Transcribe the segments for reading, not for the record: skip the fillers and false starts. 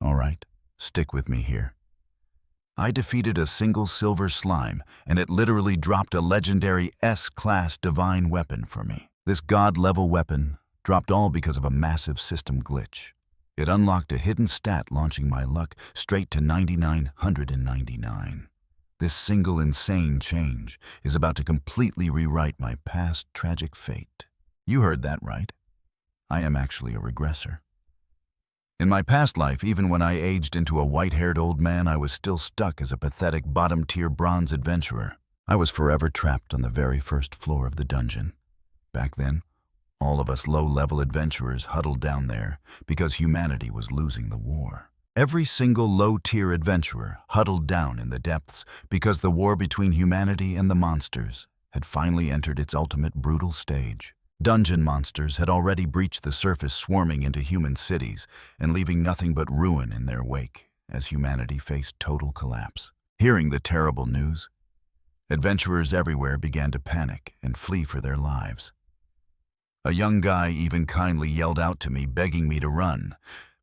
All right, stick with me here. I defeated a single silver slime, and it literally dropped a legendary S-class divine weapon for me. This god-level weapon dropped all because of a massive system glitch. It unlocked a hidden stat, launching my luck straight to 9,999. This single insane change is about to completely rewrite my past tragic fate. You heard that right. I am actually a regressor. In my past life, even when I aged into a white-haired old man, I was still stuck as a pathetic bottom-tier bronze adventurer. I was forever trapped on the very first floor of the dungeon. Back then, all of us low-level adventurers huddled down there because humanity was losing the war. Every single low-tier adventurer huddled down in the depths because the war between humanity and the monsters had finally entered its ultimate brutal stage. Dungeon monsters had already breached the surface, swarming into human cities and leaving nothing but ruin in their wake as humanity faced total collapse. Hearing the terrible news, adventurers everywhere began to panic and flee for their lives. A young guy even kindly yelled out to me, begging me to run,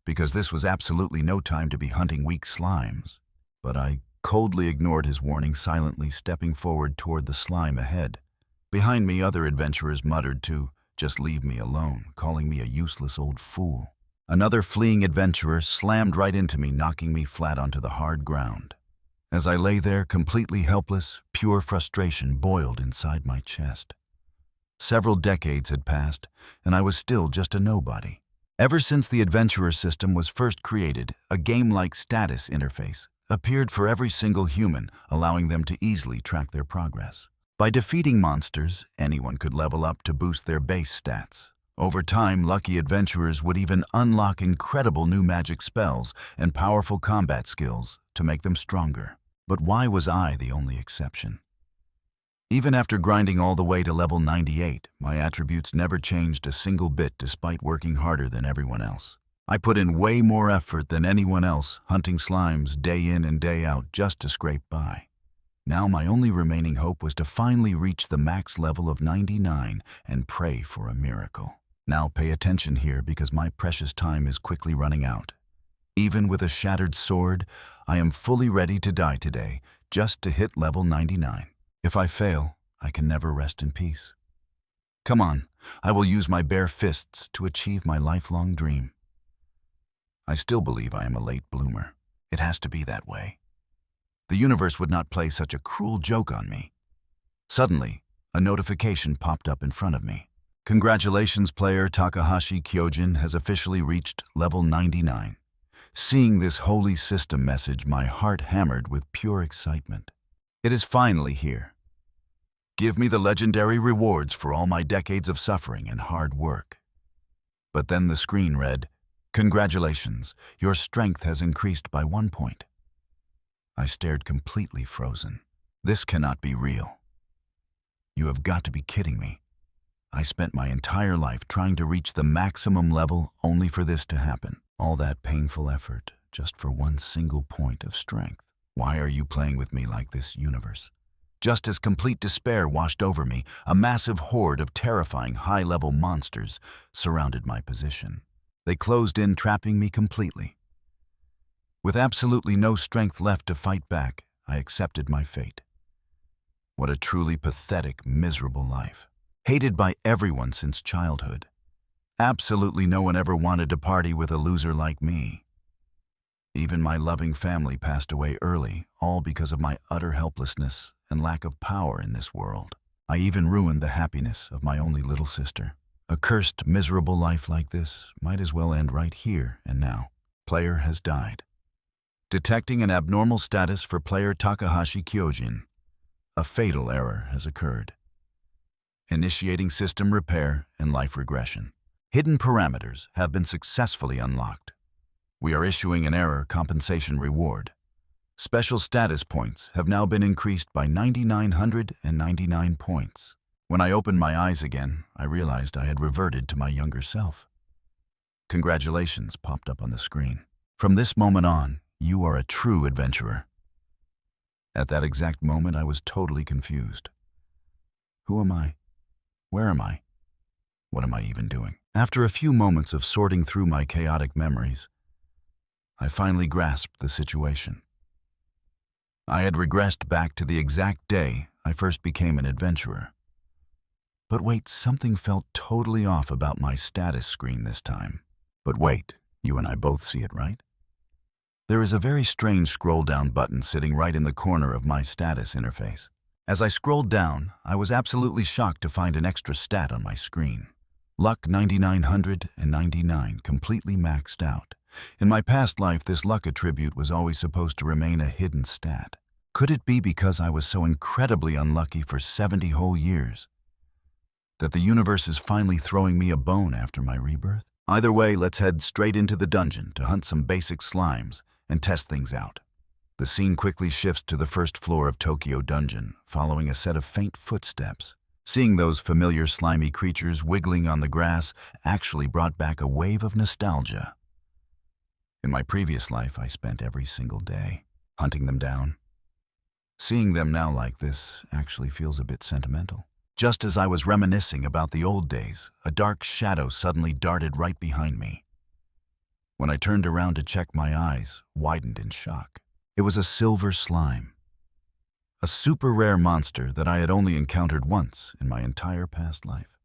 because this was absolutely no time to be hunting weak slimes. But I coldly ignored his warning, silently stepping forward toward the slime ahead. Behind me, other adventurers muttered to just leave me alone, calling me a useless old fool. Another fleeing adventurer slammed right into me, knocking me flat onto the hard ground. As I lay there, completely helpless, pure frustration boiled inside my chest. Several decades had passed, and I was still just a nobody. Ever since the adventurer system was first created, a game-like status interface appeared for every single human, allowing them to easily track their progress. By defeating monsters, anyone could level up to boost their base stats. Over time, lucky adventurers would even unlock incredible new magic spells and powerful combat skills to make them stronger. But why was I the only exception? Even after grinding all the way to level 98, my attributes never changed a single bit despite working harder than everyone else. I put in way more effort than anyone else, hunting slimes day in and day out just to scrape by. Now my only remaining hope was to finally reach the max level of 99 and pray for a miracle. Now pay attention here, because my precious time is quickly running out. Even with a shattered sword, I am fully ready to die today, just to hit level 99. If I fail, I can never rest in peace. Come on, I will use my bare fists to achieve my lifelong dream. I still believe I am a late bloomer. It has to be that way. The universe would not play such a cruel joke on me. Suddenly, a notification popped up in front of me. Congratulations, player Takahashi Kyojin has officially reached level 99. Seeing this holy system message, my heart hammered with pure excitement. It is finally here. Give me the legendary rewards for all my decades of suffering and hard work. But then the screen read, "Congratulations, your strength has increased by 1 point." I stared, completely frozen. This cannot be real. You have got to be kidding me. I spent my entire life trying to reach the maximum level only for this to happen. All that painful effort just for one single point of strength. Why are you playing with me like this, universe? Just as complete despair washed over me, a massive horde of terrifying high-level monsters surrounded my position. They closed in, trapping me completely. With absolutely no strength left to fight back, I accepted my fate. What a truly pathetic, miserable life. Hated by everyone since childhood. Absolutely no one ever wanted to party with a loser like me. Even my loving family passed away early, all because of my utter helplessness and lack of power in this world. I even ruined the happiness of my only little sister. A cursed, miserable life like this might as well end right here and now. Player has died. Detecting an abnormal status for player Takahashi Kyojin. A fatal error has occurred. Initiating system repair and life regression. Hidden parameters have been successfully unlocked. We are issuing an error compensation reward. Special status points have now been increased by 9,999 points. When I opened my eyes again, I realized I had reverted to my younger self. Congratulations popped up on the screen. From this moment on, you are a true adventurer. At that exact moment, I was totally confused. Who am I? Where am I? What am I even doing? After a few moments of sorting through my chaotic memories, I finally grasped the situation. I had regressed back to the exact day I first became an adventurer. But wait, something felt totally off about my status screen this time. But wait, you and I both see it, right? There is a very strange scroll-down button sitting right in the corner of my status interface. As I scrolled down, I was absolutely shocked to find an extra stat on my screen. Luck 9999, completely maxed out. In my past life, this luck attribute was always supposed to remain a hidden stat. Could it be because I was so incredibly unlucky for 70 whole years that the universe is finally throwing me a bone after my rebirth? Either way, let's head straight into the dungeon to hunt some basic slimes and test things out. The scene quickly shifts to the first floor of Tokyo Dungeon, following a set of faint footsteps. Seeing those familiar slimy creatures wiggling on the grass actually brought back a wave of nostalgia. In my previous life, I spent every single day hunting them down. Seeing them now like this actually feels a bit sentimental. Just as I was reminiscing about the old days, a dark shadow suddenly darted right behind me. When I turned around to check, my eyes widened in shock. It was a silver slime. A super rare monster that I had only encountered once in my entire past life.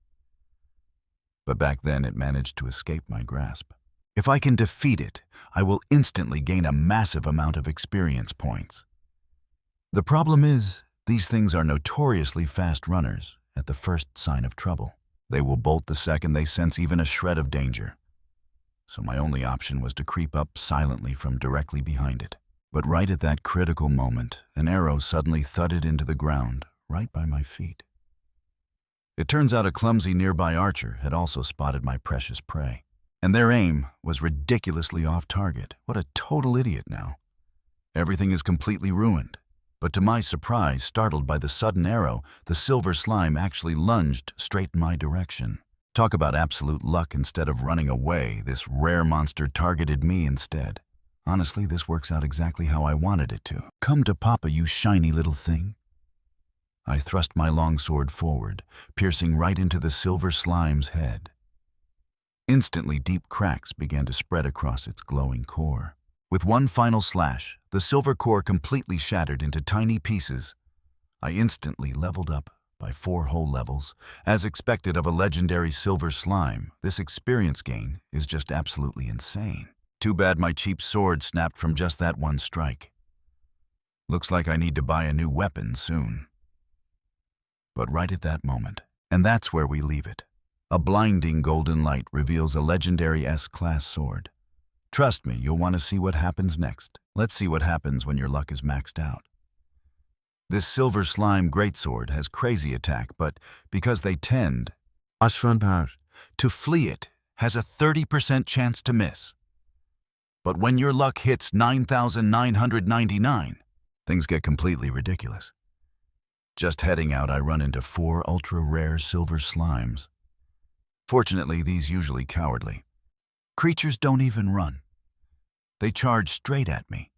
But back then it managed to escape my grasp. If I can defeat it, I will instantly gain a massive amount of experience points. The problem is, these things are notoriously fast runners at the first sign of trouble. They will bolt the second they sense even a shred of danger. So my only option was to creep up silently from directly behind it. But right at that critical moment, an arrow suddenly thudded into the ground right by my feet. It turns out a clumsy nearby archer had also spotted my precious prey. And their aim was ridiculously off target. What a total idiot now. Everything is completely ruined. But to my surprise, startled by the sudden arrow, the silver slime actually lunged straight in my direction. Talk about absolute luck. Instead of running away, this rare monster targeted me instead. Honestly, this works out exactly how I wanted it to. Come to Papa, you shiny little thing. I thrust my longsword forward, piercing right into the silver slime's head. Instantly, deep cracks began to spread across its glowing core. With one final slash, the silver core completely shattered into tiny pieces. I instantly leveled up by 4 whole levels. As expected of a legendary silver slime, this experience gain is just absolutely insane. Too bad my cheap sword snapped from just that one strike. Looks like I need to buy a new weapon soon. But right at that moment, and that's where we leave it. A blinding golden light reveals a legendary S-class sword. Trust me, you'll want to see what happens next. Let's see what happens when your luck is maxed out. This silver slime greatsword has crazy attack, but because they tend to flee it, has a 30% chance to miss. But when your luck hits 9,999, things get completely ridiculous. Just heading out, I run into 4 ultra-rare silver slimes. Fortunately, these usually cowardly. Creatures don't even run. They charge straight at me.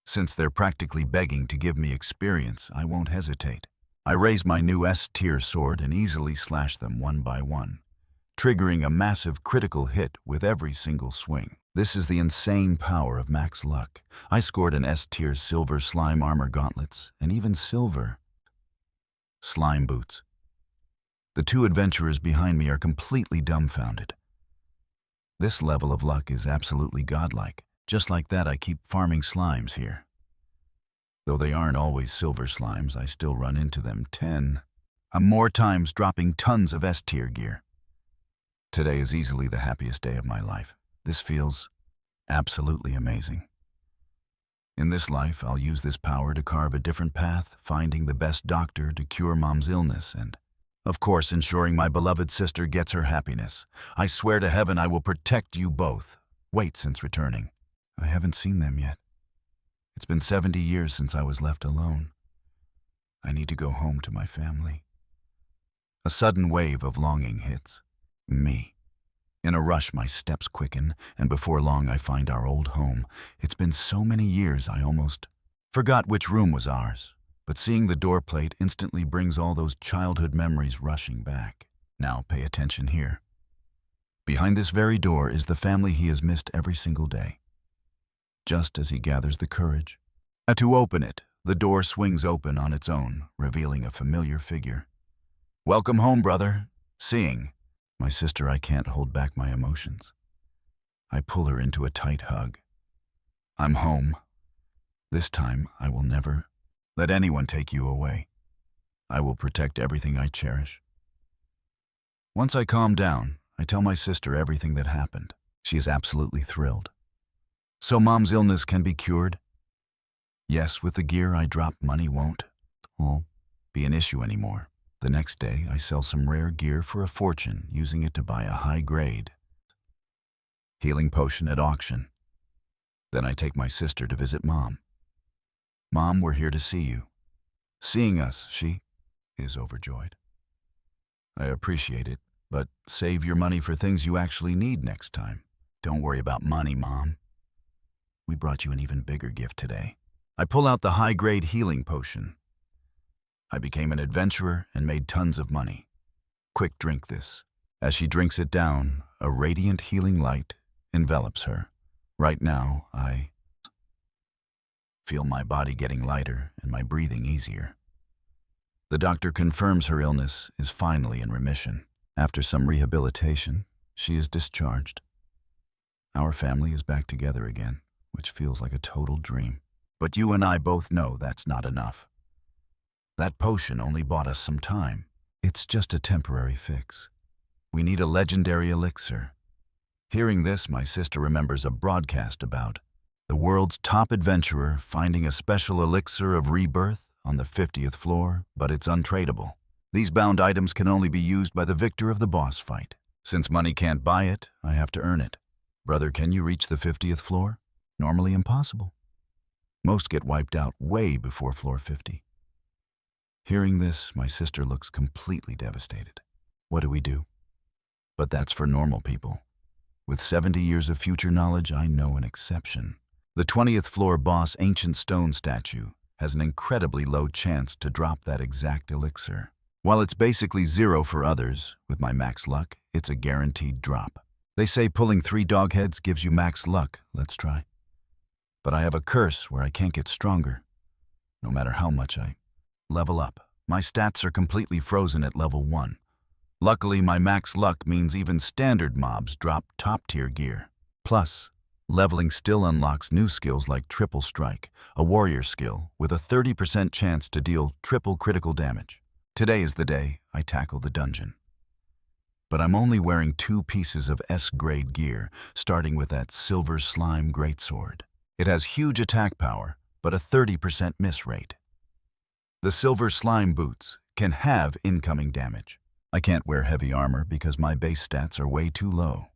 Since they're practically begging to give me experience, I won't hesitate. I raise my new S-tier sword and easily slash them one by one, triggering a massive critical hit with every single swing. This is the insane power of max luck. I scored an S-tier silver slime armor gauntlets and even silver slime boots. The 2 adventurers behind me are completely dumbfounded. This level of luck is absolutely godlike. Just like that, I keep farming slimes here. Though they aren't always silver slimes, I still run into them 10 more times, dropping tons of S-tier gear. Today is easily the happiest day of my life. This feels absolutely amazing. In this life, I'll use this power to carve a different path, finding the best doctor to cure Mom's illness and, of course, ensuring my beloved sister gets her happiness. I swear to heaven I will protect you both. Wait, since returning, I haven't seen them yet. It's been 70 years since I was left alone. I need to go home to my family. A sudden wave of longing hits me. In a rush, my steps quicken, and before long I find our old home. It's been so many years I almost forgot which room was ours, but seeing the door plate instantly brings all those childhood memories rushing back. Now pay attention here. Behind this very door is the family he has missed every single day. just as he gathers the courage. To open it, the door swings open on its own, revealing a familiar figure. "Welcome home, brother." Seeing my sister, I can't hold back my emotions. I pull her into a tight hug. "I'm home. This time, I will never let anyone take you away. I will protect everything I cherish." Once I calm down, I tell my sister everything that happened. She is absolutely thrilled. "So Mom's illness can be cured?" "Yes, with the gear I dropped, money won't be an issue anymore." The next day, I sell some rare gear for a fortune, using it to buy a high-grade healing potion at auction. Then I take my sister to visit Mom. "Mom, we're here to see you." Seeing us, she is overjoyed. "I appreciate it, but save your money for things you actually need next time." "Don't worry about money, Mom. We brought you an even bigger gift today." I pull out the high-grade healing potion. "I became an adventurer and made tons of money. Quick, drink this." As she drinks it down, a radiant healing light envelops her. Right now, I feel my body getting lighter and my breathing easier. The doctor confirms her illness is finally in remission. After some rehabilitation, she is discharged. Our family is back together again, which feels like a total dream. But you and I both know that's not enough. That potion only bought us some time. It's just a temporary fix. We need a legendary elixir. Hearing this, my sister remembers a broadcast about the world's top adventurer finding a special elixir of rebirth on the 50th floor, but it's untradeable. These bound items can only be used by the victor of the boss fight. Since money can't buy it, I have to earn it. "Brother, can you reach the 50th floor? Normally impossible. Most get wiped out way before floor 50. Hearing this, my sister looks completely devastated. What do we do? But that's for normal people. With 70 years of future knowledge, I know an exception. The 20th floor boss ancient stone statue has an incredibly low chance to drop that exact elixir. While it's basically zero for others, with my max luck, it's a guaranteed drop. They say pulling 3 dog heads gives you max luck. Let's try. But I have a curse where I can't get stronger, no matter how much I level up. My stats are completely frozen at level 1. Luckily, my max luck means even standard mobs drop top-tier gear. Plus, leveling still unlocks new skills like Triple Strike, a warrior skill with a 30% chance to deal triple critical damage. Today is the day I tackle the dungeon. But I'm only wearing 2 pieces of S-grade gear, starting with that silver slime greatsword. It has huge attack power, but a 30% miss rate. The silver slime boots can have incoming damage. I can't wear heavy armor because my base stats are way too low.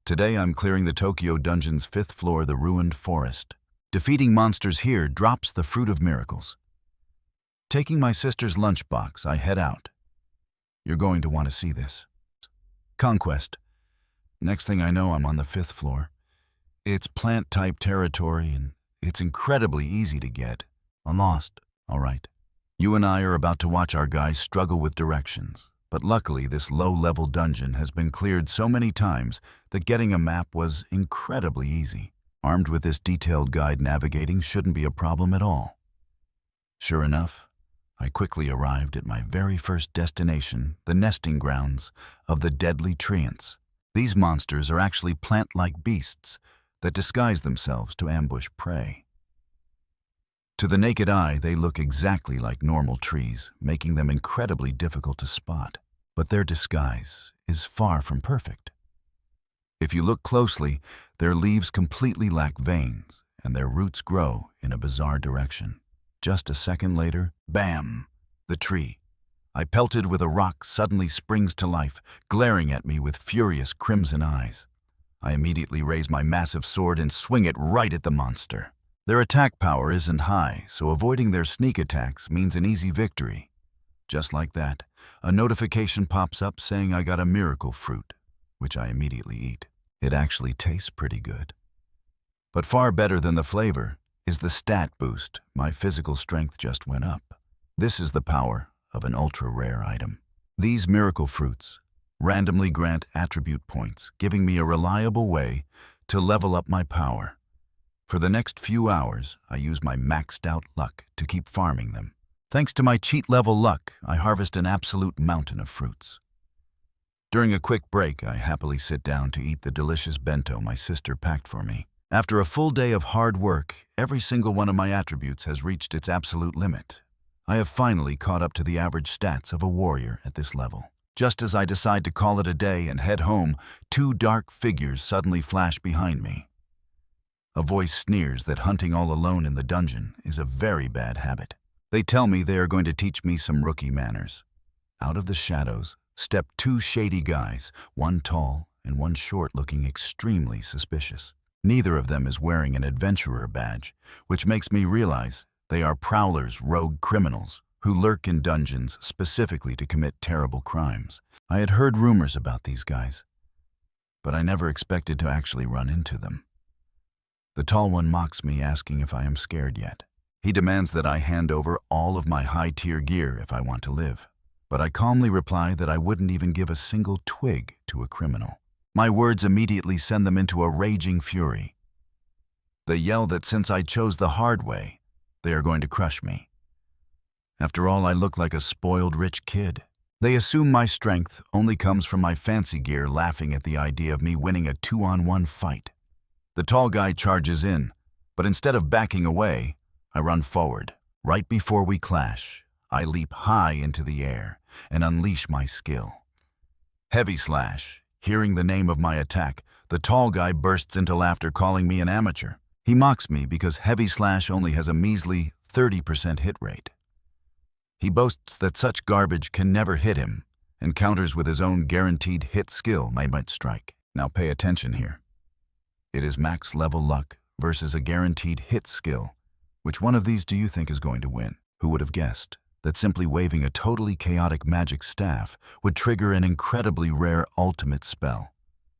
Today I'm clearing the Tokyo Dungeon's 5th floor, the Ruined Forest. Defeating monsters here drops the Fruit of Miracles. Taking my sister's lunchbox, I head out. You're going to want to see this. Conquest. Next thing I know, I'm on the 5th floor. It's plant-type territory, and it's incredibly easy to get. I'm lost. All right. You and I are about to watch our guys struggle with directions. But luckily, this low-level dungeon has been cleared so many times that getting a map was incredibly easy. Armed with this detailed guide, navigating shouldn't be a problem at all. Sure enough, I quickly arrived at my very first destination, the nesting grounds of the deadly treants. These monsters are actually plant-like beasts that disguise themselves to ambush prey. To the naked eye, they look exactly like normal trees, making them incredibly difficult to spot. But their disguise is far from perfect. If you look closely, their leaves completely lack veins, and their roots grow in a bizarre direction. Just a second later, bam! The tree I pelted with a rock suddenly springs to life, glaring at me with furious crimson eyes. I immediately raise my massive sword and swing it right at the monster. Their attack power isn't high, so avoiding their sneak attacks means an easy victory. Just like that, a notification pops up saying I got a miracle fruit, which I immediately eat. It actually tastes pretty good. But far better than the flavor is the stat boost. My physical strength just went up. This is the power of an ultra-rare item. These miracle fruits randomly grant attribute points, giving me a reliable way to level up my power. For the next few hours, I use my maxed out luck to keep farming them. Thanks to my cheat level luck, I harvest an absolute mountain of fruits. During a quick break, I happily sit down to eat the delicious bento my sister packed for me. After a full day of hard work, every single one of my attributes has reached its absolute limit. I have finally caught up to the average stats of a warrior at this level. Just as I decide to call it a day and head home, two dark figures suddenly flash behind me. A voice sneers that hunting all alone in the dungeon is a very bad habit. They tell me they are going to teach me some rookie manners. Out of the shadows step two shady guys, one tall and one short, looking extremely suspicious. Neither of them is wearing an adventurer badge, which makes me realize they are prowlers, rogue criminals, who lurk in dungeons specifically to commit terrible crimes. I had heard rumors about these guys, but I never expected to actually run into them. The tall one mocks me, asking if I am scared yet. He demands that I hand over all of my high-tier gear if I want to live, but I calmly reply that I wouldn't even give a single twig to a criminal. My words immediately send them into a raging fury. They yell that since I chose the hard way, they are going to crush me. After all, I look like a spoiled rich kid. They assume my strength only comes from my fancy gear, laughing at the idea of me winning a 2-on-1 fight. The tall guy charges in, but instead of backing away, I run forward. Right before we clash, I leap high into the air and unleash my skill. Heavy slash. Hearing the name of my attack, the tall guy bursts into laughter, calling me an amateur. He mocks me because heavy slash only has a measly 30% hit rate. He boasts that such garbage can never hit him and counters with his own guaranteed hit skill, might strike. Now pay attention here. It is max level luck versus a guaranteed hit skill. Which one of these do you think is going to win? Who would have guessed that simply waving a totally chaotic magic staff would trigger an incredibly rare ultimate spell,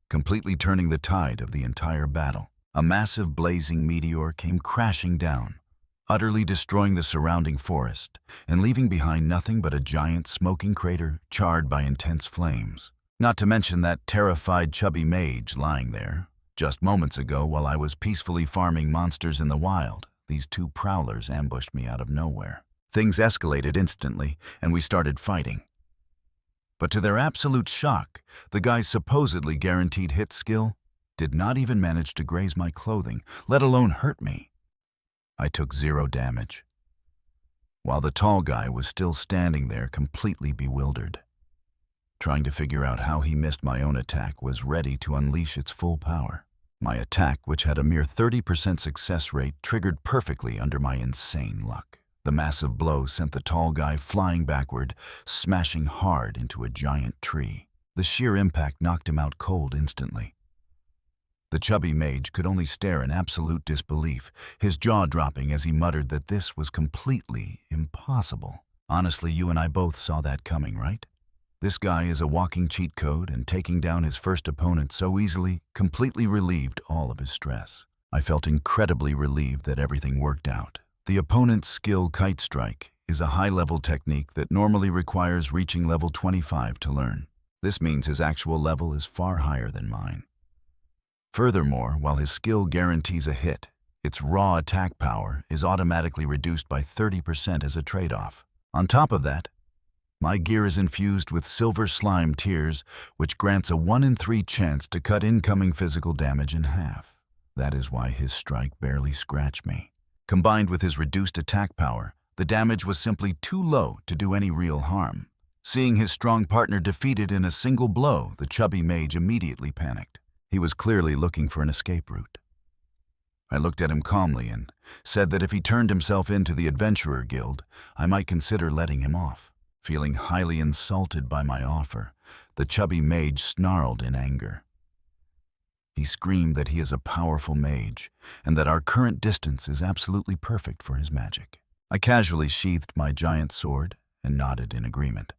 completely turning the tide of the entire battle? A massive blazing meteor came crashing down, utterly destroying the surrounding forest and leaving behind nothing but a giant smoking crater charred by intense flames. Not to mention that terrified chubby mage lying there. Just moments ago, while I was peacefully farming monsters in the wild, these two prowlers ambushed me out of nowhere. Things escalated instantly, and we started fighting. But to their absolute shock, the guy's supposedly guaranteed hit skill did not even manage to graze my clothing, let alone hurt me. I took 0 damage, while the tall guy was still standing there completely bewildered. Trying to figure out how he missed my own attack was ready to unleash its full power. My attack, which had a mere 30% success rate, triggered perfectly under my insane luck. The massive blow sent the tall guy flying backward, smashing hard into a giant tree. The sheer impact knocked him out cold instantly. The chubby mage could only stare in absolute disbelief, his jaw dropping as he muttered that this was completely impossible. Honestly, you and I both saw that coming, right? This guy is a walking cheat code, and taking down his first opponent so easily completely relieved all of his stress. I felt incredibly relieved that everything worked out. The opponent's skill, Kite Strike, is a high-level technique that normally requires reaching level 25 to learn. This means his actual level is far higher than mine. Furthermore, while his skill guarantees a hit, its raw attack power is automatically reduced by 30% as a trade-off. On top of that, my gear is infused with silver slime tears, which grants a 1 in 3 chance to cut incoming physical damage in half. That is why his strike barely scratched me. Combined with his reduced attack power, the damage was simply too low to do any real harm. Seeing his strong partner defeated in a single blow, the chubby mage immediately panicked. He was clearly looking for an escape route. I looked at him calmly and said that if he turned himself into the Adventurer Guild, I might consider letting him off. Feeling highly insulted by my offer, the chubby mage snarled in anger. He screamed that he is a powerful mage and that our current distance is absolutely perfect for his magic. I casually sheathed my giant sword and nodded in agreement.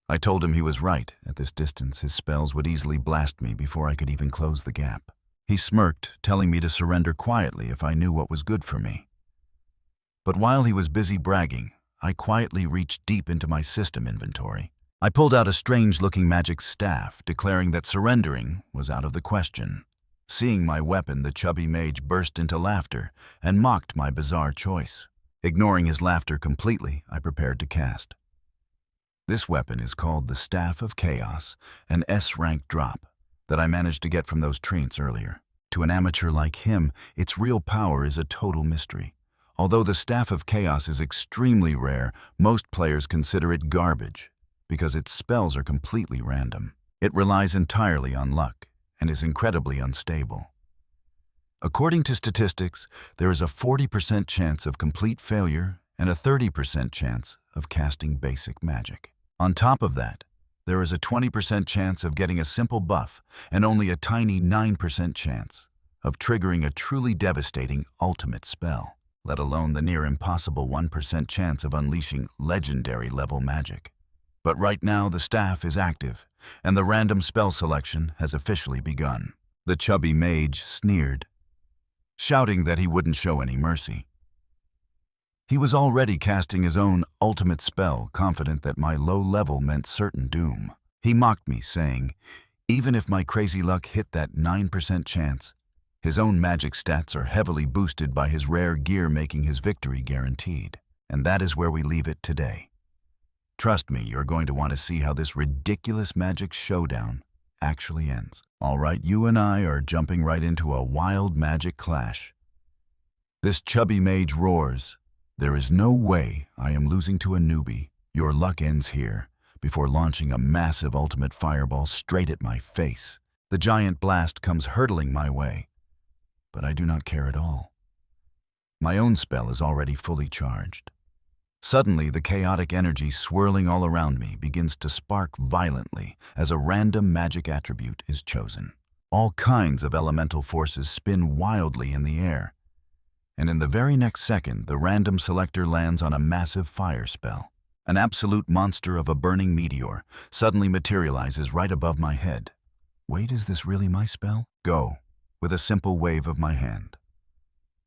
I told him he was right. At this distance, his spells would easily blast me before I could even close the gap. He smirked, telling me to surrender quietly if I knew what was good for me. But while he was busy bragging, I quietly reached deep into my system inventory. I pulled out a strange-looking magic staff, declaring that surrendering was out of the question. Seeing my weapon, the chubby mage burst into laughter and mocked my bizarre choice. Ignoring his laughter completely, I prepared to cast. This weapon is called the Staff of Chaos, an S-rank drop that I managed to get from those treants earlier. To an amateur like him, its real power is a total mystery. Although the Staff of Chaos is extremely rare, most players consider it garbage because its spells are completely random. It relies entirely on luck and is incredibly unstable. According to statistics, there is a 40% chance of complete failure and a 30% chance of casting basic magic. On top of that, there is a 20% chance of getting a simple buff and only a tiny 9% chance of triggering a truly devastating ultimate spell, let alone the near impossible 1% chance of unleashing legendary level magic. But right now the staff is active, and the random spell selection has officially begun. The chubby mage sneered, shouting that he wouldn't show any mercy. He was already casting his own ultimate spell, confident that my low level meant certain doom. He mocked me, saying, even if my crazy luck hit that 9% chance, his own magic stats are heavily boosted by his rare gear, making his victory guaranteed. And that is where we leave it today. Trust me, you're going to want to see how this ridiculous magic showdown actually ends. All right, you and I are jumping right into a wild magic clash. This chubby mage roars, "There is no way I am losing to a newbie. Your luck ends here," before launching a massive ultimate fireball straight at my face. The giant blast comes hurtling my way, but I do not care at all. My own spell is already fully charged. Suddenly, the chaotic energy swirling all around me begins to spark violently as a random magic attribute is chosen. All kinds of elemental forces spin wildly in the air, and in the very next second, the random selector lands on a massive fire spell. An absolute monster of a burning meteor suddenly materializes right above my head. Wait, is this really my spell? Go, with a simple wave of my hand.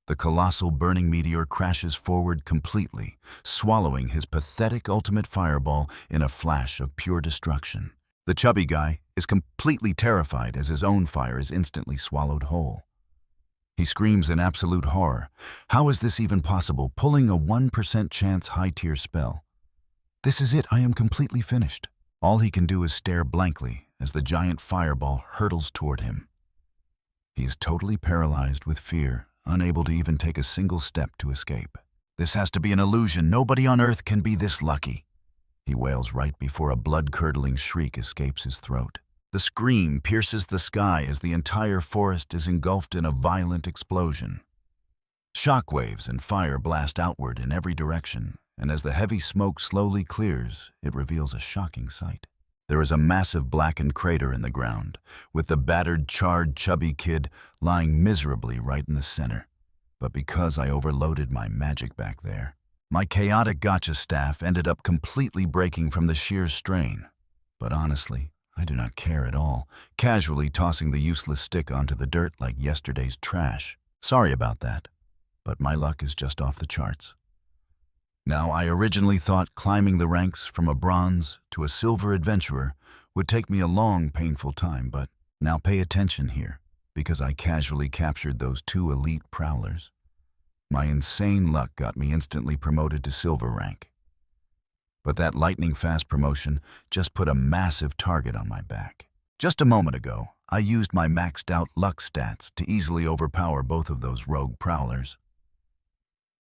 The colossal burning meteor crashes forward completely, swallowing his pathetic ultimate fireball in a flash of pure destruction. The chubby guy is completely terrified as his own fire is instantly swallowed whole. He screams in absolute horror. How is this even possible, pulling a 1% chance high-tier spell? This is it, I am completely finished. All he can do is stare blankly as the giant fireball hurtles toward him. He is totally paralyzed with fear, unable to even take a single step to escape. This has to be an illusion. Nobody on Earth can be this lucky, he wails right before a blood-curdling shriek escapes his throat. The scream pierces the sky as the entire forest is engulfed in a violent explosion. Shockwaves and fire blast outward in every direction, and as the heavy smoke slowly clears, it reveals a shocking sight. There is a massive blackened crater in the ground, with the battered, charred, chubby kid lying miserably right in the center. But because I overloaded my magic back there, my chaotic gotcha staff ended up completely breaking from the sheer strain. But honestly, I do not care at all, casually tossing the useless stick onto the dirt like yesterday's trash. Sorry about that, but my luck is just off the charts. Now, I originally thought climbing the ranks from a bronze to a silver adventurer would take me a long, painful time, but now pay attention here, because I casually captured those 2 elite prowlers. My insane luck got me instantly promoted to silver rank. But that lightning-fast promotion just put a massive target on my back. Just a moment ago, I used my maxed-out luck stats to easily overpower both of those rogue prowlers.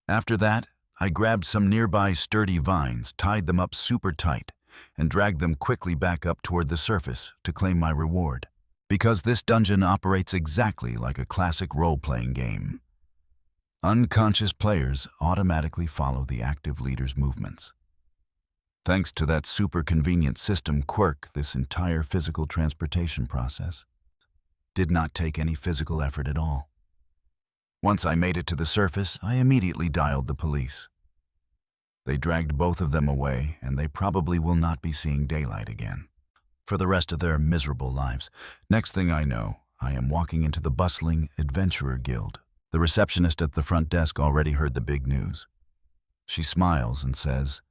After that, I grabbed some nearby sturdy vines, tied them up super tight, and dragged them quickly back up toward the surface to claim my reward. Because this dungeon operates exactly like a classic role-playing game. Unconscious players automatically follow the active leader's movements. Thanks to that super convenient system quirk, this entire physical transportation process did not take any physical effort at all. Once I made it to the surface, I immediately dialed the police. They dragged both of them away, and they probably will not be seeing daylight again for the rest of their miserable lives. Next thing I know, I am walking into the bustling Adventurer Guild. The receptionist at the front desk already heard the big news. She smiles and says,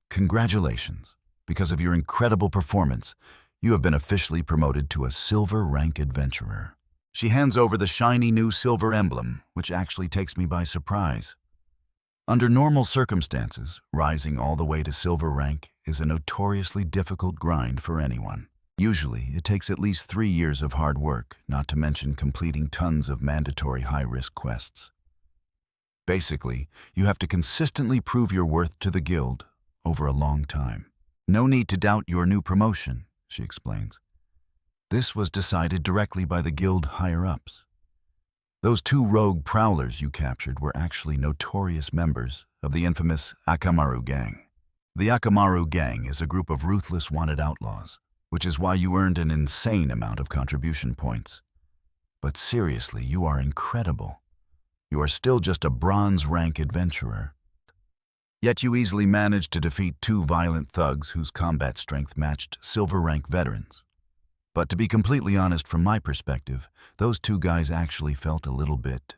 "Congratulations. Because of your incredible performance, you have been officially promoted to a silver rank adventurer." She hands over the shiny new silver emblem, which actually takes me by surprise. Under normal circumstances, rising all the way to silver rank is a notoriously difficult grind for anyone. Usually, it takes at least 3 years of hard work, not to mention completing tons of mandatory high-risk quests. Basically, you have to consistently prove your worth to the guild over a long time. No need to doubt your new promotion, she explains. This was decided directly by the guild higher-ups. Those 2 rogue prowlers you captured were actually notorious members of the infamous Akamaru gang. The Akamaru gang is a group of ruthless wanted outlaws, which is why you earned an insane amount of contribution points. But seriously, you are incredible. You are still just a bronze rank adventurer. Yet you easily managed to defeat 2 violent thugs whose combat strength matched silver rank veterans. But to be completely honest, from my perspective, those 2 guys actually felt a little bit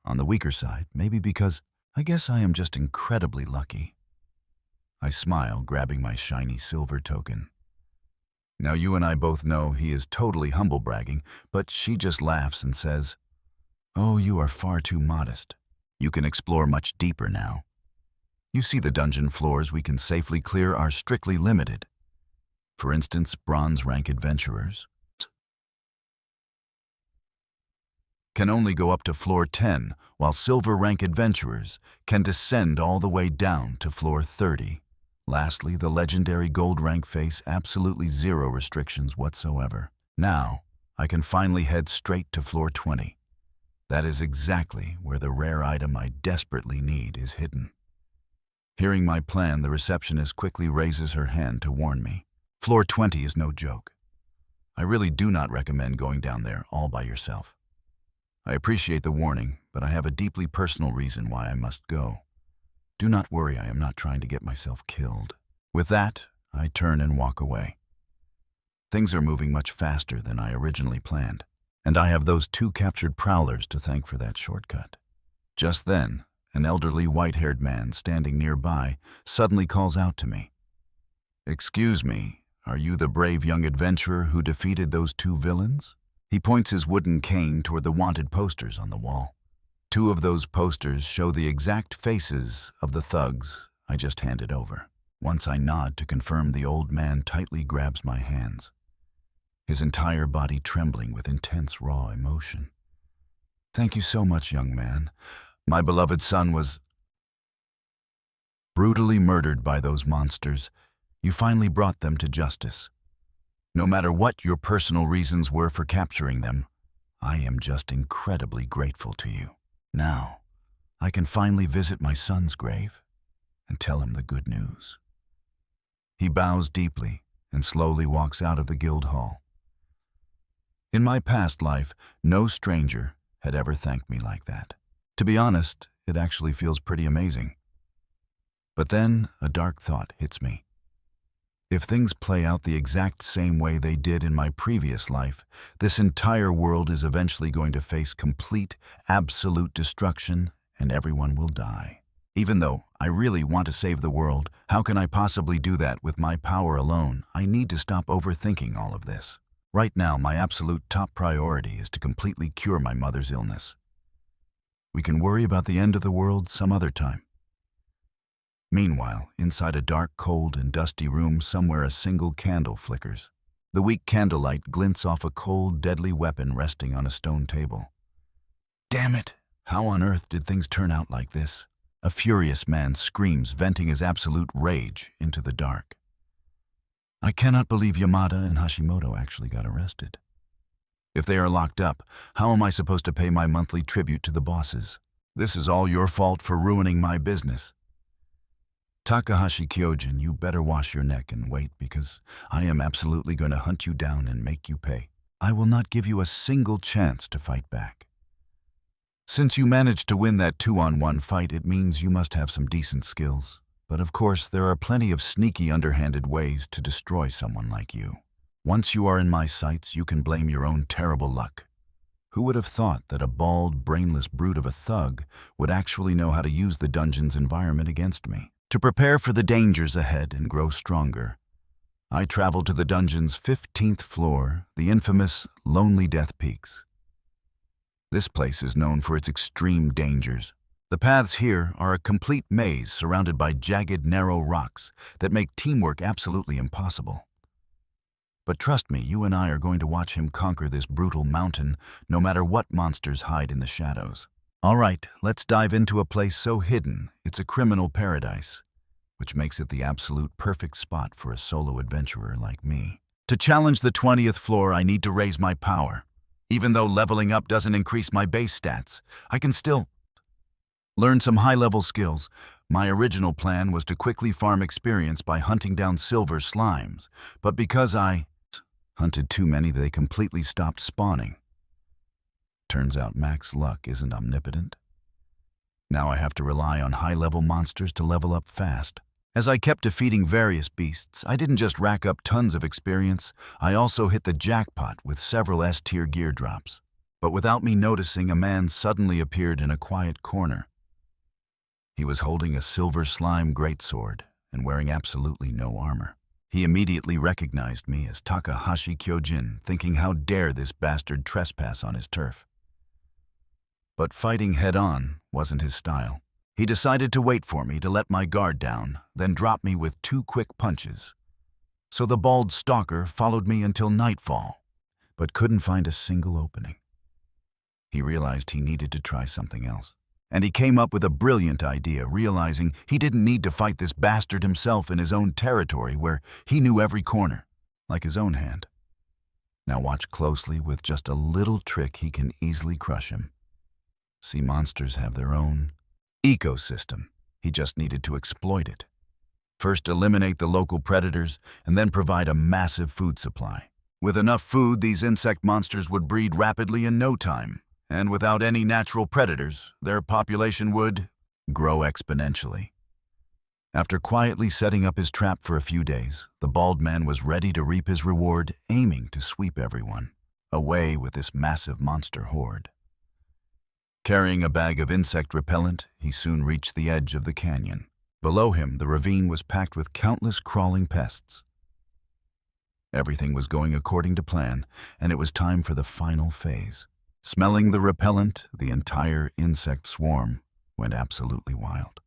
on the weaker side, maybe because I guess I am just incredibly lucky. I smile, grabbing my shiny silver token. Now you and I both know he is totally humble bragging, but she just laughs and says, "Oh, you are far too modest. You can explore much deeper now. You see, the dungeon floors we can safely clear are strictly limited. For instance, bronze rank adventurers can only go up to floor 10, while silver rank adventurers can descend all the way down to floor 30. Lastly, the legendary gold rank face absolutely 0 restrictions whatsoever. Now, I can finally head straight to floor 20. That is exactly where the rare item I desperately need is hidden." Hearing my plan, the receptionist quickly raises her hand to warn me. Floor 20 is no joke. I really do not recommend going down there all by yourself. I appreciate the warning, but I have a deeply personal reason why I must go. Do not worry, I am not trying to get myself killed. With that, I turn and walk away. Things are moving much faster than I originally planned, and I have those 2 captured prowlers to thank for that shortcut. Just then, an elderly white-haired man standing nearby suddenly calls out to me. "Excuse me, are you the brave young adventurer who defeated those 2 villains?" He points his wooden cane toward the wanted posters on the wall. 2 of those posters show the exact faces of the thugs I just handed over. Once I nod to confirm, the old man tightly grabs my hands, his entire body trembling with intense raw emotion. "Thank you so much, young man. My beloved son was brutally murdered by those monsters. You finally brought them to justice. No matter what your personal reasons were for capturing them, I am just incredibly grateful to you. Now, I can finally visit my son's grave and tell him the good news." He bows deeply and slowly walks out of the guild hall. In my past life, no stranger had ever thanked me like that. To be honest, it actually feels pretty amazing. But then a dark thought hits me. If things play out the exact same way they did in my previous life, this entire world is eventually going to face complete, absolute destruction, and everyone will die. Even though I really want to save the world, how can I possibly do that with my power alone? I need to stop overthinking all of this. Right now, my absolute top priority is to completely cure my mother's illness. We can worry about the end of the world some other time. Meanwhile, inside a dark, cold, and dusty room somewhere, a single candle flickers. The weak candlelight glints off a cold, deadly weapon resting on a stone table. Damn it! How on earth did things turn out like this? A furious man screams, venting his absolute rage into the dark. I cannot believe Yamada and Hashimoto actually got arrested. If they are locked up, how am I supposed to pay my monthly tribute to the bosses? This is all your fault for ruining my business. Takahashi Kyojin, you better wash your neck and wait, because I am absolutely going to hunt you down and make you pay. I will not give you a single chance to fight back. Since you managed to win that 2-on-1 fight, it means you must have some decent skills. But of course, there are plenty of sneaky, underhanded ways to destroy someone like you. Once you are in my sights, you can blame your own terrible luck. Who would have thought that a bald, brainless brute of a thug would actually know how to use the dungeon's environment against me? To prepare for the dangers ahead and grow stronger, I traveled to the dungeon's 15th floor, the infamous Lonely Death Peaks. This place is known for its extreme dangers. The paths here are a complete maze surrounded by jagged, narrow rocks that make teamwork absolutely impossible. But trust me, you and I are going to watch him conquer this brutal mountain, no matter what monsters hide in the shadows. All right, let's dive into a place so hidden, it's a criminal paradise, which makes it the absolute perfect spot for a solo adventurer like me. To challenge the 20th floor, I need to raise my power. Even though leveling up doesn't increase my base stats, I can still learn some high-level skills. My original plan was to quickly farm experience by hunting down silver slimes, but because I hunted too many, they completely stopped spawning. Turns out Mac's luck isn't omnipotent. Now I have to rely on high-level monsters to level up fast. As I kept defeating various beasts, I didn't just rack up tons of experience, I also hit the jackpot with several S-tier gear drops. But without me noticing, a man suddenly appeared in a quiet corner. He was holding a silver slime greatsword and wearing absolutely no armor. He immediately recognized me as Takahashi Kyojin, thinking how dare this bastard trespass on his turf. But fighting head-on wasn't his style. He decided to wait for me to let my guard down, then drop me with 2 quick punches. So the bald stalker followed me until nightfall, but couldn't find a single opening. He realized he needed to try something else. And he came up with a brilliant idea, realizing he didn't need to fight this bastard himself in his own territory where he knew every corner, like his own hand. Now watch closely. With just a little trick, he can easily crush him. See, monsters have their own ecosystem. He just needed to exploit it. First, eliminate the local predators, and then provide a massive food supply. With enough food, these insect monsters would breed rapidly in no time. And without any natural predators, their population would grow exponentially. After quietly setting up his trap for a few days, the bald man was ready to reap his reward, aiming to sweep everyone away with this massive monster horde. Carrying a bag of insect repellent, he soon reached the edge of the canyon. Below him, the ravine was packed with countless crawling pests. Everything was going according to plan, and it was time for the final phase. Smelling the repellent, the entire insect swarm went absolutely wild.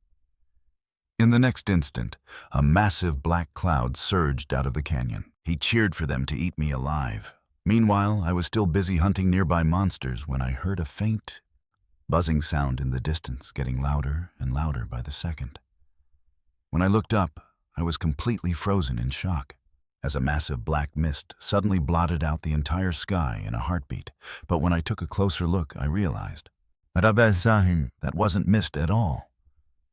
In the next instant, a massive black cloud surged out of the canyon. He cheered for them to eat me alive. Meanwhile, I was still busy hunting nearby monsters when I heard a faint buzzing sound in the distance, getting louder and louder by the second. When I looked up, I was completely frozen in shock, as a massive black mist suddenly blotted out the entire sky in a heartbeat. But when I took a closer look, I realized that wasn't mist at all.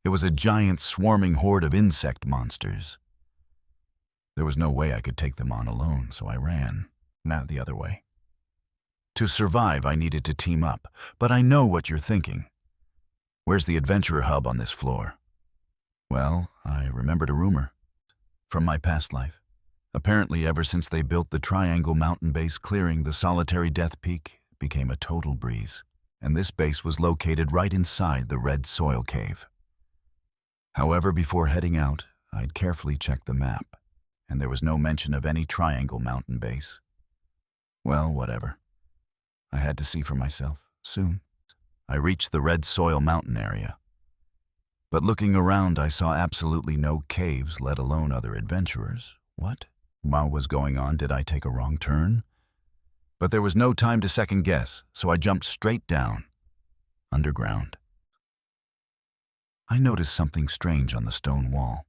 It was a giant swarming horde of insect monsters. There was no way I could take them on alone, so I ran, not the other way. To survive, I needed to team up, but I know what you're thinking. Where's the adventure hub on this floor? Well, I remembered a rumor from my past life. Apparently, ever since they built the Triangle Mountain Base clearing, the solitary Death Peak became a total breeze, and this base was located right inside the Red Soil Cave. However, before heading out, I'd carefully checked the map, and there was no mention of any Triangle Mountain Base. Well, whatever. I had to see for myself, soon. I reached the Red Soil Mountain area. But looking around, I saw absolutely no caves, let alone other adventurers. What? What was going on? Did I take a wrong turn? But there was no time to second guess, so I jumped straight down, underground. I noticed something strange on the stone wall.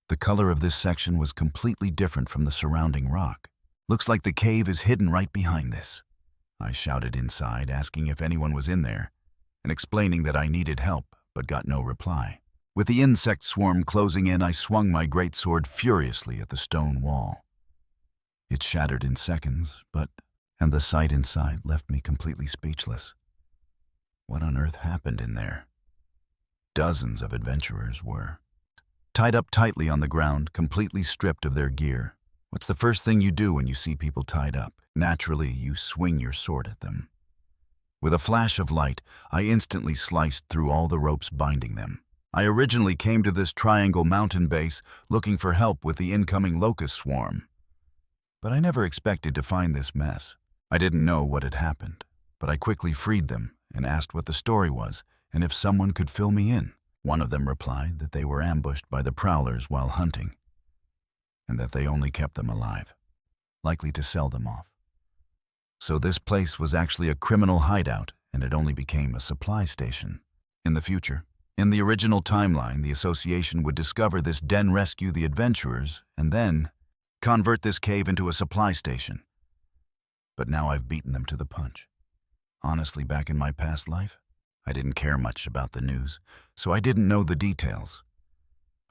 The color of this section was completely different from the surrounding rock. Looks like the cave is hidden right behind this. I shouted inside, asking if anyone was in there, and explaining that I needed help, but got no reply. With the insect swarm closing in, I swung my greatsword furiously at the stone wall. It shattered in seconds, and the sight inside left me completely speechless. What on earth happened in there? Dozens of adventurers were tied up tightly on the ground, completely stripped of their gear. What's the first thing you do when you see people tied up? Naturally, you swing your sword at them. With a flash of light, I instantly sliced through all the ropes binding them. I originally came to this Triangle Mountain Base looking for help with the incoming locust swarm. But I never expected to find this mess. I didn't know what had happened, but I quickly freed them and asked what the story was and if someone could fill me in. One of them replied that they were ambushed by the prowlers while hunting, and that they only kept them alive, likely to sell them off. So this place was actually a criminal hideout, and it only became a supply station. In the future, in the original timeline, the association would discover this den, rescue the adventurers, and then convert this cave into a supply station. But now I've beaten them to the punch. Honestly, back in my past life, I didn't care much about the news, so I didn't know the details.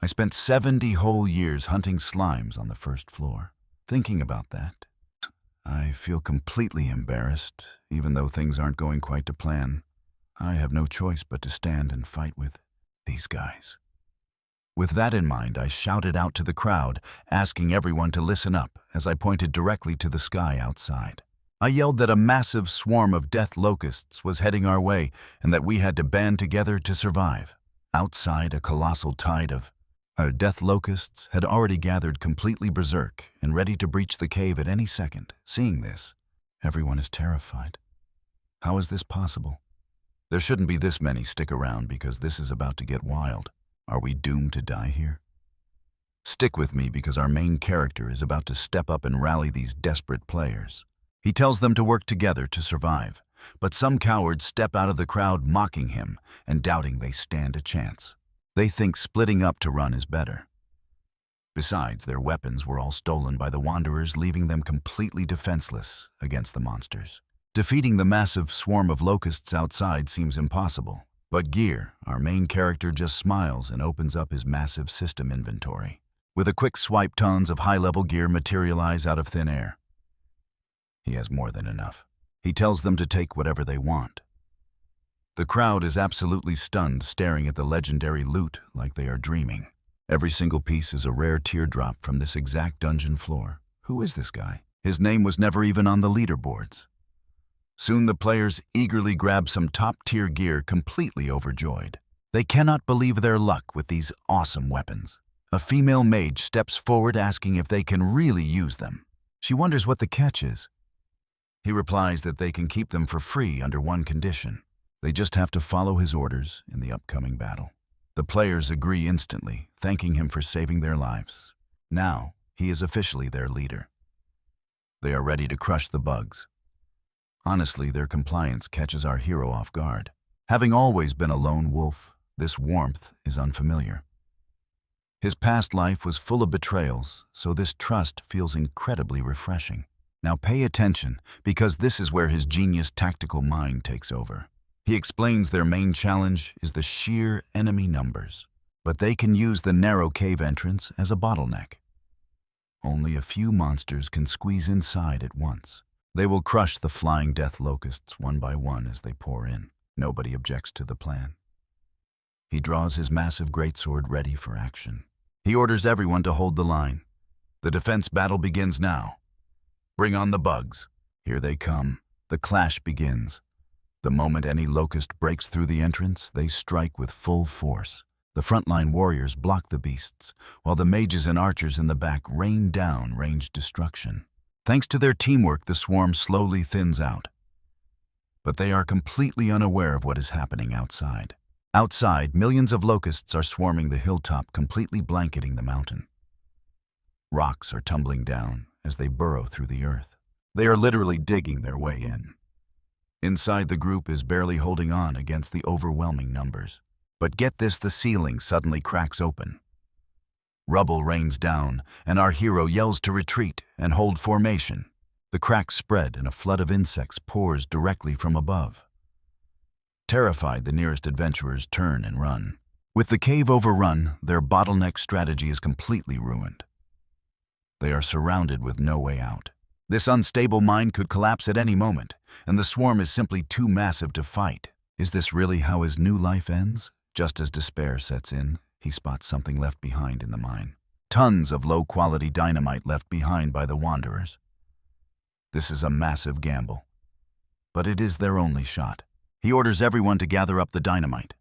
I spent 70 whole years hunting slimes on the first floor. Thinking about that, I feel completely embarrassed, even though things aren't going quite to plan. I have no choice but to stand and fight with these guys. With that in mind, I shouted out to the crowd, asking everyone to listen up as I pointed directly to the sky outside. I yelled that a massive swarm of death locusts was heading our way and that we had to band together to survive. Outside, a colossal tide of death locusts had already gathered, completely berserk and ready to breach the cave at any second. Seeing this, everyone is terrified. How is this possible? There shouldn't be this many. Stick around because this is about to get wild. Are we doomed to die here? Stick with me because our main character is about to step up and rally these desperate players. He tells them to work together to survive, but some cowards step out of the crowd mocking him and doubting they stand a chance. They think splitting up to run is better. Besides, their weapons were all stolen by the Wanderers, leaving them completely defenseless against the monsters. Defeating the massive swarm of locusts outside seems impossible, but Gear, our main character, just smiles and opens up his massive system inventory. With a quick swipe, tons of high-level gear materialize out of thin air. He has more than enough. He tells them to take whatever they want. The crowd is absolutely stunned, staring at the legendary loot like they are dreaming. Every single piece is a rare teardrop from this exact dungeon floor. Who is this guy? His name was never even on the leaderboards. Soon the players eagerly grab some top-tier gear, completely overjoyed. They cannot believe their luck with these awesome weapons. A female mage steps forward asking if they can really use them. She wonders what the catch is. He replies that they can keep them for free under one condition. They just have to follow his orders in the upcoming battle. The players agree instantly, thanking him for saving their lives. Now, he is officially their leader. They are ready to crush the bugs. Honestly, their compliance catches our hero off guard. Having always been a lone wolf, this warmth is unfamiliar. His past life was full of betrayals, so this trust feels incredibly refreshing. Now pay attention, because this is where his genius tactical mind takes over. He explains their main challenge is the sheer enemy numbers, but they can use the narrow cave entrance as a bottleneck. Only a few monsters can squeeze inside at once. They will crush the flying death locusts one by one as they pour in. Nobody objects to the plan. He draws his massive greatsword ready for action. He orders everyone to hold the line. The defense battle begins now. Bring on the bugs. Here they come. The clash begins. The moment any locust breaks through the entrance, they strike with full force. The frontline warriors block the beasts, while the mages and archers in the back rain down ranged destruction. Thanks to their teamwork, the swarm slowly thins out. But they are completely unaware of what is happening outside. Outside, millions of locusts are swarming the hilltop, completely blanketing the mountain. Rocks are tumbling down as they burrow through the earth. They are literally digging their way in. Inside, the group is barely holding on against the overwhelming numbers. But get this, the ceiling suddenly cracks open. Rubble rains down, and our hero yells to retreat and hold formation. The cracks spread, and a flood of insects pours directly from above. Terrified, the nearest adventurers turn and run. With the cave overrun, their bottleneck strategy is completely ruined. They are surrounded with no way out. This unstable mine could collapse at any moment, and the swarm is simply too massive to fight. Is this really how his new life ends? Just as despair sets in, he spots something left behind in the mine. Tons of low-quality dynamite left behind by the Wanderers. This is a massive gamble, but it is their only shot. He orders everyone to gather up the dynamite.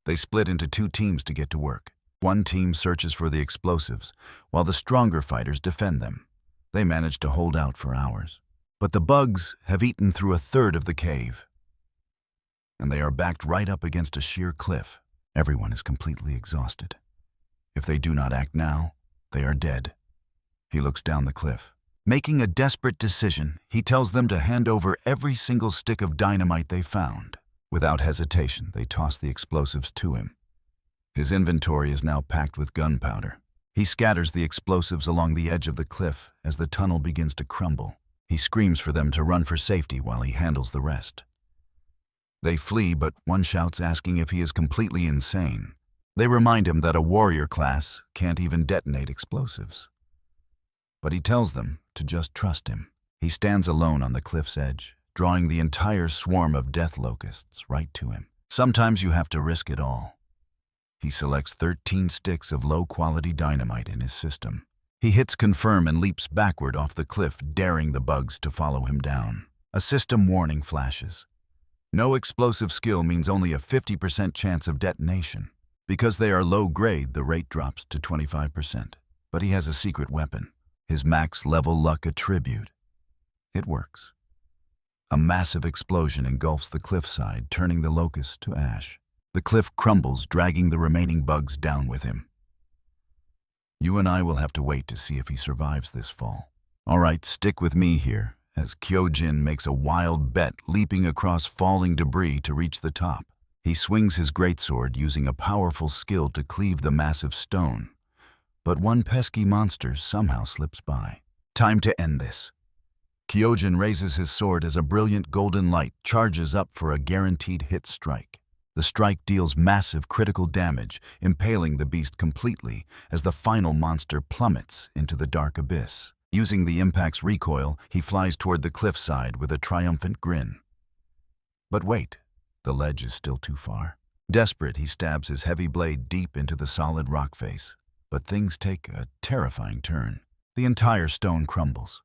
They split into two teams to get to work. One team searches for the explosives, while the stronger fighters defend them. They manage to hold out for hours. But the bugs have eaten through a third of the cave, and they are backed right up against a sheer cliff. Everyone is completely exhausted. If they do not act now, they are dead. He looks down the cliff. Making a desperate decision, he tells them to hand over every single stick of dynamite they found. Without hesitation, they toss the explosives to him. His inventory is now packed with gunpowder. He scatters the explosives along the edge of the cliff as the tunnel begins to crumble. He screams for them to run for safety while he handles the rest. They flee, but one shouts asking if he is completely insane. They remind him that a warrior class can't even detonate explosives. But he tells them to just trust him. He stands alone on the cliff's edge, drawing the entire swarm of death locusts right to him. Sometimes you have to risk it all. He selects 13 sticks of low-quality dynamite in his system. He hits confirm and leaps backward off the cliff, daring the bugs to follow him down. A system warning flashes. No explosive skill means only a 50% chance of detonation. Because they are low grade, the rate drops to 25%. But he has a secret weapon, his max level luck attribute. It works. A massive explosion engulfs the cliffside, turning the locusts to ash. The cliff crumbles, dragging the remaining bugs down with him. You and I will have to wait to see if he survives this fall. All right, stick with me here, as Kyojin makes a wild bet, leaping across falling debris to reach the top. He swings his greatsword, using a powerful skill to cleave the massive stone. But one pesky monster somehow slips by. Time to end this. Kyojin raises his sword as a brilliant golden light charges up for a guaranteed hit strike. The strike deals massive critical damage, impaling the beast completely as the final monster plummets into the dark abyss. Using the impact's recoil, he flies toward the cliffside with a triumphant grin. But wait, the ledge is still too far. Desperate, he stabs his heavy blade deep into the solid rock face. But things take a terrifying turn. The entire stone crumbles.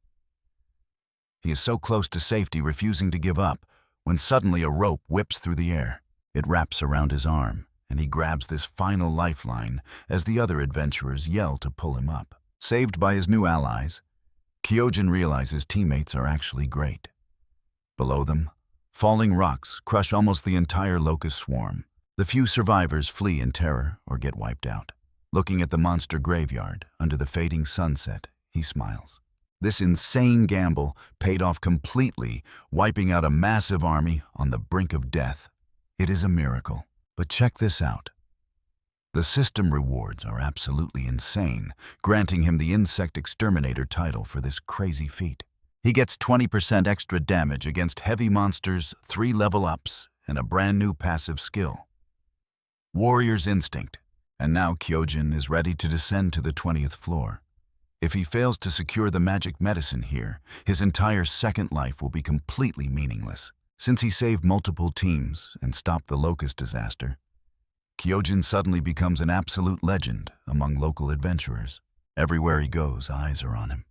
He is so close to safety, refusing to give up, when suddenly a rope whips through the air. It wraps around his arm, and he grabs this final lifeline as the other adventurers yell to pull him up. Saved by his new allies, Kyojin realizes teammates are actually great. Below them, falling rocks crush almost the entire locust swarm. The few survivors flee in terror or get wiped out. Looking at the monster graveyard under the fading sunset, he smiles. This insane gamble paid off completely, wiping out a massive army on the brink of death. It is a miracle. But check this out. The system rewards are absolutely insane, granting him the Insect Exterminator title for this crazy feat. He gets 20% extra damage against heavy monsters, 3 level ups, and a brand new passive skill. Warrior's Instinct. And now Kyojin is ready to descend to the 20th floor. If he fails to secure the magic medicine here, his entire second life will be completely meaningless. Since he saved multiple teams and stopped the locust disaster, Kyojin suddenly becomes an absolute legend among local adventurers. Everywhere he goes, eyes are on him.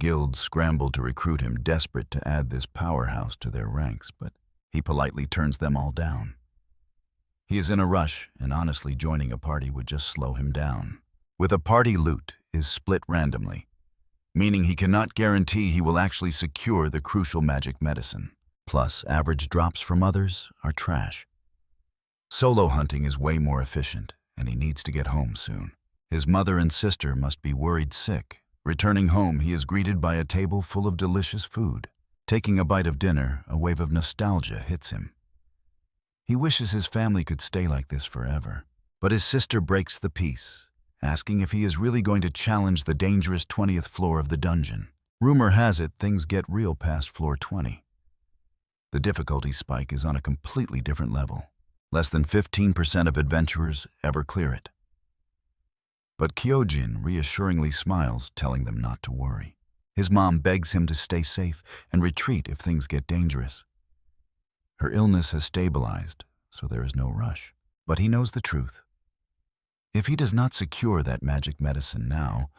Guilds scramble to recruit him, desperate to add this powerhouse to their ranks, but he politely turns them all down. He is in a rush, and honestly, joining a party would just slow him down. With a party, loot is split randomly, meaning he cannot guarantee he will actually secure the crucial magic medicine. Plus, average drops from others are trash. Solo hunting is way more efficient, and he needs to get home soon. His mother and sister must be worried sick. Returning home, he is greeted by a table full of delicious food. Taking a bite of dinner, a wave of nostalgia hits him. He wishes his family could stay like this forever. But his sister breaks the peace, asking if he is really going to challenge the dangerous 20th floor of the dungeon. Rumor has it things get real past floor 20. The difficulty spike is on a completely different level. Less than 15% of adventurers ever clear it. But Kyojin reassuringly smiles, telling them not to worry. His mom begs him to stay safe and retreat if things get dangerous. Her illness has stabilized, so there is no rush. But he knows the truth. If he does not secure that magic medicine now,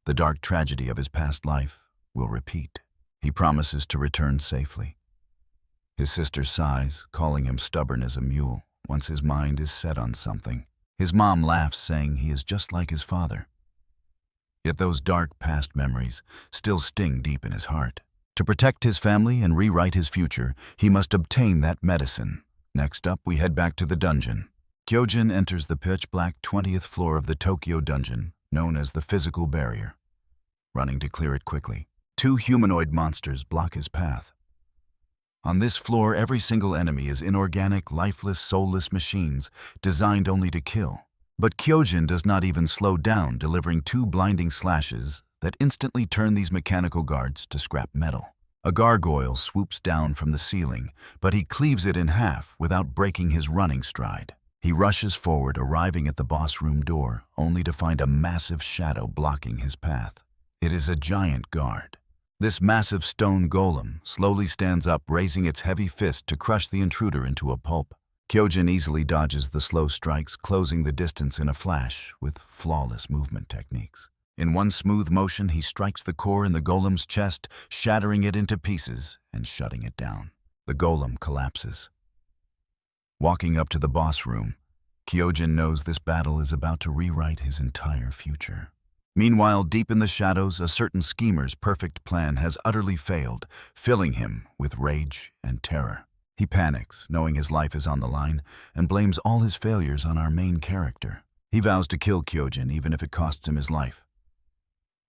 the dark tragedy of his past life will repeat. He promises to return safely. His sister sighs, calling him stubborn as a mule once his mind is set on something. His mom laughs, saying he is just like his father. Yet those dark past memories still sting deep in his heart. To protect his family and rewrite his future, he must obtain that medicine. Next up, we head back to the dungeon. Kyojin enters the pitch-black 20th floor of the Tokyo dungeon, known as the physical barrier. Running to clear it quickly, 2 humanoid monsters block his path. On this floor, every single enemy is inorganic, lifeless, soulless machines designed only to kill. But Kyojin does not even slow down, delivering 2 blinding slashes that instantly turn these mechanical guards to scrap metal. A gargoyle swoops down from the ceiling, but he cleaves it in half without breaking his running stride. He rushes forward, arriving at the boss room door, only to find a massive shadow blocking his path. It is a giant guard. This massive stone golem slowly stands up, raising its heavy fist to crush the intruder into a pulp. Kyojin easily dodges the slow strikes, closing the distance in a flash with flawless movement techniques. In one smooth motion, he strikes the core in the golem's chest, shattering it into pieces and shutting it down. The golem collapses. Walking up to the boss room, Kyojin knows this battle is about to rewrite his entire future. Meanwhile, deep in the shadows, a certain schemer's perfect plan has utterly failed, filling him with rage and terror. He panics, knowing his life is on the line, and blames all his failures on our main character. He vows to kill Kyojin, even if it costs him his life.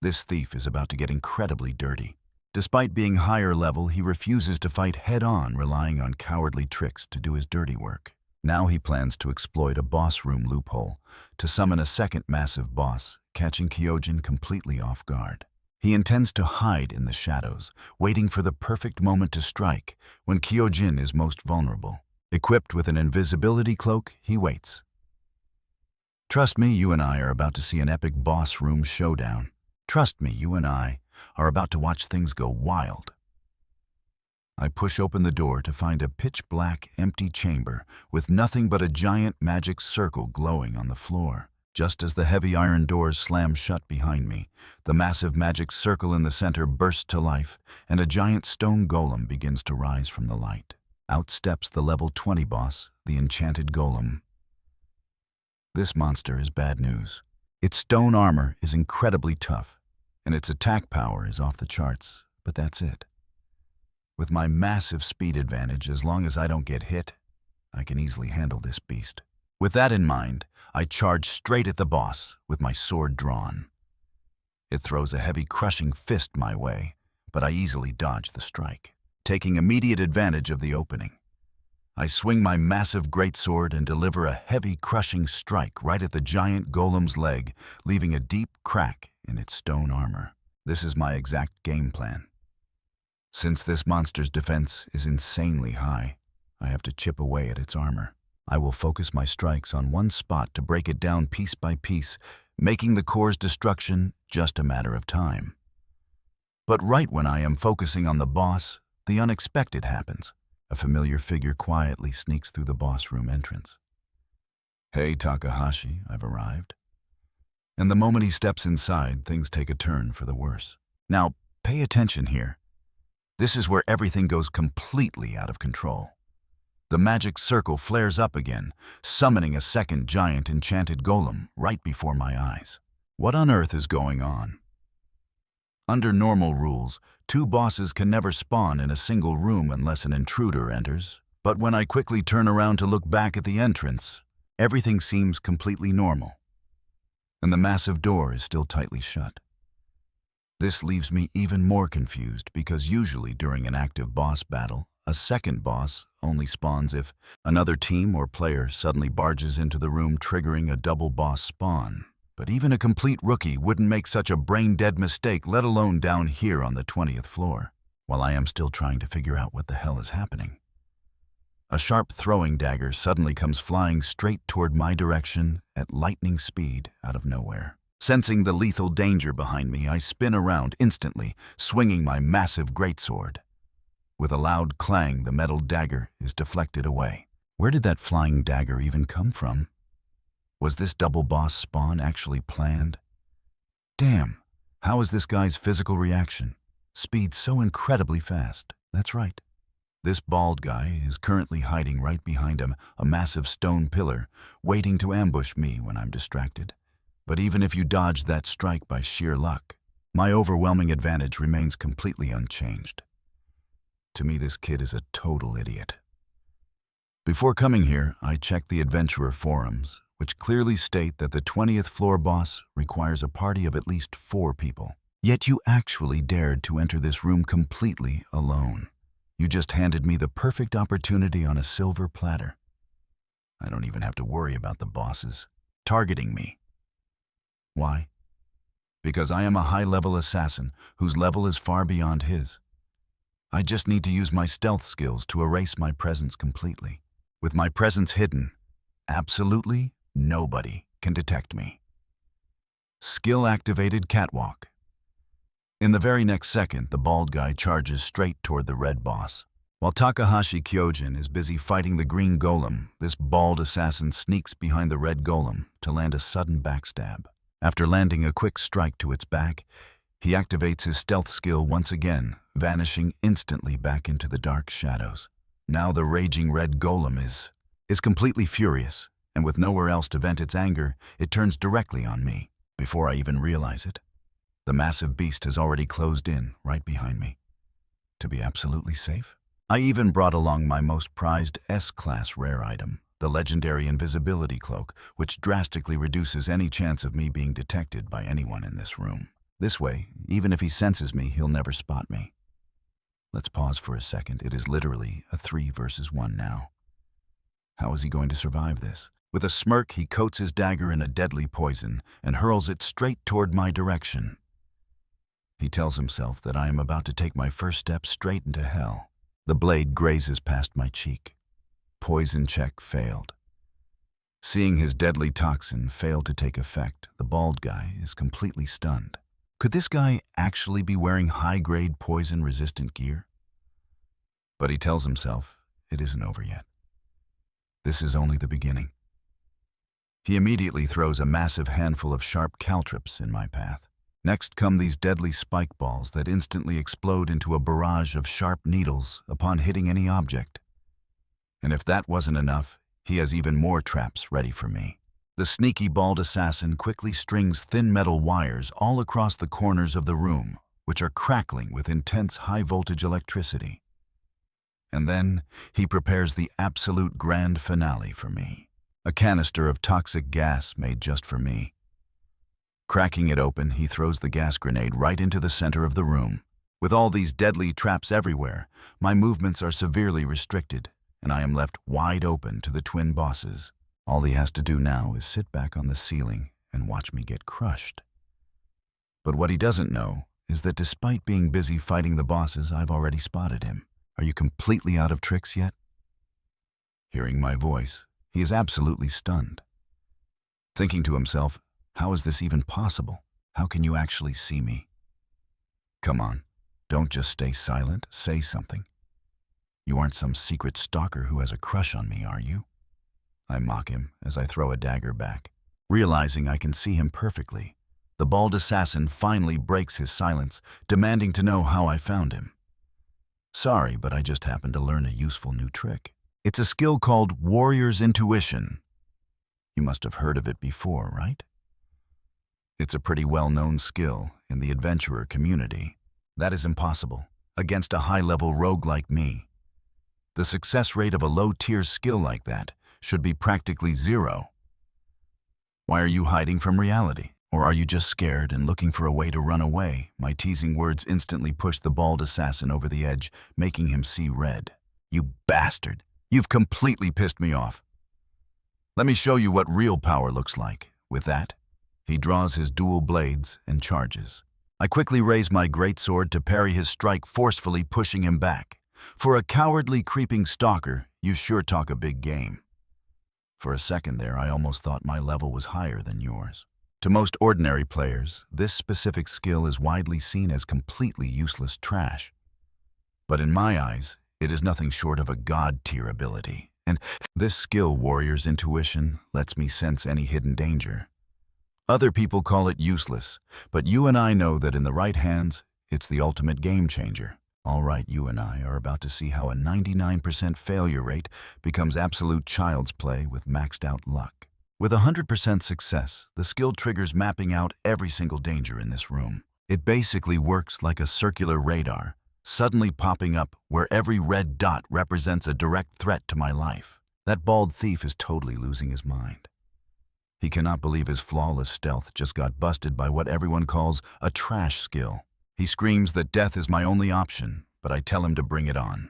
This thief is about to get incredibly dirty. Despite being higher level, he refuses to fight head-on, relying on cowardly tricks to do his dirty work. Now he plans to exploit a boss room loophole to summon a second massive boss, catching Kyojin completely off guard. He intends to hide in the shadows, waiting for the perfect moment to strike when Kyojin is most vulnerable. Equipped with an invisibility cloak, he waits. Trust me, you and I are about to see an epic boss room showdown. Trust me, you and I are about to watch things go wild. I push open the door to find a pitch-black, empty chamber with nothing but a giant magic circle glowing on the floor. Just as the heavy iron doors slam shut behind me, the massive magic circle in the center bursts to life, and a giant stone golem begins to rise from the light. Out steps the level 20 boss, the enchanted golem. This monster is bad news. Its stone armor is incredibly tough, and its attack power is off the charts, but that's it. With my massive speed advantage, as long as I don't get hit, I can easily handle this beast. With that in mind, I charge straight at the boss with my sword drawn. It throws a heavy, crushing fist my way, but I easily dodge the strike, taking immediate advantage of the opening. I swing my massive greatsword and deliver a heavy, crushing strike right at the giant golem's leg, leaving a deep crack in its stone armor. This is my exact game plan. Since this monster's defense is insanely high, I have to chip away at its armor. I will focus my strikes on one spot to break it down piece by piece, making the core's destruction just a matter of time. But right when I am focusing on the boss, the unexpected happens. A familiar figure quietly sneaks through the boss room entrance. "Hey, Takahashi, I've arrived." And the moment he steps inside, things take a turn for the worse. Now, pay attention here. This is where everything goes completely out of control. The magic circle flares up again, summoning a second giant enchanted golem right before my eyes. What on earth is going on? Under normal rules, 2 bosses can never spawn in a single room unless an intruder enters. But when I quickly turn around to look back at the entrance, everything seems completely normal. And the massive door is still tightly shut. This leaves me even more confused because usually during an active boss battle, a second boss only spawns if another team or player suddenly barges into the room, triggering a double boss spawn. But even a complete rookie wouldn't make such a brain-dead mistake, let alone down here on the 20th floor, while I am still trying to figure out what the hell is happening. A sharp throwing dagger suddenly comes flying straight toward my direction at lightning speed out of nowhere. Sensing the lethal danger behind me, I spin around instantly, swinging my massive greatsword. With a loud clang, the metal dagger is deflected away. Where did that flying dagger even come from? Was this double boss spawn actually planned? Damn, how is this guy's physical reaction? Speed so incredibly fast. That's right. This bald guy is currently hiding right behind him, a massive stone pillar, waiting to ambush me when I'm distracted. But even if you dodge that strike by sheer luck, my overwhelming advantage remains completely unchanged. To me, this kid is a total idiot. Before coming here, I checked the adventurer forums, which clearly state that the 20th floor boss requires a party of at least 4 people. Yet you actually dared to enter this room completely alone. You just handed me the perfect opportunity on a silver platter. I don't even have to worry about the bosses targeting me. Why? Because I am a high-level assassin whose level is far beyond his. I just need to use my stealth skills to erase my presence completely. With my presence hidden, absolutely nobody can detect me. Skill-activated catwalk. In the very next second, the bald guy charges straight toward the red boss. While Takahashi Kyojin is busy fighting the green golem, this bald assassin sneaks behind the red golem to land a sudden backstab. After landing a quick strike to its back, he activates his stealth skill once again, vanishing instantly back into the dark shadows. Now the raging red golem is completely furious, and with nowhere else to vent its anger, it turns directly on me. Before I even realize it, the massive beast has already closed in right behind me. To be absolutely safe, I even brought along my most prized S-class rare item, the legendary invisibility cloak, which drastically reduces any chance of me being detected by anyone in this room. This way, even if he senses me, he'll never spot me. Let's pause for a second. It is literally a 3 versus 1 now. How is he going to survive this? With a smirk, he coats his dagger in a deadly poison and hurls it straight toward my direction. He tells himself that I am about to take my first step straight into hell. The blade grazes past my cheek. Poison check failed. Seeing his deadly toxin fail to take effect, the bald guy is completely stunned. Could this guy actually be wearing high-grade poison-resistant gear? But he tells himself it isn't over yet. This is only the beginning. He immediately throws a massive handful of sharp caltrops in my path. Next come these deadly spike balls that instantly explode into a barrage of sharp needles upon hitting any object. And if that wasn't enough, he has even more traps ready for me. The sneaky bald assassin quickly strings thin metal wires all across the corners of the room, which are crackling with intense high-voltage electricity. And then he prepares the absolute grand finale for me, a canister of toxic gas made just for me. Cracking it open, he throws the gas grenade right into the center of the room. With all these deadly traps everywhere, my movements are severely restricted, and I am left wide open to the twin bosses. All he has to do now is sit back on the ceiling and watch me get crushed. But what he doesn't know is that despite being busy fighting the bosses, I've already spotted him. Are you completely out of tricks yet? Hearing my voice, he is absolutely stunned. Thinking to himself, how is this even possible? How can you actually see me? Come on, don't just stay silent, say something. You aren't some secret stalker who has a crush on me, are you? I mock him as I throw a dagger back. Realizing I can see him perfectly, the bald assassin finally breaks his silence, demanding to know how I found him. Sorry, but I just happened to learn a useful new trick. It's a skill called Warrior's Intuition. You must have heard of it before, right? It's a pretty well-known skill in the adventurer community. That is impossible against a high-level rogue like me. The success rate of a low-tier skill like that should be practically 0. Why are you hiding from reality? Or are you just scared and looking for a way to run away? My teasing words instantly push the bald assassin over the edge, making him see red. You bastard! You've completely pissed me off. Let me show you what real power looks like. With that, he draws his dual blades and charges. I quickly raise my greatsword to parry his strike, forcefully pushing him back. For a cowardly creeping stalker, you sure talk a big game. For a second there, I almost thought my level was higher than yours. To most ordinary players, this specific skill is widely seen as completely useless trash. But in my eyes, it is nothing short of a god-tier ability. And this skill, Warrior's Intuition, lets me sense any hidden danger. Other people call it useless, but you and I know that in the right hands, it's the ultimate game changer. All right, you and I are about to see how a 99% failure rate becomes absolute child's play with maxed out luck. With 100% success, the skill triggers mapping out every single danger in this room. It basically works like a circular radar, suddenly popping up where every red dot represents a direct threat to my life. That bald thief is totally losing his mind. He cannot believe his flawless stealth just got busted by what everyone calls a trash skill. He screams that death is my only option, but I tell him to bring it on.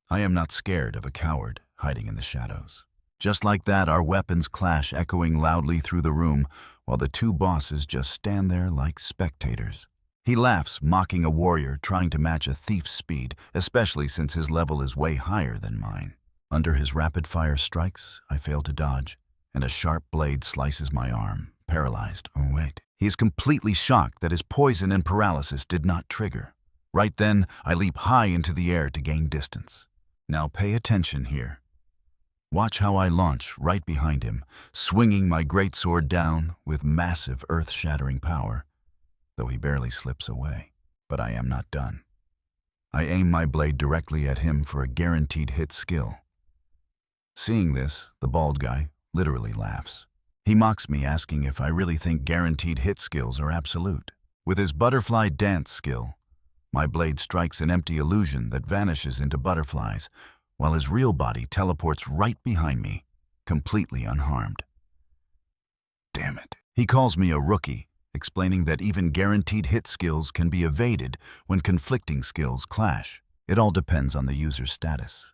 I am not scared of a coward hiding in the shadows. Just like that, our weapons clash, echoing loudly through the room, while the two bosses just stand there like spectators. He laughs, mocking a warrior trying to match a thief's speed, especially since his level is way higher than mine. Under his rapid-fire strikes, I fail to dodge, and a sharp blade slices my arm, paralyzed. Oh wait. He is completely shocked that his poison and paralysis did not trigger. Right then, I leap high into the air to gain distance. Now pay attention here. Watch how I launch right behind him, swinging my greatsword down with massive earth-shattering power, though he barely slips away. But I am not done. I aim my blade directly at him for a guaranteed hit skill. Seeing this, the bald guy literally laughs. He mocks me, asking if I really think guaranteed hit skills are absolute. With his butterfly dance skill, my blade strikes an empty illusion that vanishes into butterflies, while his real body teleports right behind me, completely unharmed. Damn it. He calls me a rookie, explaining that even guaranteed hit skills can be evaded when conflicting skills clash. It all depends on the user's status.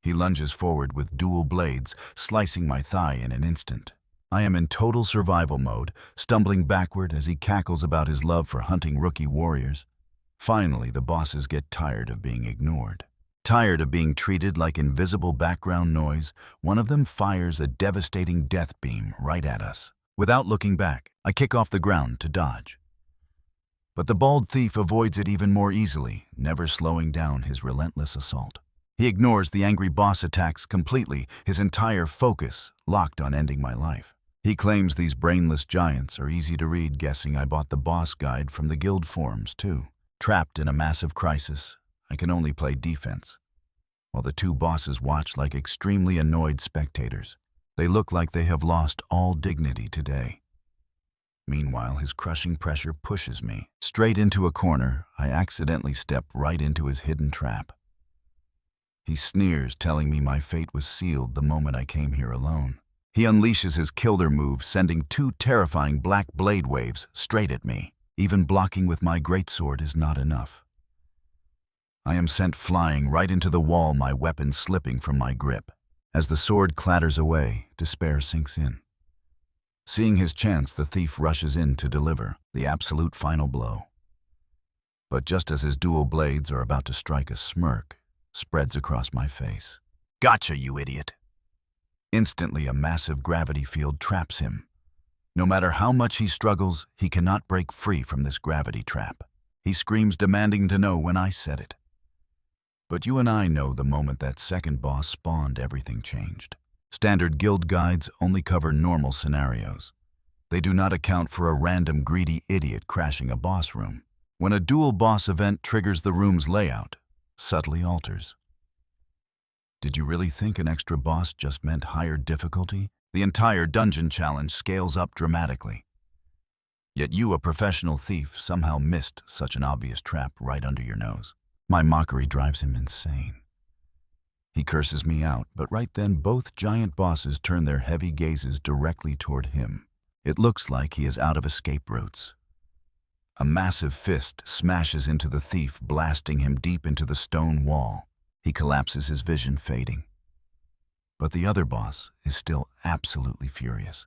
He lunges forward with dual blades, slicing my thigh in an instant. I am in total survival mode, stumbling backward as he cackles about his love for hunting rookie warriors. Finally, the bosses get tired of being ignored. Tired of being treated like invisible background noise, one of them fires a devastating death beam right at us. Without looking back, I kick off the ground to dodge. But the bald thief avoids it even more easily, never slowing down his relentless assault. He ignores the angry boss attacks completely, his entire focus locked on ending my life. He claims these brainless giants are easy to read, guessing I bought the boss guide from the guild forums too. Trapped in a massive crisis, I can only play defense, while the two bosses watch like extremely annoyed spectators. They look like they have lost all dignity today. Meanwhile, his crushing pressure pushes me. Straight into a corner, I accidentally step right into his hidden trap. He sneers, telling me my fate was sealed the moment I came here alone. He unleashes his killer move, sending two terrifying black blade waves straight at me. Even blocking with my greatsword is not enough. I am sent flying right into the wall, my weapon slipping from my grip. As the sword clatters away, despair sinks in. Seeing his chance, the thief rushes in to deliver the absolute final blow. But just as his dual blades are about to strike, a smirk spreads across my face. Gotcha, you idiot! Instantly, a massive gravity field traps him. No matter how much he struggles, he cannot break free from this gravity trap. He screams, demanding to know when I set it. But you and I know the moment that second boss spawned, everything changed. Standard guild guides only cover normal scenarios. They do not account for a random greedy idiot crashing a boss room. When a dual boss event triggers, the room's layout subtly alters. Did you really think an extra boss just meant higher difficulty? The entire dungeon challenge scales up dramatically. Yet you, a professional thief, somehow missed such an obvious trap right under your nose. My mockery drives him insane. He curses me out, but right then both giant bosses turn their heavy gazes directly toward him. It looks like he is out of escape routes. A massive fist smashes into the thief, blasting him deep into the stone wall. He collapses, his vision fading. But the other boss is still absolutely furious.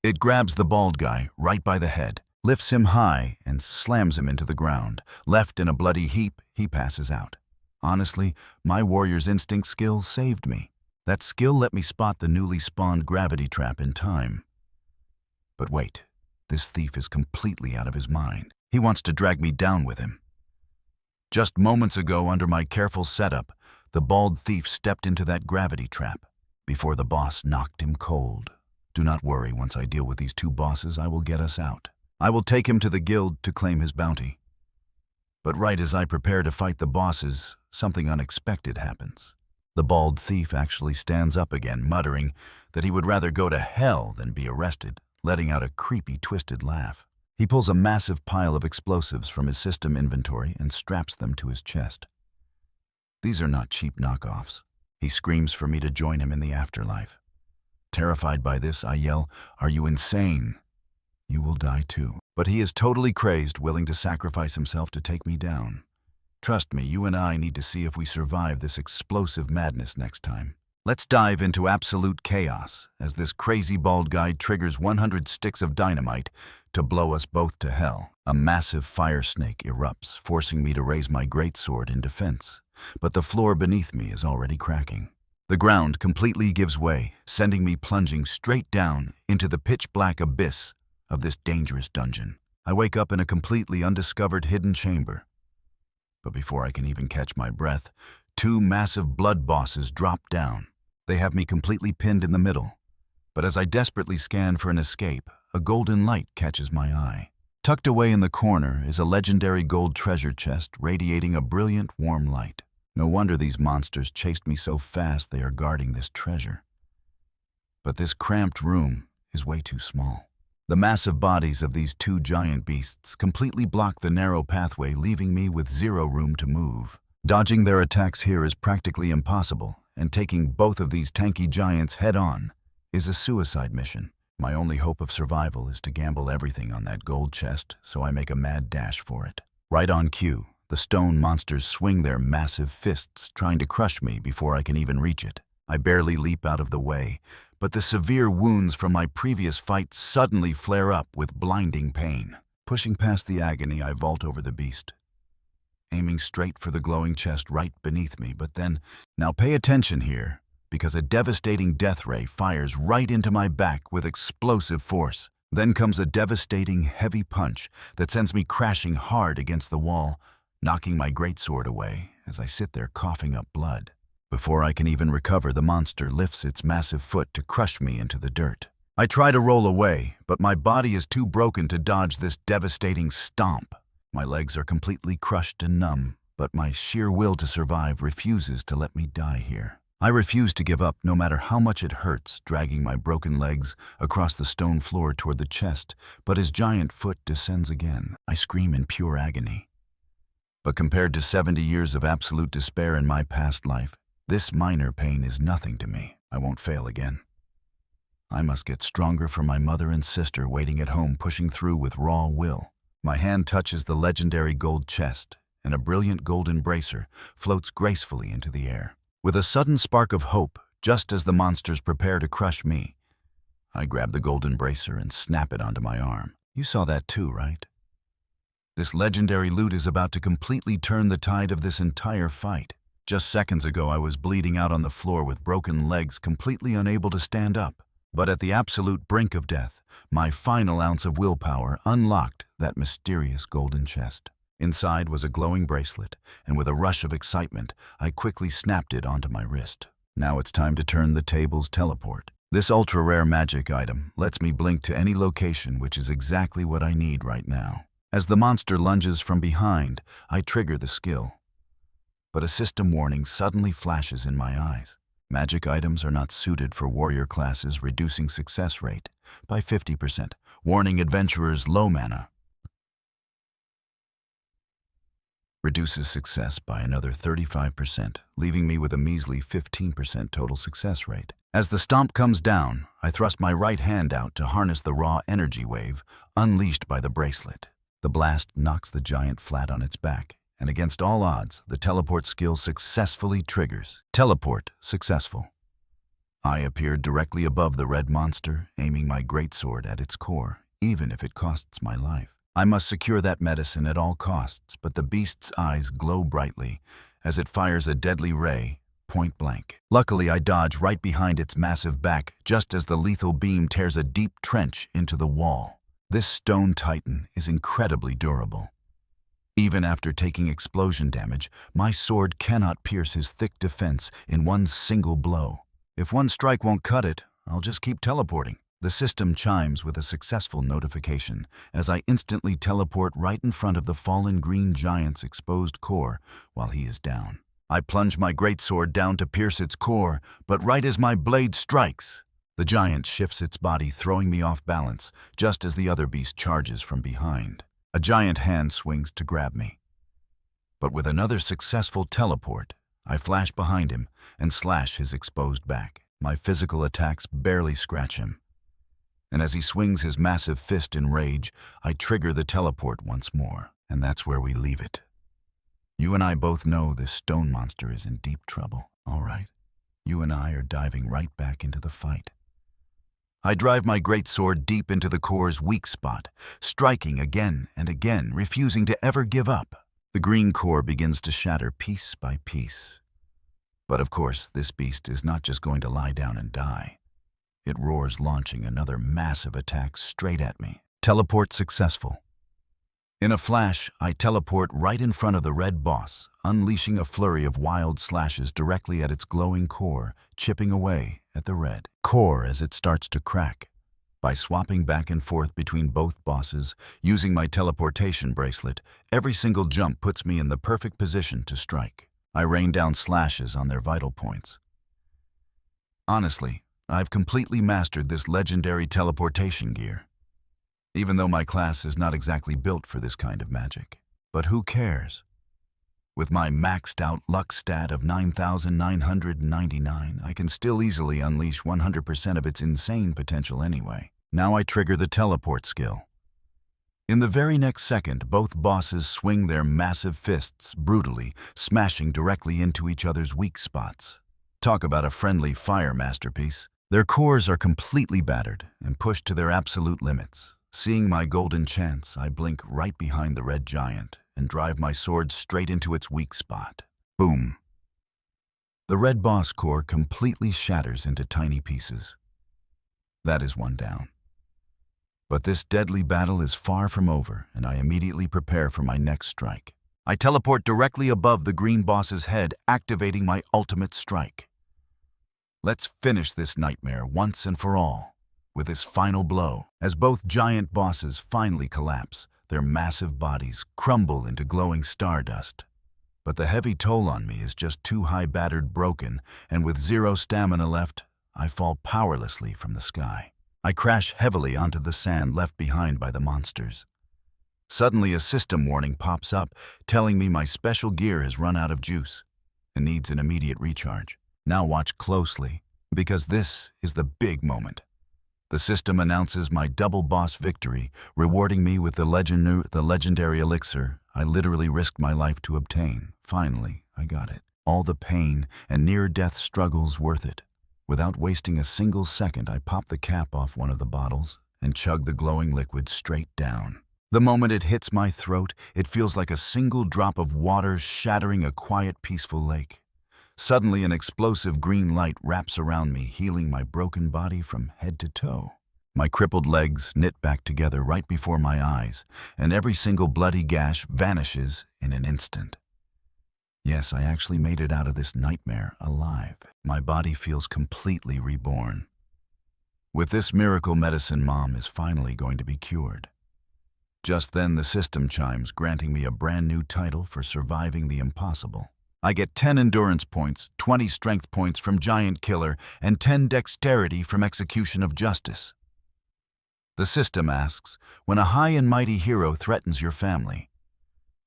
It grabs the bald guy right by the head, lifts him high, and slams him into the ground. Left in a bloody heap, he passes out. Honestly, my warrior's instinct skill saved me. That skill let me spot the newly spawned gravity trap in time. But wait, this thief is completely out of his mind. He wants to drag me down with him. Just moments ago, under my careful setup, the bald thief stepped into that gravity trap before the boss knocked him cold. Do not worry, once I deal with these two bosses, I will get us out. I will take him to the guild to claim his bounty. But right as I prepare to fight the bosses, something unexpected happens. The bald thief actually stands up again, muttering that he would rather go to hell than be arrested, letting out a creepy, twisted laugh. He pulls a massive pile of explosives from his system inventory and straps them to his chest. These are not cheap knockoffs. He screams for me to join him in the afterlife. Terrified by this, I yell, "Are you insane? You will die too." But he is totally crazed, willing to sacrifice himself to take me down. Trust me, you and I need to see if we survive this explosive madness next time. Let's dive into absolute chaos as this crazy bald guy triggers 100 sticks of dynamite to blow us both to hell. A massive fire snake erupts, forcing me to raise my greatsword in defense, but the floor beneath me is already cracking. The ground completely gives way, sending me plunging straight down into the pitch-black abyss of this dangerous dungeon. I wake up in a completely undiscovered hidden chamber. But before I can even catch my breath, two massive blood bosses drop down. They have me completely pinned in the middle. But as I desperately scan for an escape, a golden light catches my eye. Tucked away in the corner is a legendary gold treasure chest radiating a brilliant, warm light. No wonder these monsters chased me so fast they are guarding this treasure. But this cramped room is way too small. The massive bodies of these two giant beasts completely block the narrow pathway, leaving me with zero room to move. Dodging their attacks here is practically impossible, and taking both of these tanky giants head-on is a suicide mission. My only hope of survival is to gamble everything on that gold chest, so I make a mad dash for it. Right on cue, the stone monsters swing their massive fists, trying to crush me before I can even reach it. I barely leap out of the way, but the severe wounds from my previous fight suddenly flare up with blinding pain. Pushing past the agony, I vault over the beast, aiming straight for the glowing chest right beneath me, but then, now pay attention here, because a devastating death ray fires right into my back with explosive force. Then comes a devastating, heavy punch that sends me crashing hard against the wall, knocking my greatsword away as I sit there coughing up blood. Before I can even recover, the monster lifts its massive foot to crush me into the dirt. I try to roll away, but my body is too broken to dodge this devastating stomp. My legs are completely crushed and numb, but my sheer will to survive refuses to let me die here. I refuse to give up, no matter how much it hurts, dragging my broken legs across the stone floor toward the chest, but his giant foot descends again. I scream in pure agony. But compared to 70 years of absolute despair in my past life, this minor pain is nothing to me. I won't fail again. I must get stronger for my mother and sister waiting at home, pushing through with raw will. My hand touches the legendary gold chest, and a brilliant golden bracer floats gracefully into the air. With a sudden spark of hope, just as the monsters prepare to crush me, I grab the golden bracer and snap it onto my arm. You saw that too, right? This legendary loot is about to completely turn the tide of this entire fight. Just seconds ago, I was bleeding out on the floor with broken legs, completely unable to stand up. But at the absolute brink of death, my final ounce of willpower unlocked that mysterious golden chest. Inside was a glowing bracelet, and with a rush of excitement, I quickly snapped it onto my wrist. Now it's time to turn the tables teleport. This ultra-rare magic item lets me blink to any location, which is exactly what I need right now. As the monster lunges from behind, I trigger the skill. But a system warning suddenly flashes in my eyes. Magic items are not suited for warrior classes, reducing success rate by 50%. Warning adventurers low mana. Reduces success by another 35%, leaving me with a measly 15% total success rate. As the stomp comes down, I thrust my right hand out to harness the raw energy wave unleashed by the bracelet. The blast knocks the giant flat on its back, and against all odds, the teleport skill successfully triggers. Teleport successful. I appeared directly above the red monster, aiming my greatsword at its core, even if it costs my life. I must secure that medicine at all costs, but the beast's eyes glow brightly as it fires a deadly ray, point blank. Luckily, I dodge right behind its massive back just as the lethal beam tears a deep trench into the wall. This stone titan is incredibly durable. Even after taking explosion damage, my sword cannot pierce his thick defense in one single blow. If one strike won't cut it, I'll just keep teleporting. The system chimes with a successful notification as I instantly teleport right in front of the fallen green giant's exposed core while he is down. I plunge my greatsword down to pierce its core, but right as my blade strikes, The giant shifts its body, throwing me off balance, just as the other beast charges from behind. A giant hand swings to grab me. But with another successful teleport, I flash behind him and slash his exposed back. My physical attacks barely scratch him. And as he swings his massive fist in rage, I trigger the teleport once more. And that's where we leave it. You and I both know this stone monster is in deep trouble. All right, you and I are diving right back into the fight. I drive my greatsword deep into the core's weak spot, striking again and again, refusing to ever give up. The green core begins to shatter piece by piece. But of course, this beast is not just going to lie down and die. It roars, launching another massive attack straight at me. Teleport successful. In a flash, I teleport right in front of the red boss, unleashing a flurry of wild slashes directly at its glowing core, chipping away at the red core as it starts to crack. By swapping back and forth between both bosses, using my teleportation bracelet, every single jump puts me in the perfect position to strike. I rain down slashes on their vital points. Honestly, I've completely mastered this legendary teleportation gear. Even though my class is not exactly built for this kind of magic. But who cares? With my maxed out luck stat of 9,999, I can still easily unleash 100% of its insane potential anyway. Now I trigger the teleport skill. In the very next second, both bosses swing their massive fists brutally, smashing directly into each other's weak spots. Talk about a friendly fire masterpiece. Their cores are completely battered and pushed to their absolute limits. Seeing my golden chance, I blink right behind the red giant and drive my sword straight into its weak spot. Boom! The red boss core completely shatters into tiny pieces. That is one down. But this deadly battle is far from over, and I immediately prepare for my next strike. I teleport directly above the green boss's head, activating my ultimate strike. Let's finish this nightmare once and for all. With this final blow, as both giant bosses finally collapse, their massive bodies crumble into glowing stardust. But the heavy toll on me is just too high, battered, broken, and with zero stamina left, I fall powerlessly from the sky. I crash heavily onto the sand left behind by the monsters. Suddenly, a system warning pops up, telling me my special gear has run out of juice and needs an immediate recharge. Now watch closely, because this is the big moment. The system announces my double boss victory, rewarding me with the legendary elixir I literally risked my life to obtain. Finally, I got it. All the pain and near-death struggles worth it. Without wasting a single second, I pop the cap off one of the bottles and chug the glowing liquid straight down. The moment it hits my throat, it feels like a single drop of water shattering a quiet, peaceful lake. Suddenly, an explosive green light wraps around me, healing my broken body from head to toe. My crippled legs knit back together right before my eyes, and every single bloody gash vanishes in an instant. Yes, I actually made it out of this nightmare alive. My body feels completely reborn. With this miracle medicine, Mom is finally going to be cured. Just then, the system chimes, granting me a brand new title for surviving the impossible. I get 10 endurance points, 20 strength points from Giant Killer, and 10 dexterity from Execution of Justice. The system asks, when a high and mighty hero threatens your family,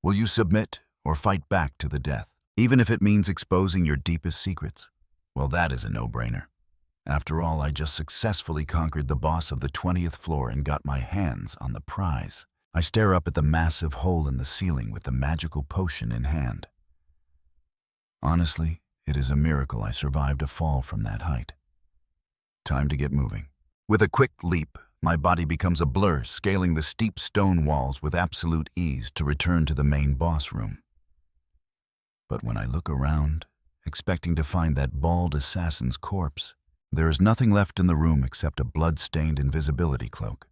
will you submit or fight back to the death, even if it means exposing your deepest secrets? Well, that is a no-brainer. After all, I just successfully conquered the boss of the 20th floor and got my hands on the prize. I stare up at the massive hole in the ceiling with the magical potion in hand. Honestly, it is a miracle I survived a fall from that height. Time to get moving. With a quick leap, my body becomes a blur, scaling the steep stone walls with absolute ease to return to the main boss room. But when I look around, expecting to find that bald assassin's corpse, there is nothing left in the room except a blood-stained invisibility cloak.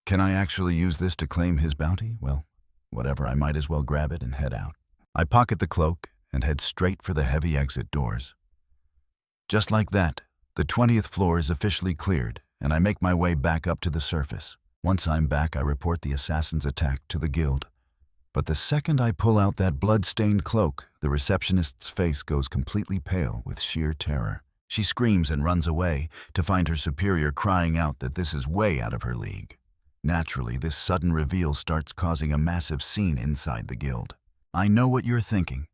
Can I actually use this to claim his bounty? Well, whatever, I might as well grab it and head out. I pocket the cloak and head straight for the heavy exit doors. Just like that, the 20th floor is officially cleared, and I make my way back up to the surface. Once I'm back, I report the assassin's attack to the guild. But the second I pull out that blood-stained cloak, the receptionist's face goes completely pale with sheer terror. She screams and runs away to find her superior crying out that this is way out of her league. Naturally, this sudden reveal starts causing a massive scene inside the guild. I know what you're thinking.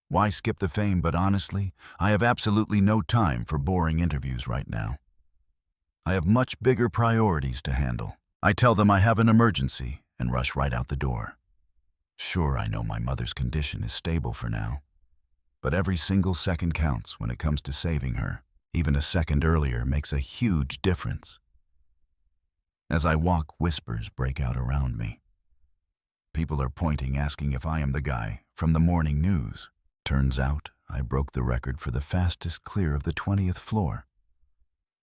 Why skip the fame? But honestly, I have absolutely no time for boring interviews right now. I have much bigger priorities to handle. I tell them I have an emergency and rush right out the door. Sure, I know my mother's condition is stable for now, but every single second counts when it comes to saving her. Even a second earlier makes a huge difference. As I walk, whispers break out around me. People are pointing, asking if I am the guy from the morning news. Turns out, I broke the record for the fastest clear of the 20th floor.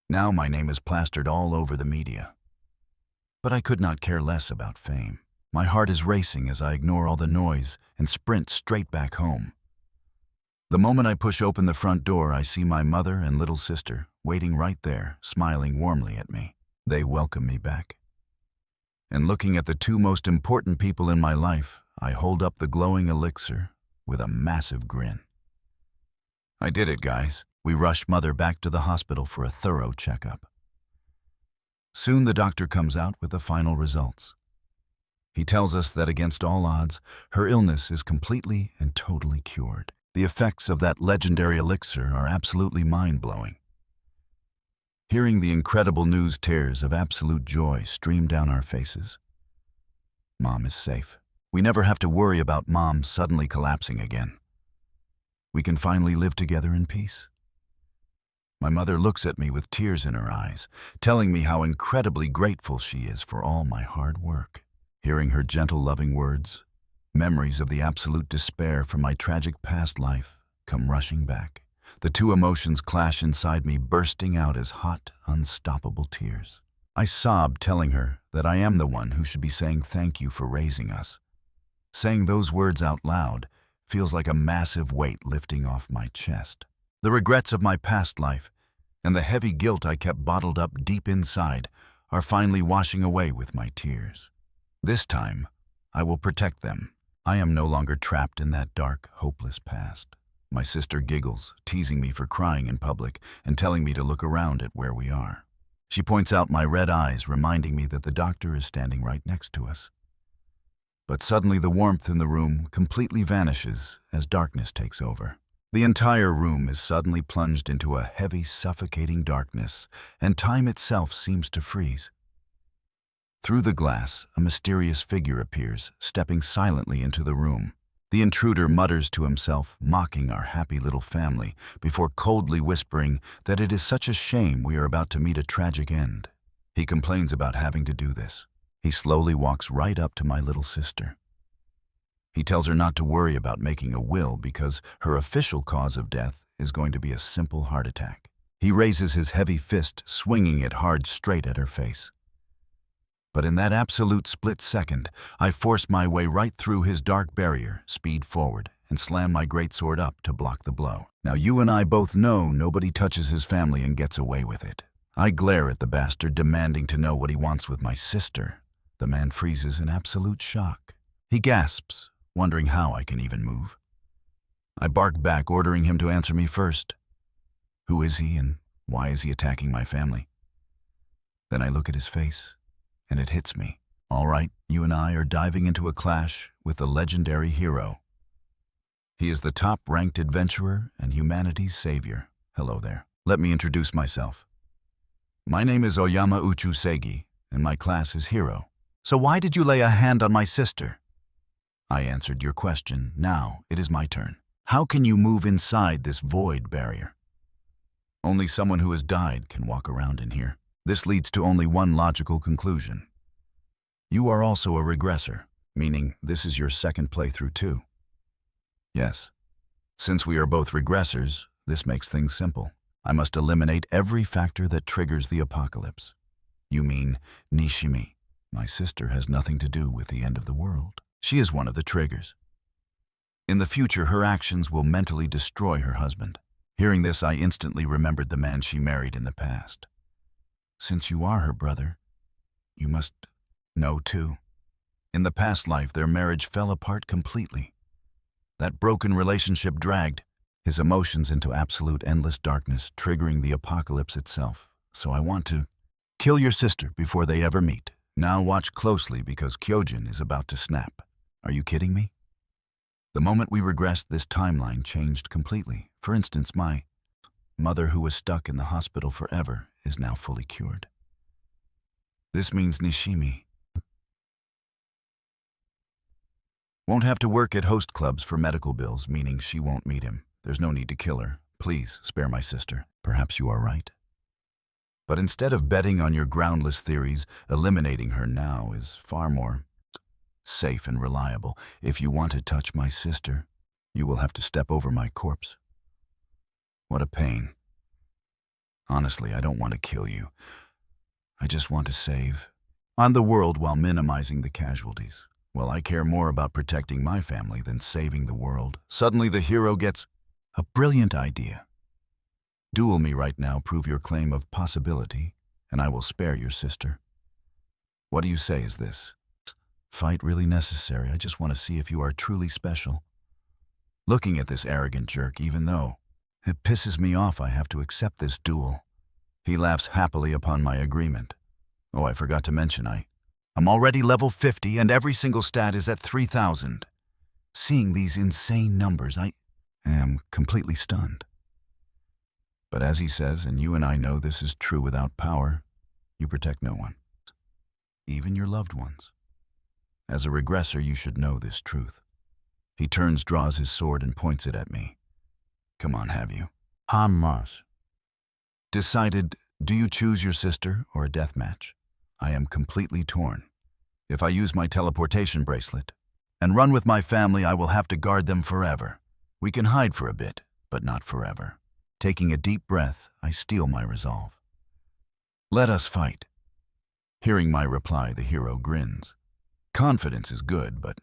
Now my name is plastered all over the media. But I could not care less about fame. My heart is racing as I ignore all the noise and sprint straight back home. The moment I push open the front door, I see my mother and little sister waiting right there, smiling warmly at me. They welcome me back. And looking at the two most important people in my life, I hold up the glowing elixir with a massive grin. I did it, guys. We rush Mother back to the hospital for a thorough checkup. Soon the doctor comes out with the final results. He tells us that against all odds, her illness is completely and totally cured. The effects of that legendary elixir are absolutely mind-blowing. Hearing the incredible news, tears of absolute joy stream down our faces. Mom is safe. We never have to worry about Mom suddenly collapsing again. We can finally live together in peace. My mother looks at me with tears in her eyes, telling me how incredibly grateful she is for all my hard work. Hearing her gentle, loving words, memories of the absolute despair from my tragic past life come rushing back. The two emotions clash inside me, bursting out as hot, unstoppable tears. I sob, telling her that I am the one who should be saying thank you for raising us. Saying those words out loud feels like a massive weight lifting off my chest. The regrets of my past life and the heavy guilt I kept bottled up deep inside are finally washing away with my tears. This time, I will protect them. I am no longer trapped in that dark, hopeless past. My sister giggles, teasing me for crying in public and telling me to look around at where we are. She points out my red eyes, reminding me that the doctor is standing right next to us. But suddenly the warmth in the room completely vanishes as darkness takes over. The entire room is suddenly plunged into a heavy, suffocating darkness, and time itself seems to freeze. Through the glass, a mysterious figure appears, stepping silently into the room. The intruder mutters to himself, mocking our happy little family, before coldly whispering that it is such a shame we are about to meet a tragic end. He complains about having to do this. He slowly walks right up to my little sister. He tells her not to worry about making a will because her official cause of death is going to be a simple heart attack. He raises his heavy fist, swinging it hard straight at her face. But in that absolute split second, I force my way right through his dark barrier, speed forward, and slam my greatsword up to block the blow. Now you and I both know nobody touches his family and gets away with it. I glare at the bastard, demanding to know what he wants with my sister. The man freezes in absolute shock. He gasps, wondering how I can even move. I bark back, ordering him to answer me first. Who is he and why is he attacking my family? Then I look at his face, and it hits me. All right, you and I are diving into a clash with the legendary hero. He is the top-ranked adventurer and humanity's savior. Hello there. Let me introduce myself. My name is Oyama Uchusegi, and my class is hero. So why did you lay a hand on my sister? I answered your question. Now it is my turn. How can you move inside this void barrier? Only someone who has died can walk around in here. This leads to only one logical conclusion. You are also a regressor, meaning this is your second playthrough too. Yes. Since we are both regressors, this makes things simple. I must eliminate every factor that triggers the apocalypse. You mean Nishimi. My sister has nothing to do with the end of the world. She is one of the triggers. In the future, her actions will mentally destroy her husband. Hearing this, I instantly remembered the man she married in the past. Since you are her brother, you must know too. In the past life, their marriage fell apart completely. That broken relationship dragged his emotions into absolute endless darkness, triggering the apocalypse itself. So I want to kill your sister before they ever meet. Now watch closely because Kyojin is about to snap. Are you kidding me? The moment we regressed, this timeline changed completely. For instance, my mother, who was stuck in the hospital forever, is now fully cured. This means Nishimi won't have to work at host clubs for medical bills, meaning she won't meet him. There's no need to kill her. Please, spare my sister. Perhaps you are right. But instead of betting on your groundless theories, eliminating her now is far more safe and reliable. If you want to touch my sister, you will have to step over my corpse. What a pain. Honestly, I don't want to kill you. I just want to save on the world while minimizing the casualties. Well, I care more about protecting my family than saving the world. Suddenly the hero gets a brilliant idea. Duel me right now, prove your claim of possibility, and I will spare your sister. What do you say, is this fight really necessary? I just want to see if you are truly special. Looking at this arrogant jerk, even though it pisses me off I have to accept this duel, he laughs happily upon my agreement. Oh, I forgot to mention, I'm already level 50 and every single stat is at 3,000. Seeing these insane numbers, I am completely stunned. But as he says, and you and I know this is true, without power, you protect no one, even your loved ones. As a regressor, you should know this truth. He turns, draws his sword, and points it at me. Come on, have you? Hamas. Decided, do you choose your sister or a death match? I am completely torn. If I use my teleportation bracelet and run with my family, I will have to guard them forever. We can hide for a bit, but not forever. Taking a deep breath, I steel my resolve. Let us fight. Hearing my reply, the hero grins. Confidence is good, but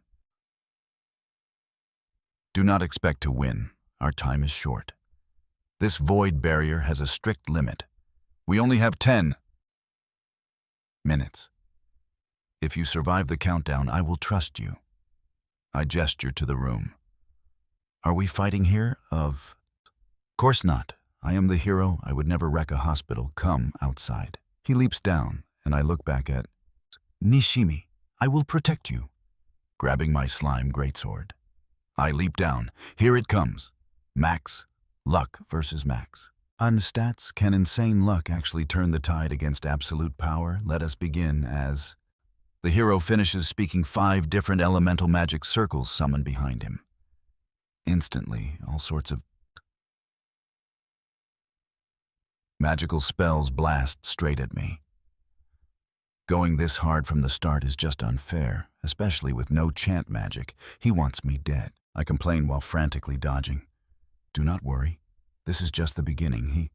do not expect to win. Our time is short. This void barrier has a strict limit. We only have 10 minutes. If you survive the countdown, I will trust you. I gesture to the room. Are we fighting here? Of course not. I am the hero. I would never wreck a hospital. Come outside. He leaps down, and I look back at Nishimi. I will protect you. Grabbing my slime greatsword, I leap down. Here it comes. Max. Luck versus Max. On stats, can insane luck actually turn the tide against absolute power? Let us begin as the hero finishes speaking 5 different elemental magic circles summon behind him. Instantly, all sorts of magical spells blast straight at me. Going this hard from the start is just unfair, especially with no chant magic. He wants me dead. I complain while frantically dodging. Do not worry. This is just the beginning. He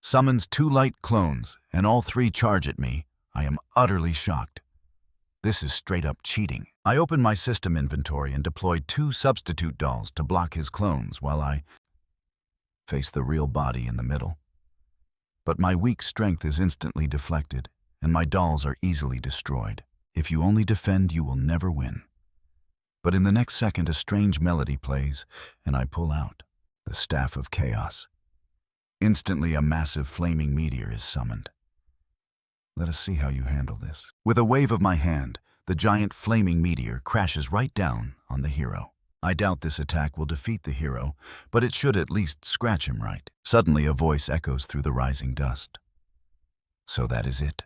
summons 2 light clones, and all 3 charge at me. I am utterly shocked. This is straight up cheating. I open my system inventory and deploy 2 substitute dolls to block his clones while I face the real body in the middle. But my weak strength is instantly deflected, and my dolls are easily destroyed. If you only defend, you will never win. But in the next second, a strange melody plays, and I pull out the Staff of Chaos. Instantly, a massive flaming meteor is summoned. Let us see how you handle this. With a wave of my hand, the giant flaming meteor crashes right down on the hero. I doubt this attack will defeat the hero, but it should at least scratch him right. Suddenly, a voice echoes through the rising dust. So that is it.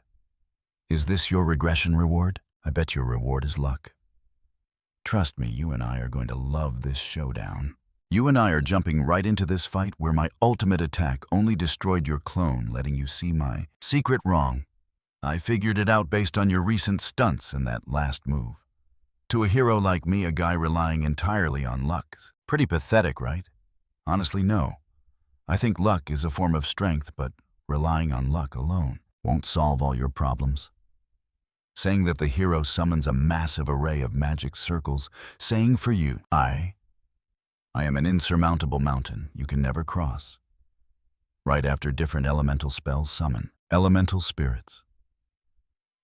Is this your regression reward? I bet your reward is luck. Trust me, you and I are going to love this showdown. You and I are jumping right into this fight where my ultimate attack only destroyed your clone, letting you see my secret wrong. I figured it out based on your recent stunts and that last move. To a hero like me, a guy relying entirely on luck. Pretty pathetic, right? Honestly, no. I think luck is a form of strength, but relying on luck alone won't solve all your problems. Saying that the hero summons a massive array of magic circles, saying for you, I am an insurmountable mountain you can never cross. Right after different elemental spells summon elemental spirits.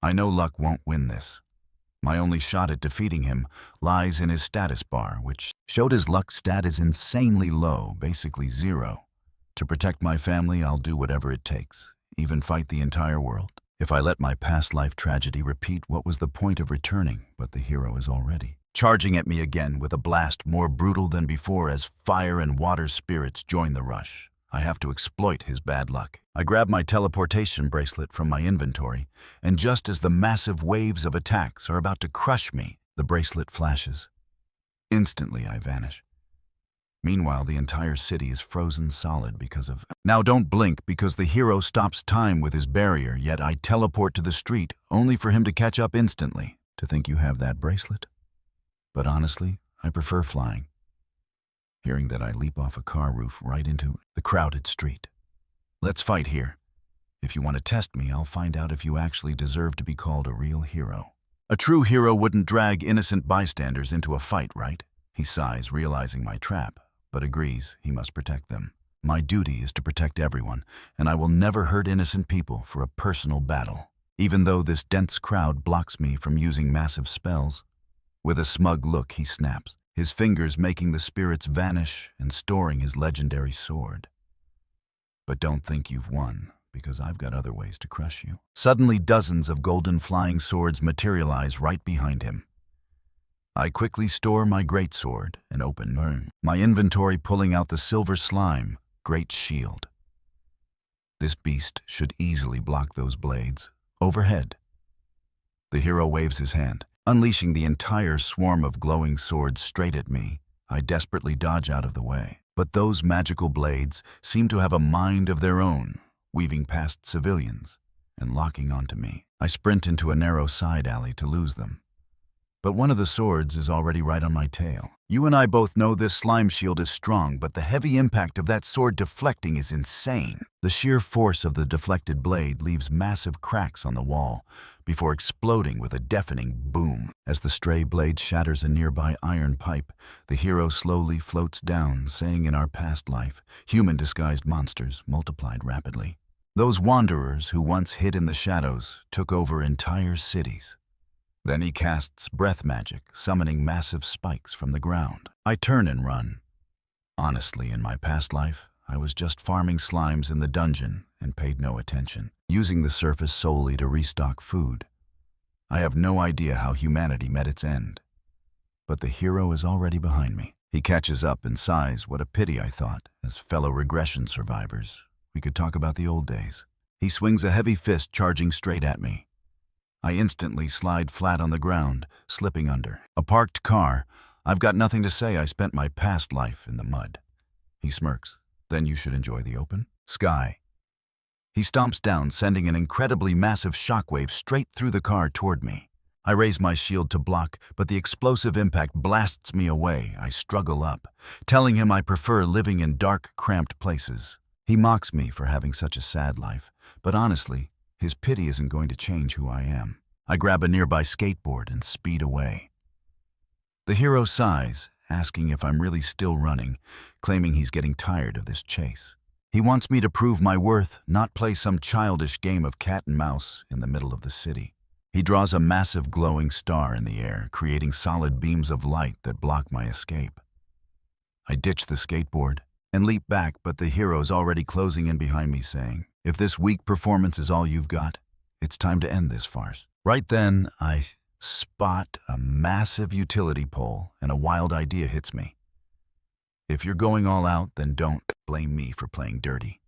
I know luck won't win this. My only shot at defeating him lies in his status bar, which showed his luck stat is insanely low, basically 0. To protect my family, I'll do whatever it takes, even fight the entire world. If I let my past life tragedy repeat, what was the point of returning? But the hero is already charging at me again with a blast more brutal than before as fire and water spirits join the rush. I have to exploit his bad luck. I grab my teleportation bracelet from my inventory, and just as the massive waves of attacks are about to crush me, the bracelet flashes. Instantly, I vanish. Meanwhile, the entire city is frozen solid because of... Now don't blink, because the hero stops time with his barrier, yet I teleport to the street, only for him to catch up instantly. To think you have that bracelet? But honestly, I prefer flying. Hearing that, I leap off a car roof right into the crowded street. Let's fight here. If you want to test me, I'll find out if you actually deserve to be called a real hero. A true hero wouldn't drag innocent bystanders into a fight, right? He sighs, realizing my trap, but agrees he must protect them. My duty is to protect everyone, and I will never hurt innocent people for a personal battle, even though this dense crowd blocks me from using massive spells. With a smug look, he snaps, his fingers making the spirits vanish and storing his legendary sword. But don't think you've won, because I've got other ways to crush you. Suddenly, dozens of golden flying swords materialize right behind him. I quickly store my greatsword and open my inventory, pulling out the silver slime, great shield. This beast should easily block those blades. Overhead, the hero waves his hand, unleashing the entire swarm of glowing swords straight at me. I desperately dodge out of the way. But those magical blades seem to have a mind of their own, weaving past civilians and locking onto me. I sprint into a narrow side alley to lose them. But one of the swords is already right on my tail. You and I both know this slime shield is strong, but the heavy impact of that sword deflecting is insane. The sheer force of the deflected blade leaves massive cracks on the wall before exploding with a deafening boom. As the stray blade shatters a nearby iron pipe, the hero slowly floats down, saying in our past life, human-disguised monsters multiplied rapidly. Those wanderers who once hid in the shadows took over entire cities. Then he casts breath magic, summoning massive spikes from the ground. I turn and run. Honestly, in my past life, I was just farming slimes in the dungeon and paid no attention, using the surface solely to restock food. I have no idea how humanity met its end. But the hero is already behind me. He catches up and sighs, what a pity, I thought, as fellow regression survivors. We could talk about the old days. He swings a heavy fist, charging straight at me. I instantly slide flat on the ground, slipping under a parked car. I've got nothing to say. I spent my past life in the mud. He smirks. Then you should enjoy the open sky. He stomps down, sending an incredibly massive shockwave straight through the car toward me. I raise my shield to block, but the explosive impact blasts me away. I struggle up, telling him I prefer living in dark, cramped places. He mocks me for having such a sad life, but honestly, his pity isn't going to change who I am. I grab a nearby skateboard and speed away. The hero sighs, asking if I'm really still running, claiming he's getting tired of this chase. He wants me to prove my worth, not play some childish game of cat and mouse in the middle of the city. He draws a massive glowing star in the air, creating solid beams of light that block my escape. I ditch the skateboard and leap back, but the hero's already closing in behind me, saying, "If this weak performance is all you've got, it's time to end this farce." Right then, I spot a massive utility pole, and a wild idea hits me. If you're going all out, then don't blame me for playing dirty.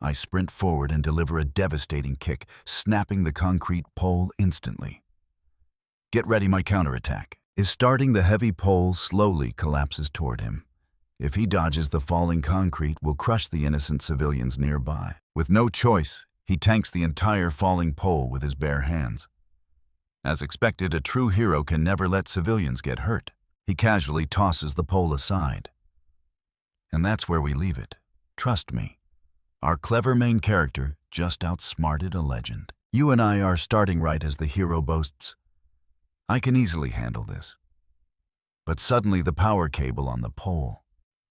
I sprint forward and deliver a devastating kick, snapping the concrete pole instantly. Get ready, my counterattack is starting. The heavy pole slowly collapses toward him. If he dodges, the falling concrete will crush the innocent civilians nearby. With no choice, he tanks the entire falling pole with his bare hands. As expected, a true hero can never let civilians get hurt. He casually tosses the pole aside. And that's where we leave it. Trust me, our clever main character just outsmarted a legend. You and I are starting right as the hero boasts, "I can easily handle this." But suddenly the power cable on the pole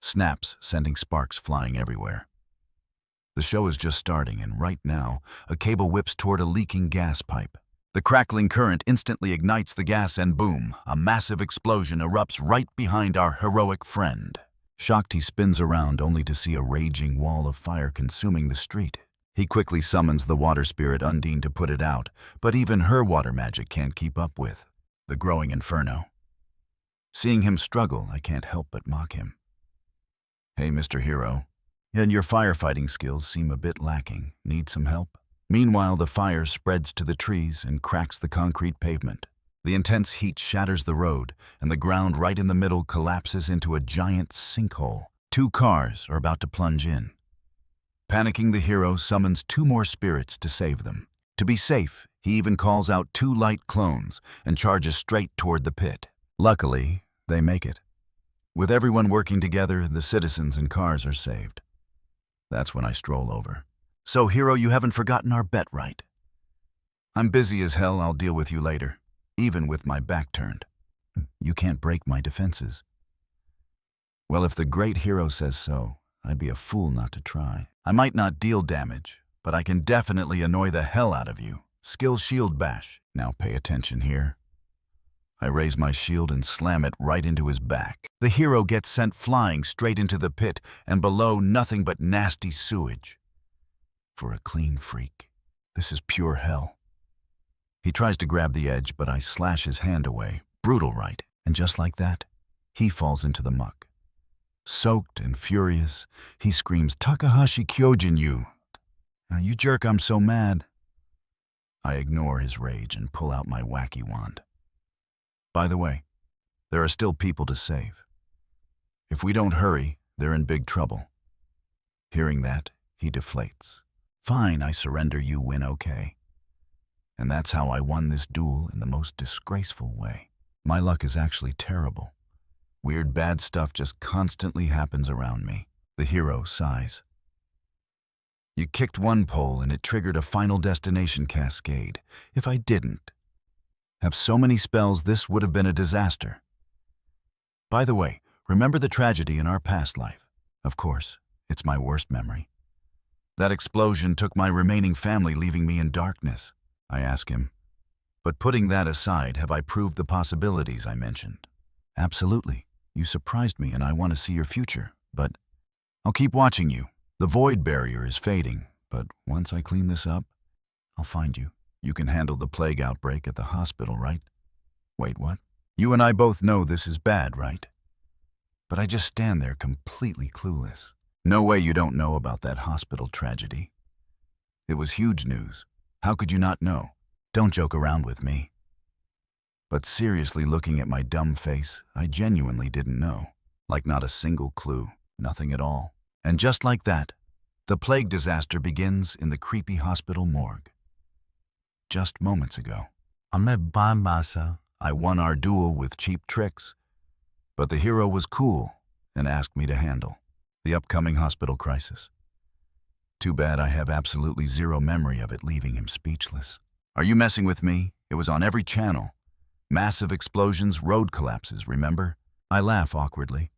snaps, sending sparks flying everywhere. The show is just starting, and right now, a cable whips toward a leaking gas pipe. The crackling current instantly ignites the gas and boom, a massive explosion erupts right behind our heroic friend. Shocked, he spins around only to see a raging wall of fire consuming the street. He quickly summons the water spirit Undine to put it out, but even her water magic can't keep up with the growing inferno. Seeing him struggle, I can't help but mock him. "Hey, Mr. Hero, and your firefighting skills seem a bit lacking. Need some help?" Meanwhile, the fire spreads to the trees and cracks the concrete pavement. The intense heat shatters the road, and the ground right in the middle collapses into a giant sinkhole. 2 cars are about to plunge in. Panicking, the hero summons 2 more spirits to save them. To be safe, he even calls out 2 light clones and charges straight toward the pit. Luckily, they make it. With everyone working together, the citizens and cars are saved. That's when I stroll over. "So, hero, you haven't forgotten our bet, right?" "I'm busy as hell, I'll deal with you later, even with my back turned." "You can't break my defenses." "Well, if the great hero says so, I'd be a fool not to try. I might not deal damage, but I can definitely annoy the hell out of you. Skill shield bash. Now pay attention here." I raise my shield and slam it right into his back. The hero gets sent flying straight into the pit, and below nothing but nasty sewage. For a clean freak, this is pure hell. He tries to grab the edge, but I slash his hand away. Brutal, right? And just like that, he falls into the muck. Soaked and furious, he screams, "Takahashi Kyojin, you! You jerk, I'm so mad." I ignore his rage and pull out my wacky wand. By the way, there are still people to save. If we don't hurry, they're in big trouble. Hearing that, he deflates. "Fine, I surrender, you win, okay." And that's how I won this duel in the most disgraceful way. My luck is actually terrible. Weird bad stuff just constantly happens around me. The hero sighs. "You kicked one pole and it triggered a final destination cascade. If I didn't have so many spells, this would have been a disaster. By the way, remember the tragedy in our past life?" "Of course, it's my worst memory." "That explosion took my remaining family, leaving me in darkness." I ask him, "But putting that aside, have I proved the possibilities I mentioned?" "Absolutely. You surprised me and I want to see your future, but I'll keep watching you. The void barrier is fading, but once I clean this up, I'll find you. You can handle the plague outbreak at the hospital, right?" "Wait, what?" "You and I both know this is bad, right?" But I just stand there completely clueless. "No way you don't know about that hospital tragedy. It was huge news. How could you not know?" "Don't joke around with me." But seriously, looking at my dumb face, I genuinely didn't know. Like not a single clue, nothing at all. And just like that, the plague disaster begins in the creepy hospital morgue. Just moments ago, I won our duel with cheap tricks, but the hero was cool and asked me to handle the upcoming hospital crisis. Too bad I have absolutely zero memory of it, leaving him speechless. Are you messing with me? It was on every channel. Massive explosions, road collapses, remember? I laugh awkwardly.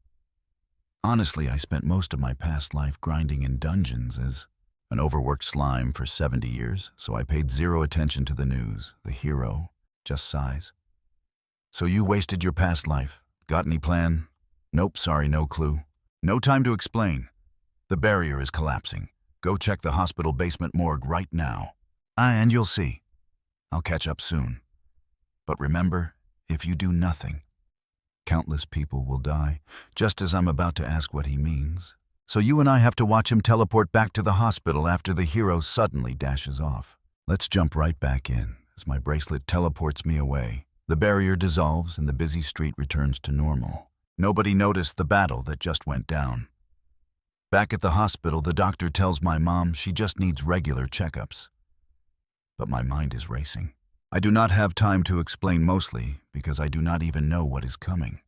Honestly, I spent most of my past life grinding in dungeons as an overworked slime for 70 years, so I paid zero attention to the news. The hero just sighs. "So you wasted your past life. Got any plan?" "Nope, sorry, no clue." "No time to explain. The barrier is collapsing. Go check the hospital basement morgue right now. And you'll see. I'll catch up soon. But remember, if you do nothing, countless people will die," just as I'm about to ask what he means. So you and I have to watch him teleport back to the hospital after the hero suddenly dashes off. Let's jump right back in as my bracelet teleports me away. The barrier dissolves and the busy street returns to normal. Nobody noticed the battle that just went down. Back at the hospital, the doctor tells my mom she just needs regular checkups. But my mind is racing. I do not have time to explain, mostly because I do not even know what is coming.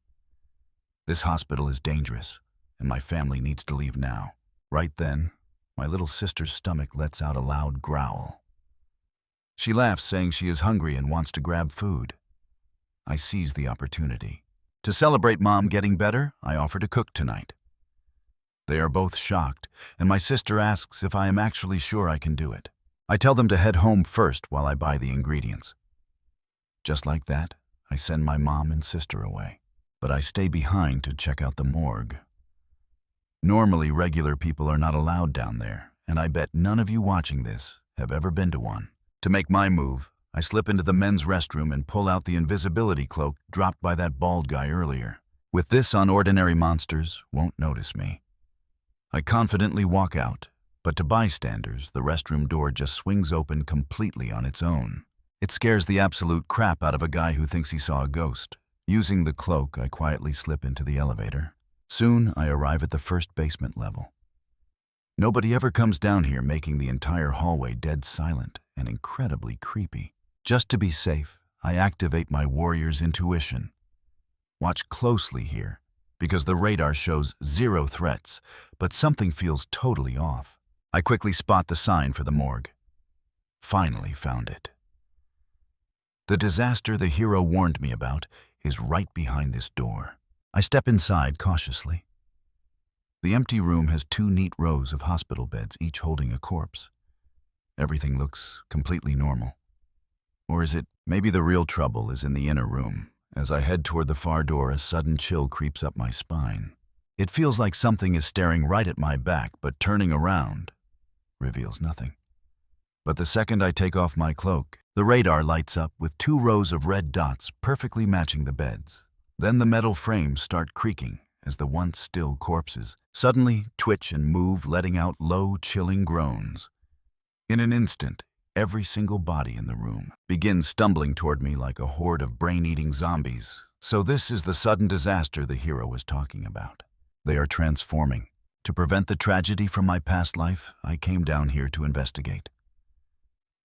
This hospital is dangerous, and my family needs to leave now. Right then, my little sister's stomach lets out a loud growl. She laughs, saying she is hungry and wants to grab food. I seize the opportunity. To celebrate Mom getting better, I offer to cook tonight. They are both shocked, and my sister asks if I am actually sure I can do it. I tell them to head home first while I buy the ingredients. Just like that, I send my mom and sister away. But I stay behind to check out the morgue. Normally, regular people are not allowed down there, and I bet none of you watching this have ever been to one. To make my move, I slip into the men's restroom and pull out the invisibility cloak dropped by that bald guy earlier. With this on, ordinary monsters won't notice me. I confidently walk out, but to bystanders, the restroom door just swings open completely on its own. It scares the absolute crap out of a guy who thinks he saw a ghost. Using the cloak, I quietly slip into the elevator. Soon, I arrive at the first basement level. Nobody ever comes down here, making the entire hallway dead silent and incredibly creepy. Just to be safe, I activate my warrior's intuition. Watch closely here, because the radar shows 0 threats, but something feels totally off. I quickly spot the sign for the morgue. Finally found it. The disaster the hero warned me about is right behind this door. I step inside cautiously. The empty room has 2 neat rows of hospital beds, each holding a corpse. Everything looks completely normal. Or is it? Maybe the real trouble is in the inner room. As I head toward the far door, a sudden chill creeps up my spine. It feels like something is staring right at my back, but turning around reveals nothing. But the second I take off my cloak, the radar lights up with 2 rows of red dots perfectly matching the beds. Then the metal frames start creaking as the once still corpses suddenly twitch and move, letting out low, chilling groans. In an instant, every single body in the room begins stumbling toward me like a horde of brain-eating zombies. So this is the sudden disaster the hero was talking about. They are transforming. To prevent the tragedy from my past life, I came down here to investigate.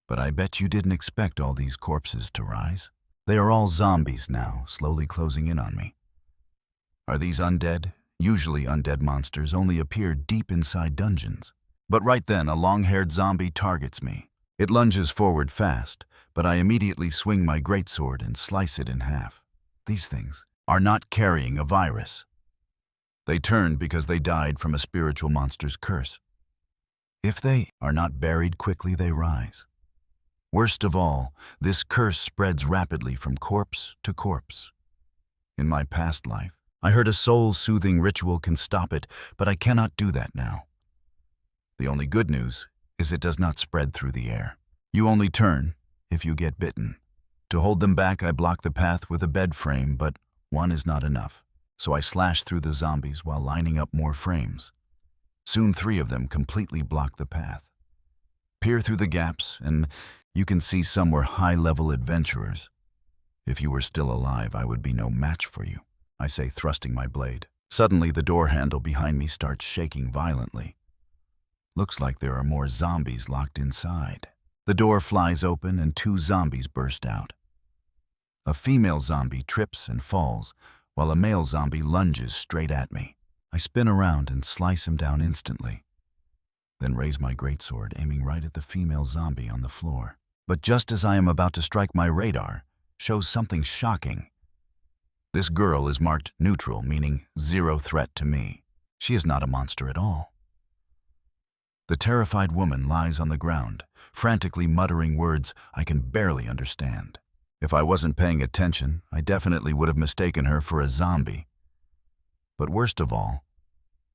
But I bet you didn't expect all these corpses to rise. They are all zombies now, slowly closing in on me. Are these undead? Usually undead monsters only appear deep inside dungeons. But right then, a long-haired zombie targets me. It lunges forward fast, but I immediately swing my greatsword and slice it in half. These things are not carrying a virus. They turned because they died from a spiritual monster's curse. If they are not buried quickly, they rise. Worst of all, this curse spreads rapidly from corpse to corpse. In my past life, I heard a soul-soothing ritual can stop it, but I cannot do that now. The only good news is it does not spread through the air. You only turn if you get bitten. To hold them back, I block the path with a bed frame, but one is not enough. So I slash through the zombies while lining up more frames. Soon 3 of them completely block the path. Peer through the gaps, and you can see some were high-level adventurers. If you were still alive, I would be no match for you, I say, thrusting my blade. Suddenly, the door handle behind me starts shaking violently. Looks like there are more zombies locked inside. The door flies open and 2 zombies burst out. A female zombie trips and falls, while a male zombie lunges straight at me. I spin around and slice him down instantly, then raise my greatsword, aiming right at the female zombie on the floor. But just as I am about to strike, my radar shows something shocking. This girl is marked neutral, meaning 0 threat to me. She is not a monster at all. The terrified woman lies on the ground, frantically muttering words I can barely understand. If I wasn't paying attention, I definitely would have mistaken her for a zombie. But worst of all,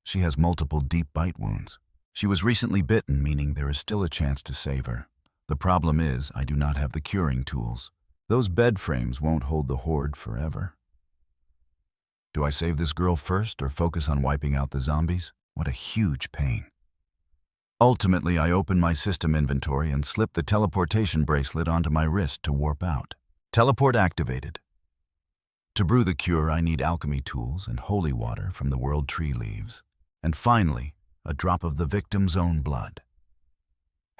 she has multiple deep bite wounds. She was recently bitten, meaning there is still a chance to save her. The problem is, I do not have the curing tools. Those bed frames won't hold the horde forever. Do I save this girl first or focus on wiping out the zombies? What a huge pain. Ultimately, I open my system inventory and slip the teleportation bracelet onto my wrist to warp out. Teleport activated. To brew the cure, I need alchemy tools and holy water from the world tree leaves. And finally, a drop of the victim's own blood.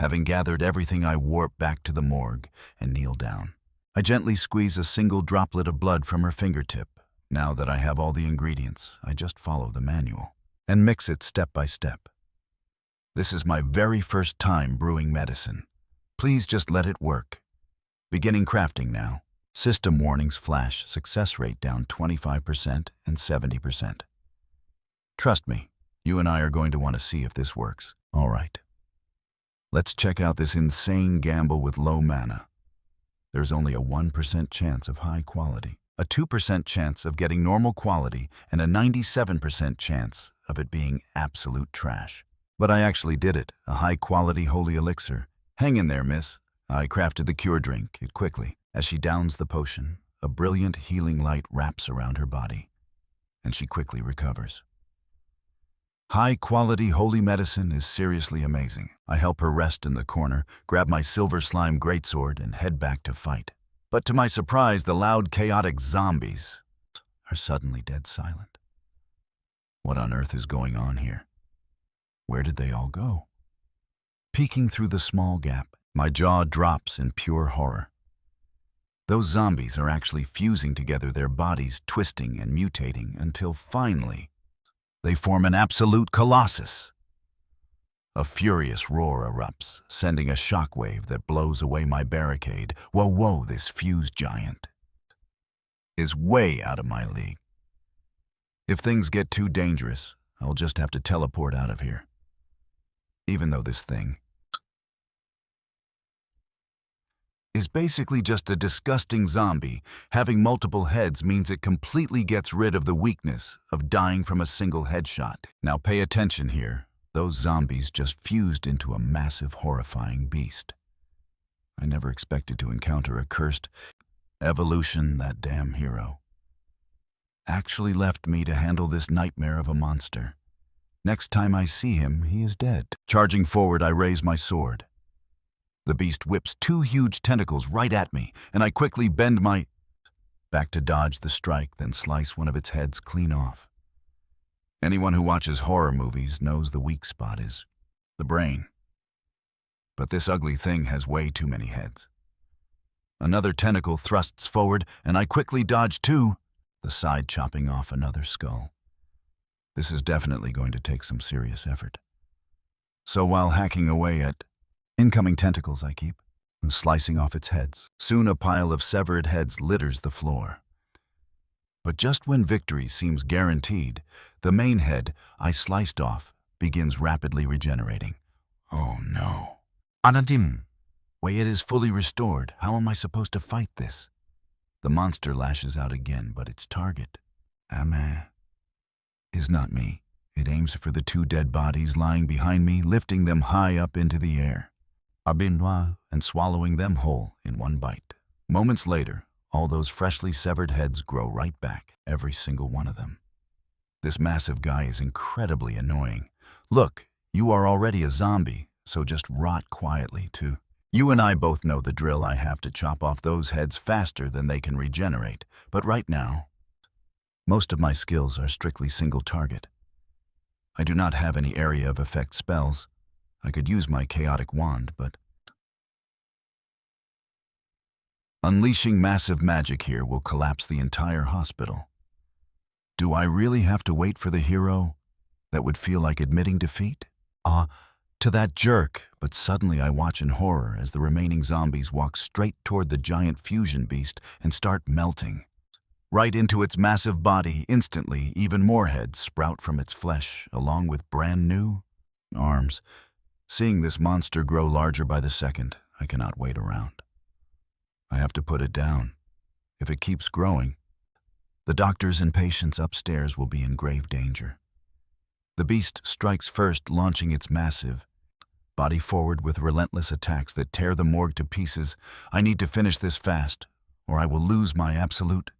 Having gathered everything, I warp back to the morgue and kneel down. I gently squeeze a single droplet of blood from her fingertip. Now that I have all the ingredients, I just follow the manual and mix it step by step. This is my very first time brewing medicine. Please just let it work. Beginning crafting now. System warnings flash, success rate down 25% and 70%. Trust me, you and I are going to want to see if this works. All right. Let's check out this insane gamble with low mana. There's only a 1% chance of high quality, a 2% chance of getting normal quality, and a 97% chance of it being absolute trash. But I actually did it, a high-quality holy elixir. Hang in there, miss. I crafted the cure drink, it quickly. As she downs the potion, a brilliant healing light wraps around her body, and she quickly recovers. High-quality holy medicine is seriously amazing. I help her rest in the corner, grab my silver slime greatsword, and head back to fight. But to my surprise, the loud, chaotic zombies are suddenly dead silent. What on earth is going on here? Where did they all go? Peeking through the small gap, my jaw drops in pure horror. Those zombies are actually fusing together, their bodies twisting and mutating until finally they form an absolute colossus. A furious roar erupts, sending a shockwave that blows away my barricade. Whoa, this fused giant is way out of my league. If things get too dangerous, I'll just have to teleport out of here. Even though this thing is basically just a disgusting zombie, having multiple heads means it completely gets rid of the weakness of dying from a single headshot. Now pay attention here. Those zombies just fused into a massive, horrifying beast. I never expected to encounter a cursed evolution. That damn hero actually left me to handle this nightmare of a monster. Next time I see him, he is dead. Charging forward, I raise my sword. The beast whips two huge tentacles right at me, and I quickly bend my back to dodge the strike, then slice one of its heads clean off. Anyone who watches horror movies knows the weak spot is the brain. But this ugly thing has way too many heads. Another tentacle thrusts forward, and I quickly dodge too, the side chopping off another skull. This is definitely going to take some serious effort. So while hacking away at incoming tentacles, I keep slicing off its heads. Soon a pile of severed heads litters the floor. But just when victory seems guaranteed, the main head I sliced off begins rapidly regenerating. Oh no. Anadim! When it is fully restored, how am I supposed to fight this? The monster lashes out again, but its target is not me. It aims for the two dead bodies lying behind me, lifting them high up into the air, and swallowing them whole in one bite. Moments later, all those freshly severed heads grow right back, every single one of them. This massive guy is incredibly annoying. Look, you are already a zombie, so just rot quietly too. You and I both know the drill. I have to chop off those heads faster than they can regenerate, but right now, most of my skills are strictly single target. I do not have any area of effect spells. I could use my chaotic wand, but unleashing massive magic here will collapse the entire hospital. Do I really have to wait for the hero? That would feel like admitting defeat? To that jerk, but suddenly I watch in horror as the remaining zombies walk straight toward the giant fusion beast and start melting. Right into its massive body. Instantly, even more heads sprout from its flesh, along with brand new arms. Seeing this monster grow larger by the second, I cannot wait around. I have to put it down. If it keeps growing, the doctors and patients upstairs will be in grave danger. The beast strikes first, launching its massive body forward with relentless attacks that tear the morgue to pieces. I need to finish this fast, or I will lose my absolute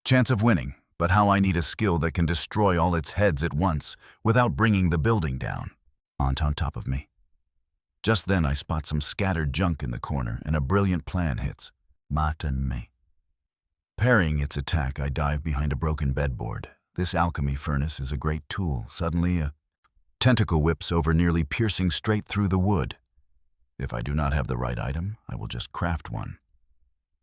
chance of winning. But how I need a skill that can destroy all its heads at once without bringing the building down. On top of me. Just then I spot some scattered junk in the corner, and a brilliant plan hits. Me. Parrying its attack, I dive behind a broken bedboard. This alchemy furnace is a great tool. Suddenly, a tentacle whips over, nearly piercing straight through the wood. If I do not have the right item, I will just craft one.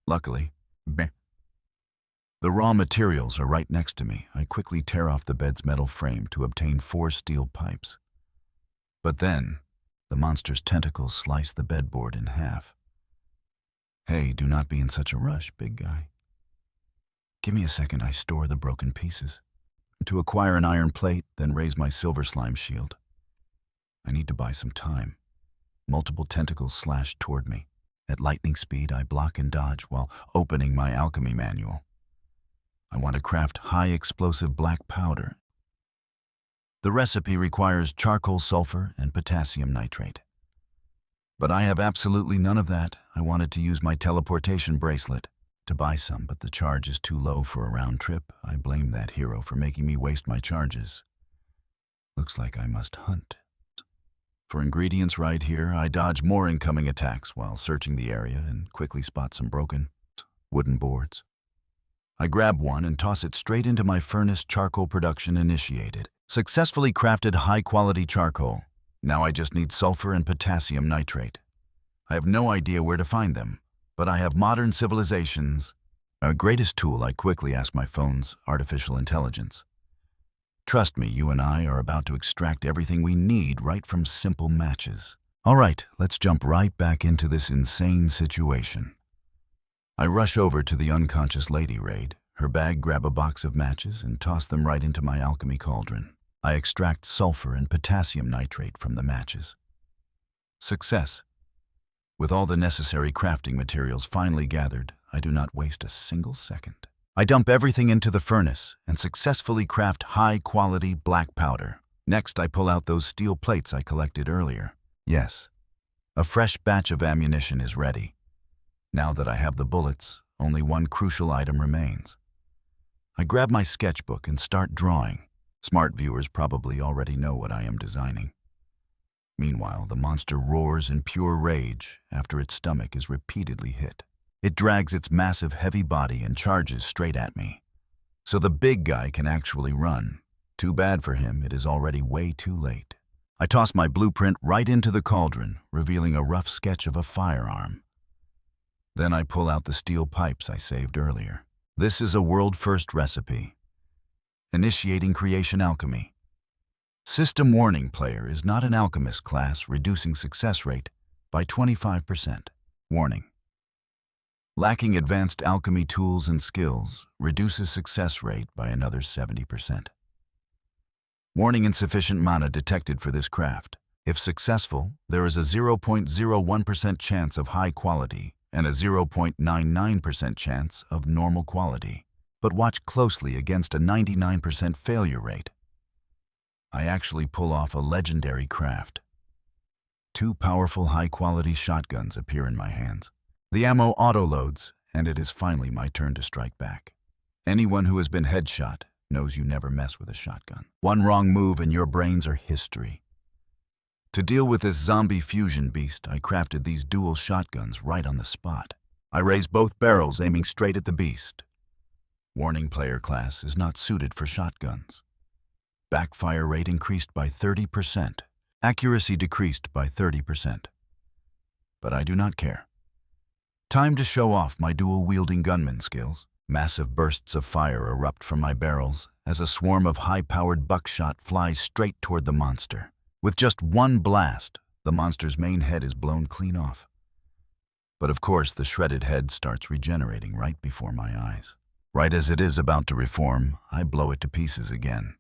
Luckily, the raw materials are right next to me. I quickly tear off the bed's metal frame to obtain 4 steel pipes. But then, the monster's tentacles slice the bedboard in half. Hey, do not be in such a rush, big guy. Give me a second. I store the broken pieces. To acquire an iron plate, then raise my silver slime shield. I need to buy some time. Multiple tentacles slash toward me. At lightning speed, I block and dodge while opening my alchemy manual. I want to craft high explosive black powder. The recipe requires charcoal sulfur and potassium nitrate. But I have absolutely none of that. I wanted to use my teleportation bracelet to buy some, but the charge is too low for a round trip. I blame that hero for making me waste my charges. Looks like I must hunt. For ingredients right here, I dodge more incoming attacks while searching the area and quickly spot some broken wooden boards. I grab one and toss it straight into my furnace. Charcoal production initiated. Successfully crafted high-quality charcoal. Now I just need sulfur and potassium nitrate. I have no idea where to find them, but I have modern civilizations. Our greatest tool, I quickly ask my phone's artificial intelligence. Trust me, you and I are about to extract everything we need right from simple matches. All right, let's jump right back into this insane situation. I rush over to the unconscious lady raid, her bag, grab a box of matches, and toss them right into my alchemy cauldron. I extract sulfur and potassium nitrate from the matches. Success. With all the necessary crafting materials finally gathered, I do not waste a single second. I dump everything into the furnace and successfully craft high-quality black powder. Next, I pull out those steel plates I collected earlier. Yes, a fresh batch of ammunition is ready. Now that I have the bullets, only one crucial item remains. I grab my sketchbook and start drawing. Smart viewers probably already know what I am designing. Meanwhile, the monster roars in pure rage after its stomach is repeatedly hit. It drags its massive, heavy body and charges straight at me. So the big guy can actually run. Too bad for him, it is already way too late. I toss my blueprint right into the cauldron, revealing a rough sketch of a firearm. Then I pull out the steel pipes I saved earlier. This is a world-first recipe. Initiating creation alchemy. System warning: player is not an alchemist class, reducing success rate by 25%. Warning: lacking advanced alchemy tools and skills, reduces success rate by another 70%. Warning: insufficient mana detected for this craft. If successful, there is a 0.01% chance of high quality and a 0.99% chance of normal quality. But watch closely against a 99% failure rate. I actually pull off a legendary craft. 2 powerful high-quality shotguns appear in my hands. The ammo auto-loads, and it is finally my turn to strike back. Anyone who has been headshot knows you never mess with a shotgun. One wrong move and your brains are history. To deal with this zombie fusion beast, I crafted these dual shotguns right on the spot. I raise both barrels, aiming straight at the beast. Warning: player class is not suited for shotguns. Backfire rate increased by 30%. Accuracy decreased by 30%. But I do not care. Time to show off my dual-wielding gunman skills. Massive bursts of fire erupt from my barrels as a swarm of high-powered buckshot flies straight toward the monster. With just one blast, the monster's main head is blown clean off. But of course, the shredded head starts regenerating right before my eyes. Right as it is about to reform, I blow it to pieces again.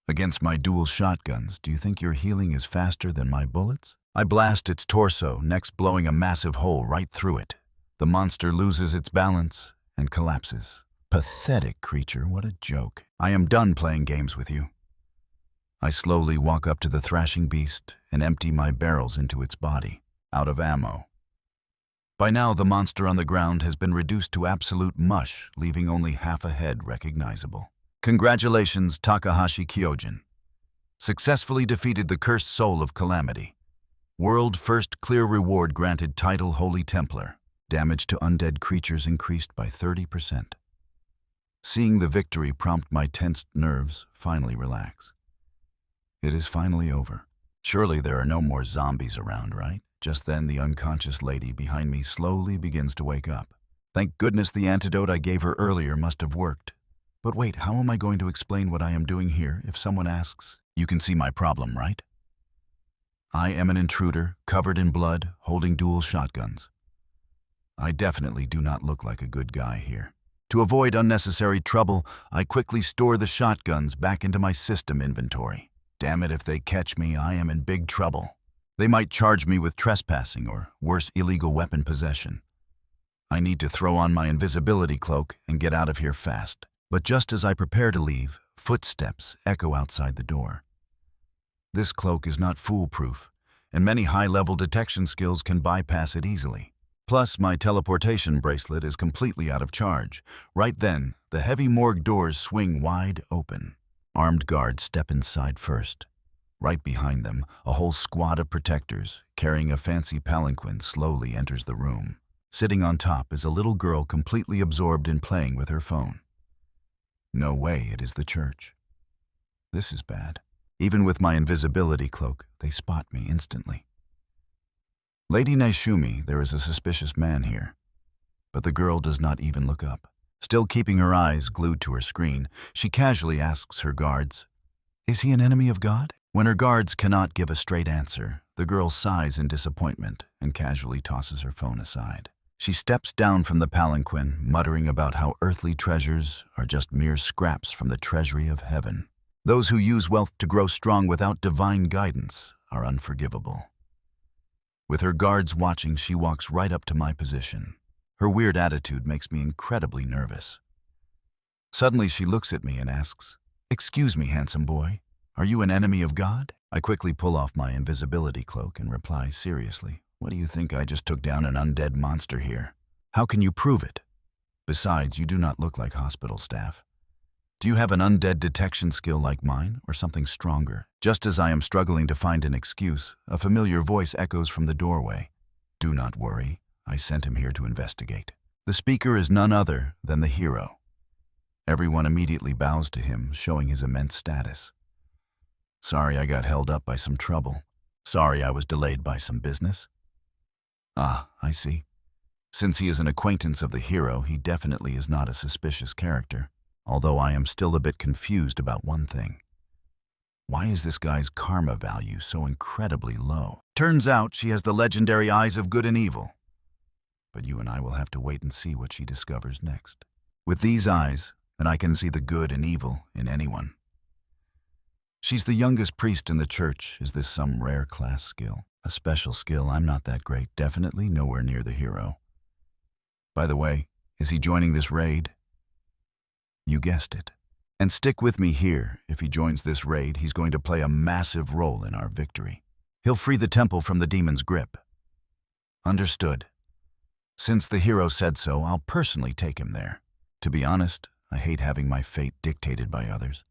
Against my dual shotguns, do you think your healing is faster than my bullets? I blast its torso, next blowing a massive hole right through it. The monster loses its balance and collapses. Pathetic creature, what a joke. I am done playing games with you. I slowly walk up to the thrashing beast and empty my barrels into its body, out of ammo. By now, the monster on the ground has been reduced to absolute mush, leaving only half a head recognizable. Congratulations, Takahashi Kyojin. Successfully defeated the cursed soul of calamity. World first clear reward granted: title Holy Templar. Damage to undead creatures increased by 30%. Seeing the victory prompt my tensed nerves finally relax. It is finally over. Surely there are no more zombies around, right? Just then, the unconscious lady behind me slowly begins to wake up. Thank goodness the antidote I gave her earlier must have worked. But wait, how am I going to explain what I am doing here if someone asks? You can see my problem, right? I am an intruder, covered in blood, holding dual shotguns. I definitely do not look like a good guy here. To avoid unnecessary trouble, I quickly store the shotguns back into my system inventory. Damn it, if they catch me, I am in big trouble. They might charge me with trespassing or, worse, illegal weapon possession. I need to throw on my invisibility cloak and get out of here fast. But just as I prepare to leave, footsteps echo outside the door. This cloak is not foolproof, and many high-level detection skills can bypass it easily. Plus, my teleportation bracelet is completely out of charge. Right then, the heavy morgue doors swing wide open. Armed guards step inside first. Right behind them, a whole squad of protectors, carrying a fancy palanquin, slowly enters the room. Sitting on top is a little girl completely absorbed in playing with her phone. No way it is the church. This is bad. Even with my invisibility cloak, they spot me instantly. Lady Naishumi, there is a suspicious man here. But the girl does not even look up. Still keeping her eyes glued to her screen, she casually asks her guards, "Is he an enemy of God?" When her guards cannot give a straight answer, the girl sighs in disappointment and casually tosses her phone aside. She steps down from the palanquin, muttering about how earthly treasures are just mere scraps from the treasury of heaven. Those who use wealth to grow strong without divine guidance are unforgivable. With her guards watching, she walks right up to my position. Her weird attitude makes me incredibly nervous. Suddenly she looks at me and asks, "Excuse me, handsome boy, are you an enemy of God?" I quickly pull off my invisibility cloak and reply seriously, "What do you think? I just took down an undead monster here. How can you prove it? Besides, you do not look like hospital staff. Do you have an undead detection skill like mine, or something stronger?" Just as I am struggling to find an excuse, a familiar voice echoes from the doorway. "Do not worry, I sent him here to investigate." The speaker is none other than the hero. Everyone immediately bows to him, showing his immense status. "Sorry I got held up by some trouble. Sorry I was delayed by some business." "Ah, I see. Since he is an acquaintance of the hero, he definitely is not a suspicious character. Although I am still a bit confused about one thing. Why is this guy's karma value so incredibly low? Turns out she has the legendary eyes of good and evil. But you and I will have to wait and see what she discovers next. With these eyes, and I can see the good and evil in anyone. She's the youngest priest in the church. Is this some rare class skill? A special skill? I'm not that great. Definitely nowhere near the hero. By the way, is he joining this raid? You guessed it. And stick with me here. If he joins this raid, he's going to play a massive role in our victory. He'll free the temple from the demon's grip. Understood. Since the hero said so, I'll personally take him there. To be honest, I hate having my fate dictated by others.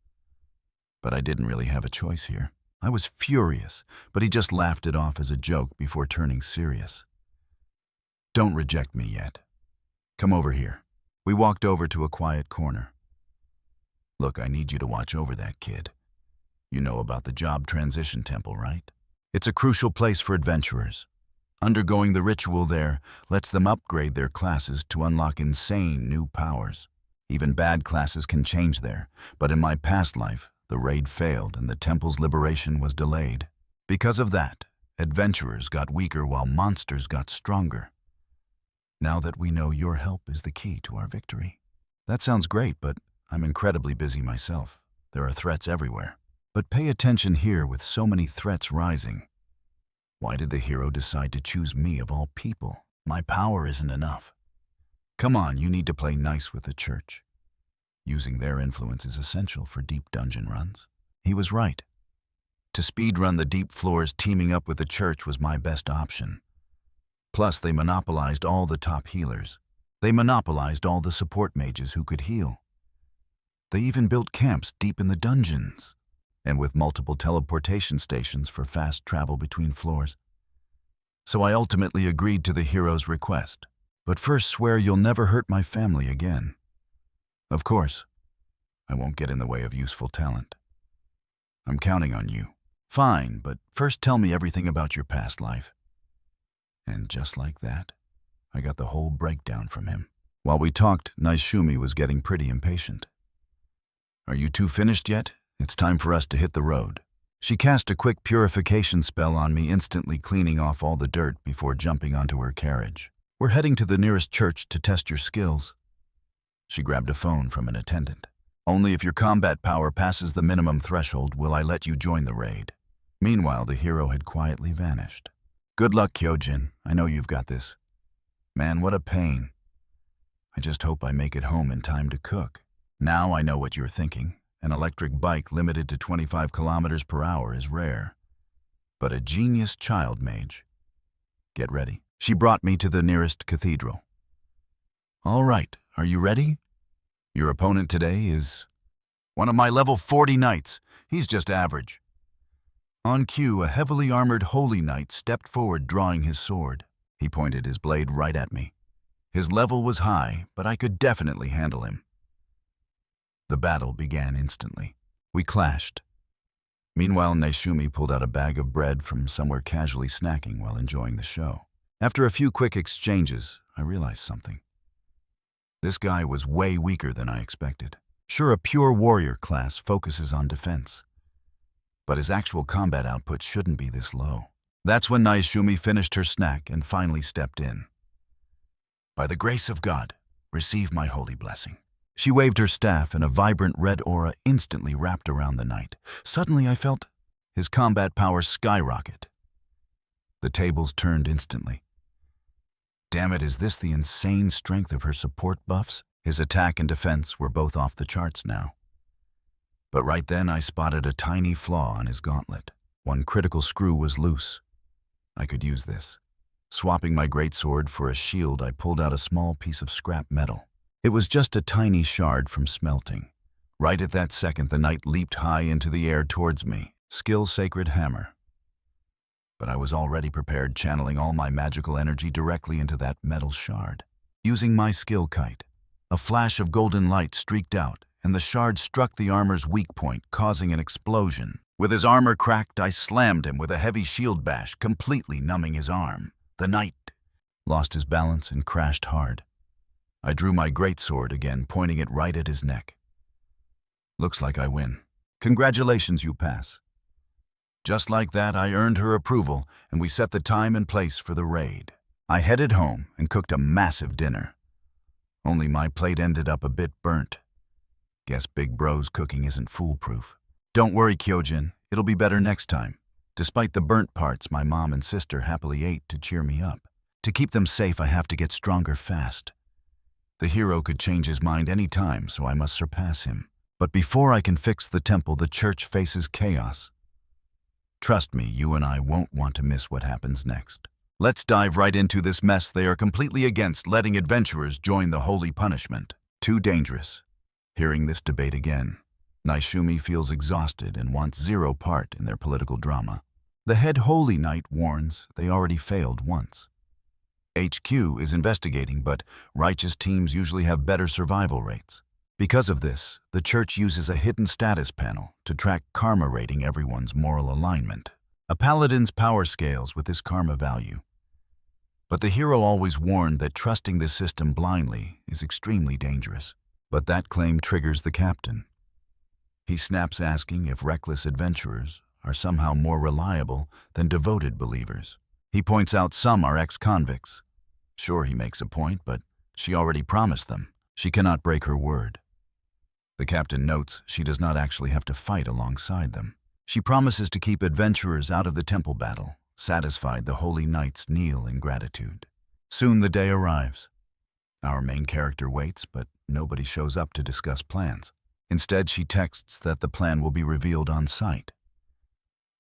But I didn't really have a choice here. I was furious, but he just laughed it off as a joke before turning serious. "Don't reject me yet. Come over here." We walked over to a quiet corner. "Look, I need you to watch over that kid. You know about the job transition temple, right? It's a crucial place for adventurers. Undergoing the ritual there lets them upgrade their classes to unlock insane new powers. Even bad classes can change there, but in my past life, the raid failed and the temple's liberation was delayed. Because of that, adventurers got weaker while monsters got stronger. Now that we know your help is the key to our victory." That sounds great, but I'm incredibly busy myself. There are threats everywhere. But pay attention here with so many threats rising. Why did the hero decide to choose me of all people? My power isn't enough. Come on, you need to play nice with the church. Using their influence is essential for deep dungeon runs. He was right. To speedrun the deep floors, teaming up with the church was my best option. Plus, they monopolized all the top healers. They monopolized all the support mages who could heal. They even built camps deep in the dungeons, and with multiple teleportation stations for fast travel between floors. So I ultimately agreed to the hero's request. But first swear you'll never hurt my family again. Of course, I won't get in the way of useful talent. I'm counting on you. Fine, but first tell me everything about your past life. And just like that, I got the whole breakdown from him. While we talked, Naishumi was getting pretty impatient. "Are you two finished yet? It's time for us to hit the road." She cast a quick purification spell on me, instantly cleaning off all the dirt before jumping onto her carriage. "We're heading to the nearest church to test your skills." She grabbed a phone from an attendant. "Only if your combat power passes the minimum threshold will I let you join the raid. Meanwhile, the hero had quietly vanished. Good luck, Kyojin. I know you've got this. Man, what a pain. I just hope I make it home in time to cook. Now I know what you're thinking. An electric bike limited to 25 kilometers per hour is rare. But a genius child mage. Get ready. She brought me to the nearest cathedral. All right, are you ready? Your opponent today is one of my level 40 knights. He's just average. On cue, a heavily armored holy knight stepped forward, drawing his sword. He pointed his blade right at me. His level was high, but I could definitely handle him. The battle began instantly. We clashed. Meanwhile, Naishumi pulled out a bag of bread from somewhere, casually snacking while enjoying the show. After a few quick exchanges, I realized something. This guy was way weaker than I expected. Sure, a pure warrior class focuses on defense, but his actual combat output shouldn't be this low. That's when Naishumi finished her snack and finally stepped in. By the grace of God, receive my holy blessing. She waved her staff and a vibrant red aura instantly wrapped around the knight. Suddenly I felt his combat power skyrocket. The tables turned instantly. Damn it, is this the insane strength of her support buffs? His attack and defense were both off the charts now. But right then I spotted a tiny flaw on his gauntlet. One critical screw was loose. I could use this. Swapping my greatsword for a shield, I pulled out a small piece of scrap metal. It was just a tiny shard from smelting. Right at that second, the knight leaped high into the air towards me. Skill sacred hammer. But I was already prepared, channeling all my magical energy directly into that metal shard. Using my skill kite, a flash of golden light streaked out, and the shard struck the armor's weak point, causing an explosion. With his armor cracked, I slammed him with a heavy shield bash, completely numbing his arm. The knight lost his balance and crashed hard. I drew my greatsword again, pointing it right at his neck. Looks like I win. Congratulations, you pass. Just like that, I earned her approval, and we set the time and place for the raid. I headed home and cooked a massive dinner. Only my plate ended up a bit burnt. Guess Big Bro's cooking isn't foolproof. Don't worry, Kyojin, it'll be better next time. Despite the burnt parts, my mom and sister happily ate to cheer me up. To keep them safe, I have to get stronger fast. The hero could change his mind any time, so I must surpass him. But before I can fix the temple, the church faces chaos. Trust me, you and I won't want to miss what happens next. Let's dive right into this mess. They are completely against letting adventurers join the holy punishment. Too dangerous. Hearing this debate again, Naishumi feels exhausted and wants zero part in their political drama. The head holy knight warns they already failed once. HQ is investigating, but righteous teams usually have better survival rates. Because of this, the church uses a hidden status panel to track karma, rating everyone's moral alignment. A paladin's power scales with this karma value. But the hero always warned that trusting this system blindly is extremely dangerous. But that claim triggers the captain. He snaps, asking if reckless adventurers are somehow more reliable than devoted believers. He points out some are ex-convicts. Sure, he makes a point, but she already promised them. She cannot break her word. The captain notes she does not actually have to fight alongside them. She promises to keep adventurers out of the temple battle. Satisfied, the holy knights kneel in gratitude. Soon the day arrives. Our main character waits, but nobody shows up to discuss plans. Instead, she texts that the plan will be revealed on site.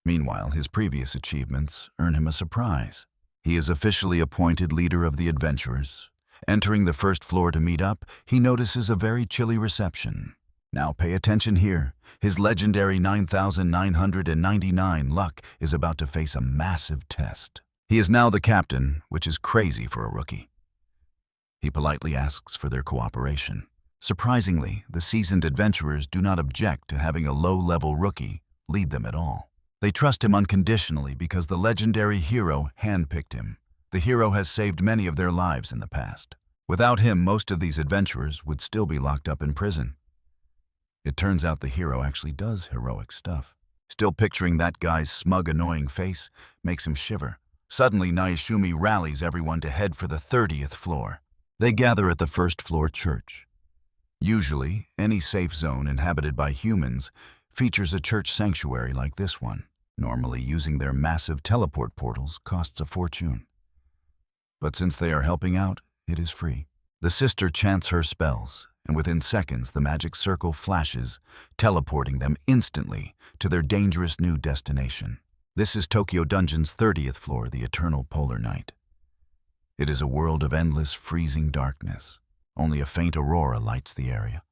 Meanwhile, his previous achievements earn him a surprise. He is officially appointed leader of the adventurers. Entering the first floor to meet up, he notices a very chilly reception. Now pay attention here. His legendary 9,999 luck is about to face a massive test. He is now the captain, which is crazy for a rookie. He politely asks for their cooperation. Surprisingly, the seasoned adventurers do not object to having a low-level rookie lead them at all. They trust him unconditionally because the legendary hero handpicked him. The hero has saved many of their lives in the past. Without him, most of these adventurers would still be locked up in prison. It turns out the hero actually does heroic stuff. Still picturing that guy's smug, annoying face makes him shiver. Suddenly, Naishumi rallies everyone to head for the 30th floor. They gather at the first floor church. Usually, any safe zone inhabited by humans features a church sanctuary like this one. Normally, using their massive teleport portals costs a fortune. But since they are helping out, it is free. The sister chants her spells, and within seconds the magic circle flashes, teleporting them instantly to their dangerous new destination. This is Tokyo Dungeon's 30th floor, the Eternal Polar Night. It is a world of endless, freezing darkness. Only a faint aurora lights the area.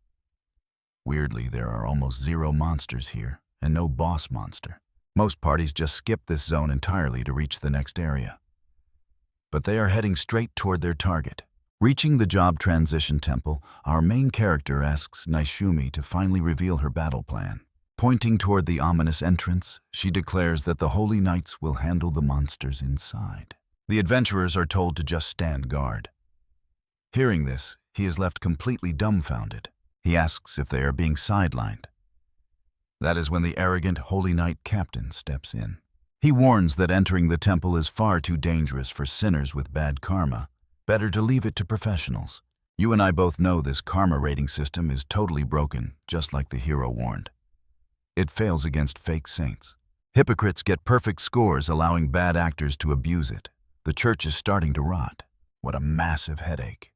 Weirdly, there are almost zero monsters here, and no boss monster. Most parties just skip this zone entirely to reach the next area. But they are heading straight toward their target. Reaching the Job Transition Temple, our main character asks Naishumi to finally reveal her battle plan. Pointing toward the ominous entrance, she declares that the Holy Knights will handle the monsters inside. The adventurers are told to just stand guard. Hearing this, he is left completely dumbfounded. He asks if they are being sidelined. That is when the arrogant Holy Knight captain steps in. He warns that entering the temple is far too dangerous for sinners with bad karma. Better to leave it to professionals. You and I both know this karma rating system is totally broken, just like the hero warned. It fails against fake saints. Hypocrites get perfect scores, allowing bad actors to abuse it. The church is starting to rot. What a massive headache.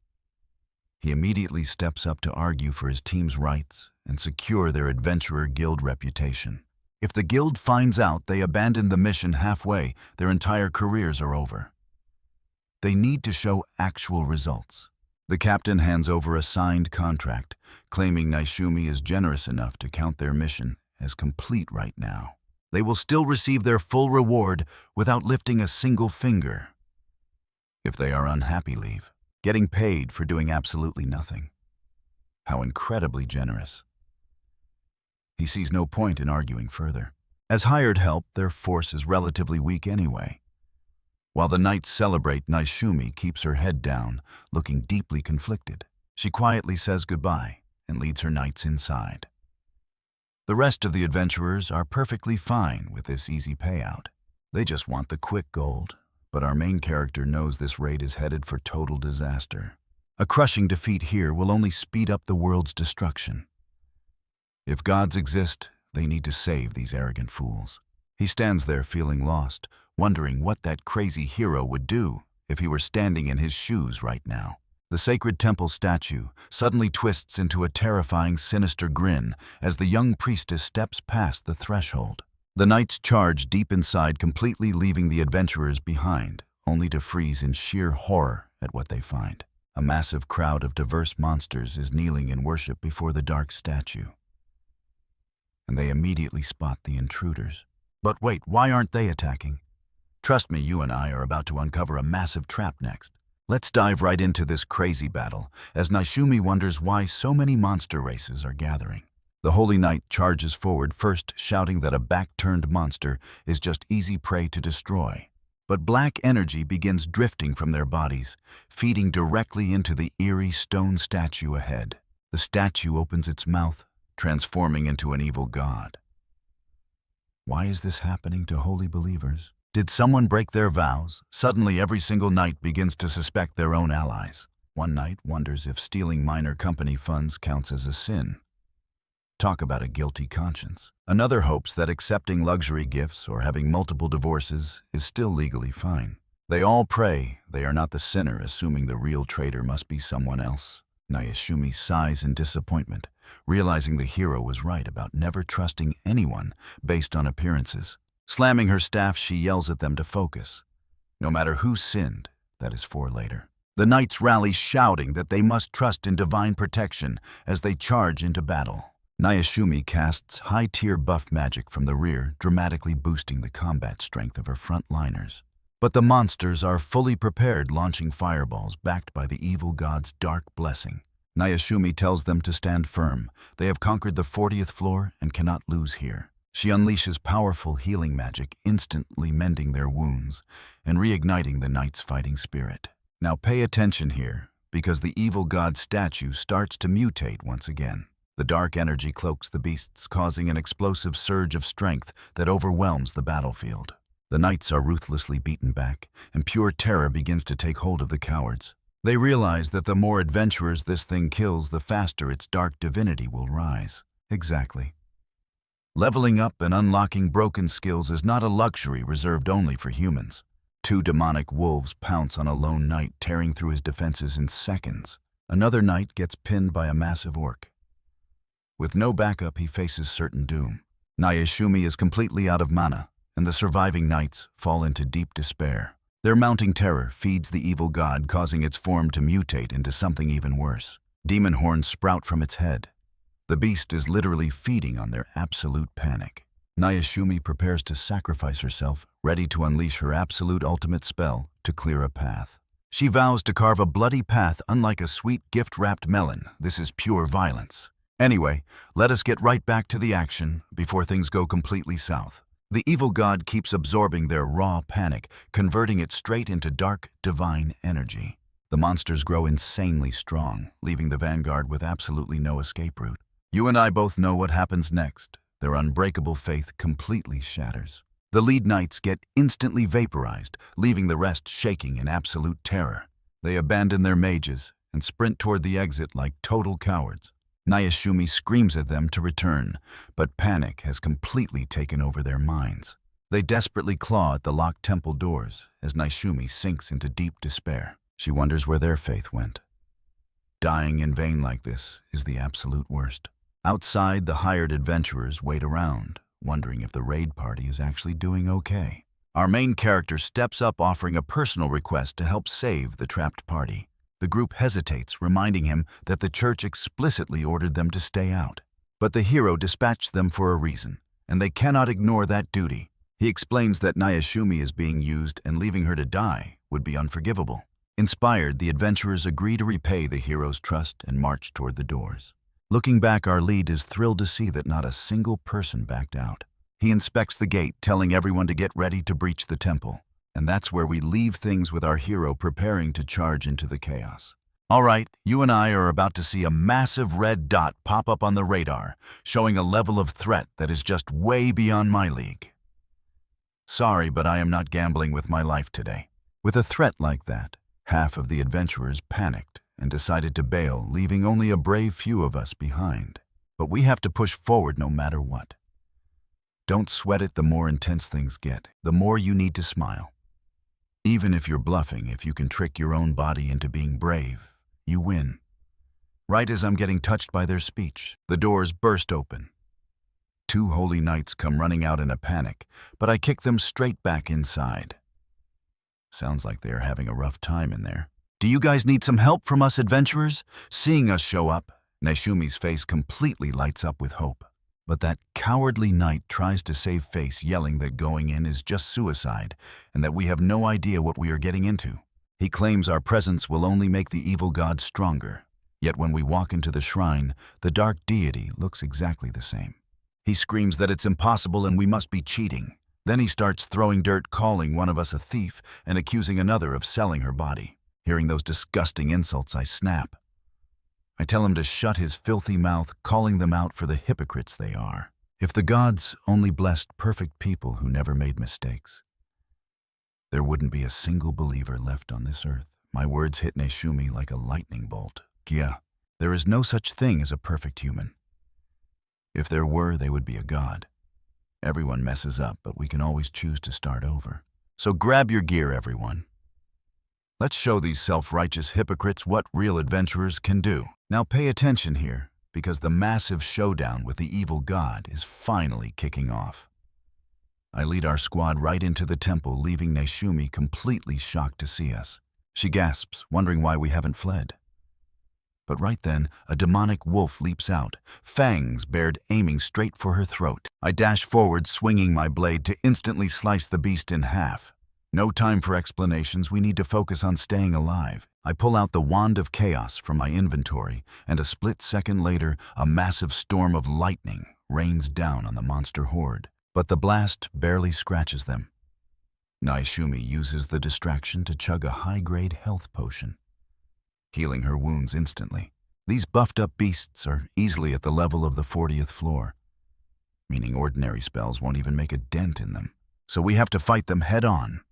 He immediately steps up to argue for his team's rights and secure their adventurer guild reputation. If the guild finds out they abandoned the mission halfway, their entire careers are over. They need to show actual results. The captain hands over a signed contract, claiming Naishumi is generous enough to count their mission as complete right now. They will still receive their full reward without lifting a single finger. If they are unhappy, leave, getting paid for doing absolutely nothing. How incredibly generous. He sees no point in arguing further. As hired help, their force is relatively weak anyway. While the knights celebrate, Naishumi keeps her head down, looking deeply conflicted. She quietly says goodbye and leads her knights inside. The rest of the adventurers are perfectly fine with this easy payout. They just want the quick gold, but our main character knows this raid is headed for total disaster. A crushing defeat here will only speed up the world's destruction. If gods exist, they need to save these arrogant fools. He stands there feeling lost, wondering what that crazy hero would do if he were standing in his shoes right now. The sacred temple statue suddenly twists into a terrifying, sinister grin as the young priestess steps past the threshold. The knights charge deep inside, completely leaving the adventurers behind, only to freeze in sheer horror at what they find. A massive crowd of diverse monsters is kneeling in worship before the dark statue. And they immediately spot the intruders. But wait, why aren't they attacking? Trust me, you and I are about to uncover a massive trap next. Let's dive right into this crazy battle, as Naishumi wonders why so many monster races are gathering. The Holy Knight charges forward, first shouting that a back-turned monster is just easy prey to destroy. But black energy begins drifting from their bodies, feeding directly into the eerie stone statue ahead. The statue opens its mouth, transforming into an evil god. Why is this happening to holy believers? Did someone break their vows? Suddenly, every single knight begins to suspect their own allies. One knight wonders if stealing minor company funds counts as a sin. Talk about a guilty conscience. Another hopes that accepting luxury gifts or having multiple divorces is still legally fine. They all pray they are not the sinner, assuming the real traitor must be someone else. Naishumi sighs in disappointment, realizing the hero was right about never trusting anyone based on appearances. Slamming her staff, she yells at them to focus. No matter who sinned, that is for later. The knights rally, shouting that they must trust in divine protection as they charge into battle. Naishumi casts high-tier buff magic from the rear, dramatically boosting the combat strength of her frontliners. But the monsters are fully prepared, launching fireballs backed by the evil god's dark blessing. Naishumi tells them to stand firm. They have conquered the 40th floor and cannot lose here. She unleashes powerful healing magic, instantly mending their wounds and reigniting the knight's fighting spirit. Now pay attention here, because the evil god statue starts to mutate once again. The dark energy cloaks the beasts, causing an explosive surge of strength that overwhelms the battlefield. The knights are ruthlessly beaten back, and pure terror begins to take hold of the cowards. They realize that the more adventurers this thing kills, the faster its dark divinity will rise. Exactly. Leveling up and unlocking broken skills is not a luxury reserved only for humans. Two demonic wolves pounce on a lone knight, tearing through his defenses in seconds. Another knight gets pinned by a massive orc. With no backup, he faces certain doom. Nayashumi is completely out of mana, and the surviving knights fall into deep despair. Their mounting terror feeds the evil god, causing its form to mutate into something even worse. Demon horns sprout from its head. The beast is literally feeding on their absolute panic. Nayashumi prepares to sacrifice herself, ready to unleash her absolute ultimate spell to clear a path. She vows to carve a bloody path unlike a sweet gift-wrapped melon. This is pure violence. Anyway, let us get right back to the action before things go completely south. The evil god keeps absorbing their raw panic, converting it straight into dark, divine energy. The monsters grow insanely strong, leaving the vanguard with absolutely no escape route. You and I both know what happens next. Their unbreakable faith completely shatters. The lead knights get instantly vaporized, leaving the rest shaking in absolute terror. They abandon their mages and sprint toward the exit like total cowards. Nayashumi screams at them to return, but panic has completely taken over their minds. They desperately claw at the locked temple doors as Nayashumi sinks into deep despair. She wonders where their faith went. Dying in vain like this is the absolute worst. Outside, the hired adventurers wait around, wondering if the raid party is actually doing okay. Our main character steps up, offering a personal request to help save the trapped party. The group hesitates, reminding him that the church explicitly ordered them to stay out. But the hero dispatched them for a reason, and they cannot ignore that duty. He explains that Nayashumi is being used and leaving her to die would be unforgivable. Inspired, the adventurers agree to repay the hero's trust and march toward the doors. Looking back, our lead is thrilled to see that not a single person backed out. He inspects the gate, telling everyone to get ready to breach the temple. And that's where we leave things with our hero preparing to charge into the chaos. All right, you and I are about to see a massive red dot pop up on the radar, showing a level of threat that is just way beyond my league. Sorry, but I am not gambling with my life today. With a threat like that, half of the adventurers panicked and decided to bail, leaving only a brave few of us behind. But we have to push forward no matter what. Don't sweat it. The more intense things get, the more you need to smile. Even if you're bluffing, if you can trick your own body into being brave, you win. Right as I'm getting touched by their speech, the doors burst open. Two holy knights come running out in a panic, but I kick them straight back inside. Sounds like they're having a rough time in there. Do you guys need some help from us adventurers? Seeing us show up, Naishumi's face completely lights up with hope. But that cowardly knight tries to save face, yelling that going in is just suicide and that we have no idea what we are getting into. He claims our presence will only make the evil god stronger. Yet when we walk into the shrine, the dark deity looks exactly the same. He screams that it's impossible and we must be cheating. Then he starts throwing dirt, calling one of us a thief and accusing another of selling her body. Hearing those disgusting insults, I snap. I tell him to shut his filthy mouth, calling them out for the hypocrites they are. If the gods only blessed perfect people who never made mistakes, there wouldn't be a single believer left on this earth. My words hit Naishumi like a lightning bolt. Yeah, there is no such thing as a perfect human. If there were, they would be a god. Everyone messes up, but we can always choose to start over. So grab your gear, everyone. Let's show these self-righteous hypocrites what real adventurers can do. Now pay attention here, because the massive showdown with the evil god is finally kicking off. I lead our squad right into the temple, leaving Naishumi completely shocked to see us. She gasps, wondering why we haven't fled. But right then, a demonic wolf leaps out, fangs bared aiming straight for her throat. I dash forward, swinging my blade to instantly slice the beast in half. No time for explanations, we need to focus on staying alive. I pull out the Wand of Chaos from my inventory, and a split second later, a massive storm of lightning rains down on the monster horde. But the blast barely scratches them. Naishumi uses the distraction to chug a high-grade health potion, healing her wounds instantly. These buffed-up beasts are easily at the level of the 40th floor, meaning ordinary spells won't even make a dent in them. So we have to fight them head-on.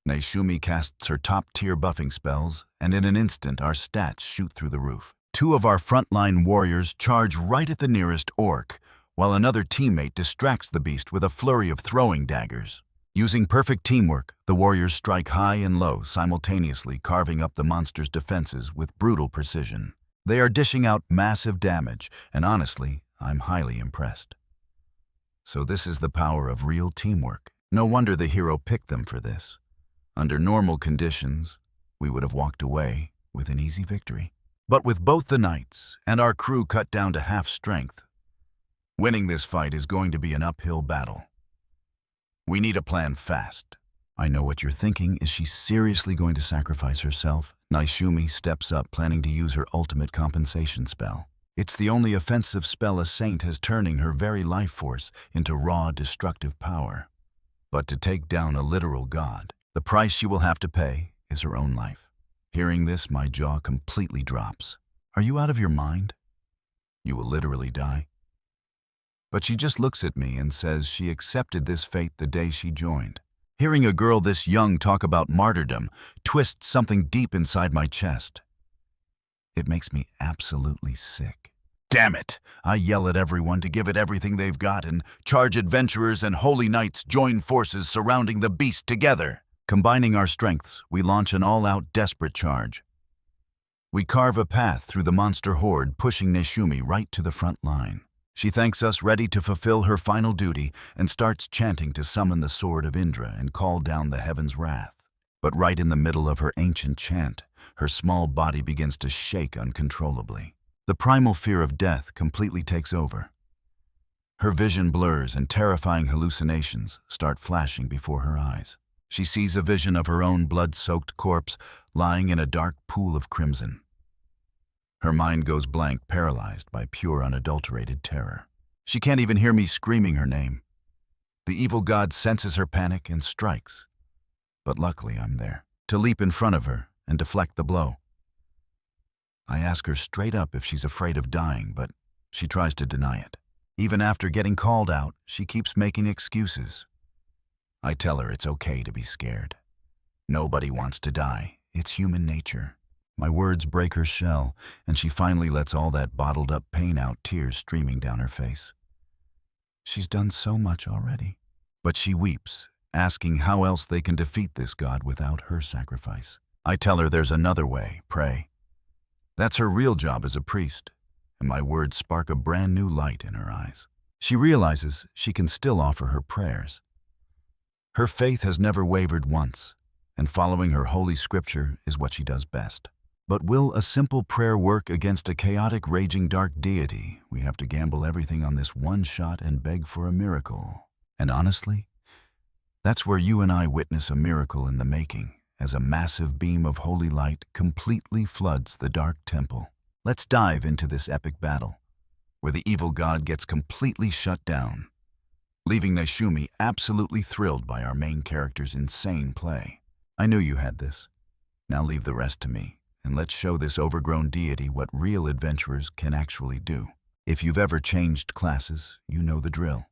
Naishumi casts her top-tier buffing spells, and in an instant our stats shoot through the roof. Two of our frontline warriors charge right at the nearest orc, while another teammate distracts the beast with a flurry of throwing daggers. Using perfect teamwork, the warriors strike high and low, simultaneously carving up the monster's defenses with brutal precision. They are dishing out massive damage, and honestly, I'm highly impressed. So this is the power of real teamwork. No wonder the hero picked them for this. Under normal conditions, we would have walked away with an easy victory. But with both the knights and our crew cut down to half strength, winning this fight is going to be an uphill battle. We need a plan fast. I know what you're thinking. Is she seriously going to sacrifice herself? Naishumi steps up, planning to use her ultimate compensation spell. It's the only offensive spell a saint has, turning her very life force into raw, destructive power. But to take down a literal god, the price she will have to pay is her own life. Hearing this, my jaw completely drops. Are you out of your mind? You will literally die. But she just looks at me and says she accepted this fate the day she joined. Hearing a girl this young talk about martyrdom twists something deep inside my chest. It makes me absolutely sick. Damn it! I yell at everyone to give it everything they've got, and charge adventurers and holy knights join forces surrounding the beast together. Combining our strengths, we launch an all-out desperate charge. We carve a path through the monster horde, pushing Naishumi right to the front line. She thanks us, ready to fulfill her final duty, and starts chanting to summon the sword of Indra and call down the heaven's wrath. But right in the middle of her ancient chant, her small body begins to shake uncontrollably. The primal fear of death completely takes over. Her vision blurs and terrifying hallucinations start flashing before her eyes. She sees a vision of her own blood-soaked corpse lying in a dark pool of crimson. Her mind goes blank, paralyzed by pure, unadulterated terror. She can't even hear me screaming her name. The evil god senses her panic and strikes. But luckily I'm there, to leap in front of her and deflect the blow. I ask her straight up if she's afraid of dying, but she tries to deny it. Even after getting called out, she keeps making excuses. I tell her it's okay to be scared. Nobody wants to die. It's human nature. My words break her shell, and she finally lets all that bottled-up pain out, tears streaming down her face. She's done so much already. But she weeps, asking how else they can defeat this god without her sacrifice. I tell her there's another way, pray. That's her real job as a priest, and my words spark a brand new light in her eyes. She realizes she can still offer her prayers. Her faith has never wavered once, and following her holy scripture is what she does best. But will a simple prayer work against a chaotic, raging dark deity? We have to gamble everything on this one shot and beg for a miracle. And honestly, that's where you and I witness a miracle in the making, as a massive beam of holy light completely floods the dark temple. Let's dive into this epic battle, where the evil god gets completely shut down, leaving Naishumi absolutely thrilled by our main character's insane play. I knew you had this. Now leave the rest to me, and let's show this overgrown deity what real adventurers can actually do. If you've ever changed classes, you know the drill.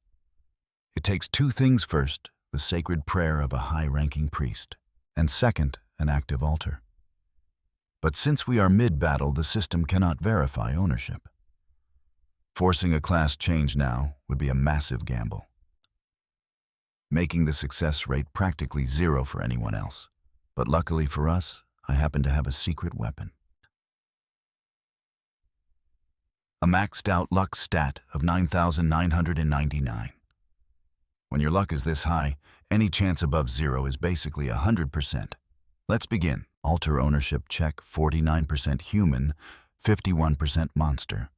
It takes two things: first, the sacred prayer of a high-ranking priest, and second, an active altar. But since we are mid-battle, the system cannot verify ownership. Forcing a class change now would be a massive gamble, making the success rate practically zero for anyone else. But luckily for us, I happen to have a secret weapon. A maxed out luck stat of 9,999. When your luck is this high, any chance above zero is basically 100%. Let's begin. Altar ownership check: 49% human, 51% monster.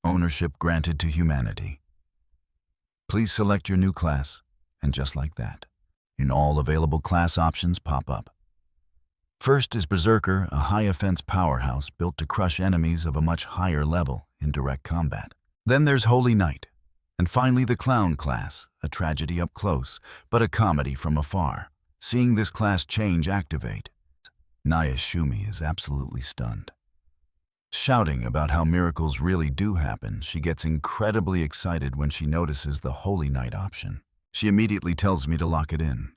Ownership granted to humanity. Please select your new class, and just like that, all available class options pop up. First is Berserker, a high-offense powerhouse built to crush enemies of a much higher level in direct combat. Then there's Holy Knight, and finally the Clown class, a tragedy up close, but a comedy from afar. Seeing this class change activate, Naishumi is absolutely stunned. Shouting about how miracles really do happen, she gets incredibly excited when she notices the Holy Knight option. She immediately tells me to lock it in.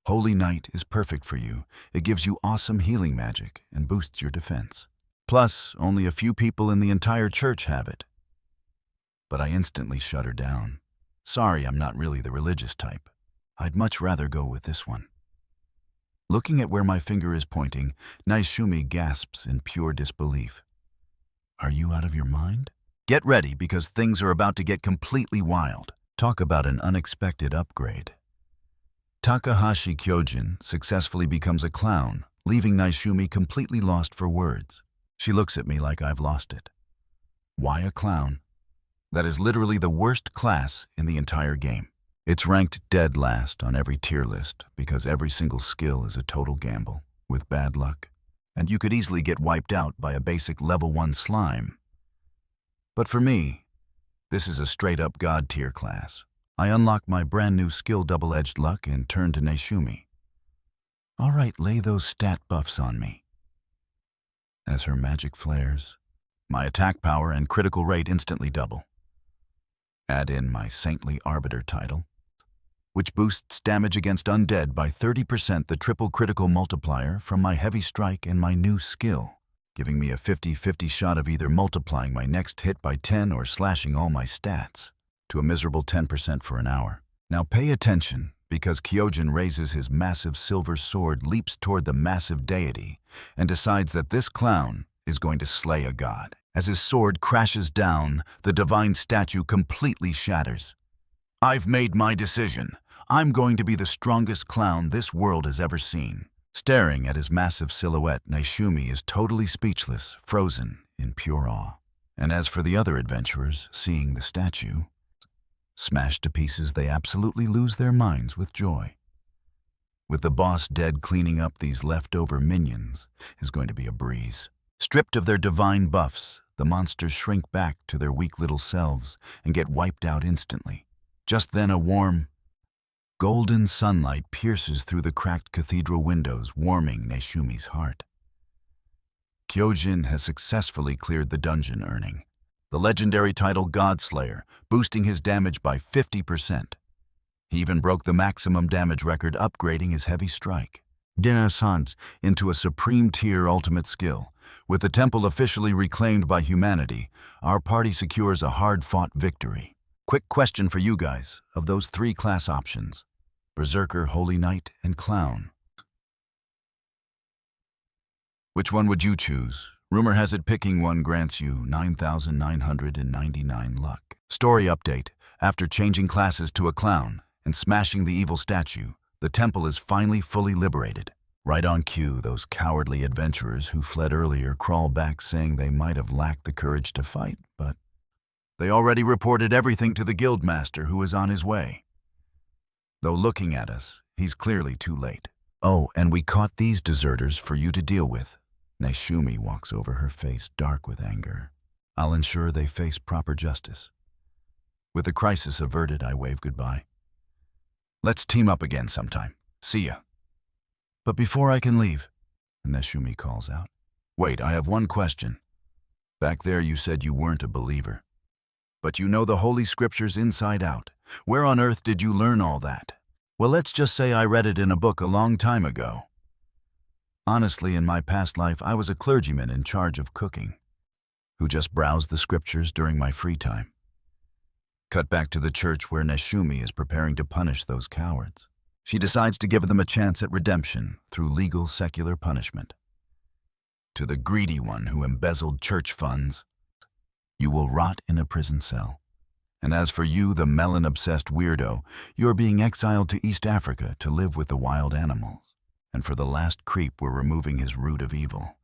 Holy Knight is perfect for you. It gives you awesome healing magic and boosts your defense. Plus, only a few people in the entire church have it. but I instantly shut her down. Sorry, I'm not really the religious type. I'd much rather go with this one. Looking at where my finger is pointing, Naishumi gasps in pure disbelief. Are you out of your mind? Get ready, because things are about to get completely wild. Talk about an unexpected upgrade. Takahashi Kyojin successfully becomes a clown, leaving Naishumi completely lost for words. She looks at me like I've lost it. Why a clown? That is literally the worst class in the entire game. It's ranked dead last on every tier list because every single skill is a total gamble, with bad luck, and you could easily get wiped out by a basic level 1 slime. But for me, this is a straight-up god tier class. I unlock my brand new skill double-edged luck and turn to Naishumi. All right, lay those stat buffs on me. As her magic flares, my attack power and critical rate instantly double. Add in my Saintly Arbiter title, which boosts damage against undead by 30%, the triple critical multiplier from my heavy strike and my new skill, giving me a 50-50 shot of either multiplying my next hit by 10 or slashing all my stats to a miserable 10% for an hour. Now pay attention, because Kyojin raises his massive silver sword, leaps toward the massive deity, and decides that this clown is going to slay a god. As his sword crashes down, the divine statue completely shatters. I've made my decision. I'm going to be the strongest clown this world has ever seen. Staring at his massive silhouette, Naishumi is totally speechless, frozen in pure awe. And as for the other adventurers, seeing the statue smashed to pieces, they absolutely lose their minds with joy. With the boss dead, cleaning up these leftover minions is going to be a breeze. Stripped of their divine buffs, the monsters shrink back to their weak little selves and get wiped out instantly. Just then a warm, golden sunlight pierces through the cracked cathedral windows, warming Naishumi's heart. Kyojin has successfully cleared the dungeon, earning the legendary title Godslayer, boosting his damage by 50%. He even broke the maximum damage record, upgrading his heavy strike into a supreme tier ultimate skill. With the temple officially reclaimed by humanity, our party secures a hard-fought victory. Quick question for you guys. Of those 3 class options, Berserker, Holy Knight, and Clown, which one would you choose? Rumor has it picking one grants you 9,999 luck. Story update. After changing classes to a clown and smashing the evil statue, the temple is finally fully liberated. Right on cue, those cowardly adventurers who fled earlier crawl back, saying they might have lacked the courage to fight, but they already reported everything to the guildmaster, who is on his way. Though looking at us, he's clearly too late. Oh, and we caught these deserters for you to deal with. Naishumi walks over, her face dark with anger. I'll ensure they face proper justice. With the crisis averted, I wave goodbye. Let's team up again sometime. See ya. But before I can leave, Naishumi calls out. Wait, I have one question. Back there you said you weren't a believer, but you know the Holy Scriptures inside out. Where on earth did you learn all that? Well, let's just say I read it in a book a long time ago. Honestly, in my past life, I was a clergyman in charge of cooking, who just browsed the scriptures during my free time. Cut back to the church where Naishumi is preparing to punish those cowards. She decides to give them a chance at redemption through legal secular punishment. To the greedy one who embezzled church funds, you will rot in a prison cell. And as for you, the melon-obsessed weirdo, you're being exiled to East Africa to live with the wild animals. And for the last creep, we're removing his root of evil.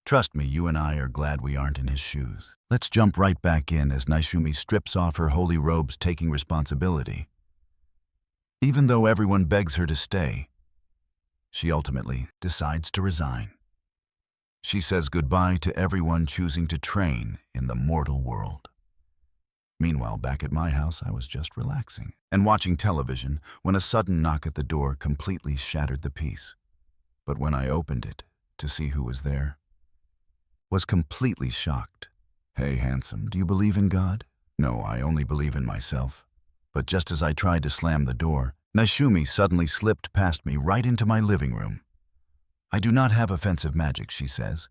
Trust me, you and I are glad we aren't in his shoes. Let's jump right back in as Naishumi strips off her holy robes, taking responsibility. Even though everyone begs her to stay, she ultimately decides to resign. She says goodbye to everyone choosing to train in the mortal world. Meanwhile, back at my house, I was just relaxing and watching television when a sudden knock at the door completely shattered the peace. But when I opened it to see who was there, was completely shocked. Hey, handsome, do you believe in God? No, I only believe in myself. But just as I tried to slam the door, Naishumi suddenly slipped past me right into my living room. I do not have offensive magic, she says,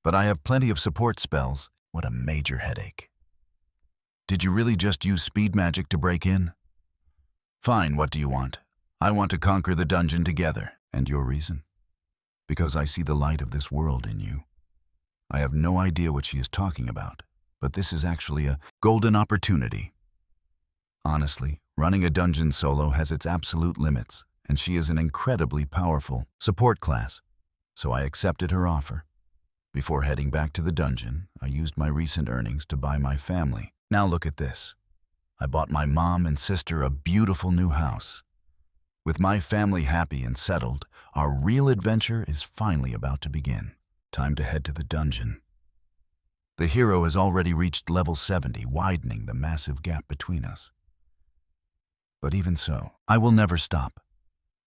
but I have plenty of support spells. What a major headache. Did you really just use speed magic to break in? Fine, what do you want? I want to conquer the dungeon together. And your reason? Because I see the light of this world in you. I have no idea what she is talking about, but this is actually a golden opportunity. Honestly, running a dungeon solo has its absolute limits, and she is an incredibly powerful support class, so I accepted her offer. Before heading back to the dungeon, I used my recent earnings to buy my family. Now look at this. I bought my mom and sister a beautiful new house. With my family happy and settled, our real adventure is finally about to begin. Time to head to the dungeon. The hero has already reached level 70, widening the massive gap between us. But even so, I will never stop.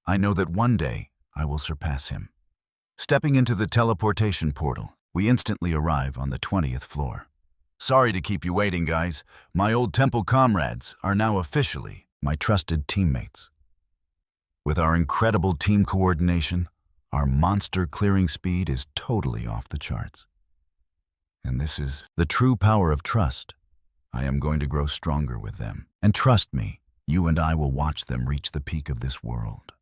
I know that one day I will surpass him. Stepping into the teleportation portal, we instantly arrive on the 20th floor. Sorry to keep you waiting, guys. My old temple comrades are now officially my trusted teammates. With our incredible team coordination, our monster clearing speed is totally off the charts. And this is the true power of trust. I am going to grow stronger with them. And trust me, you and I will watch them reach the peak of this world.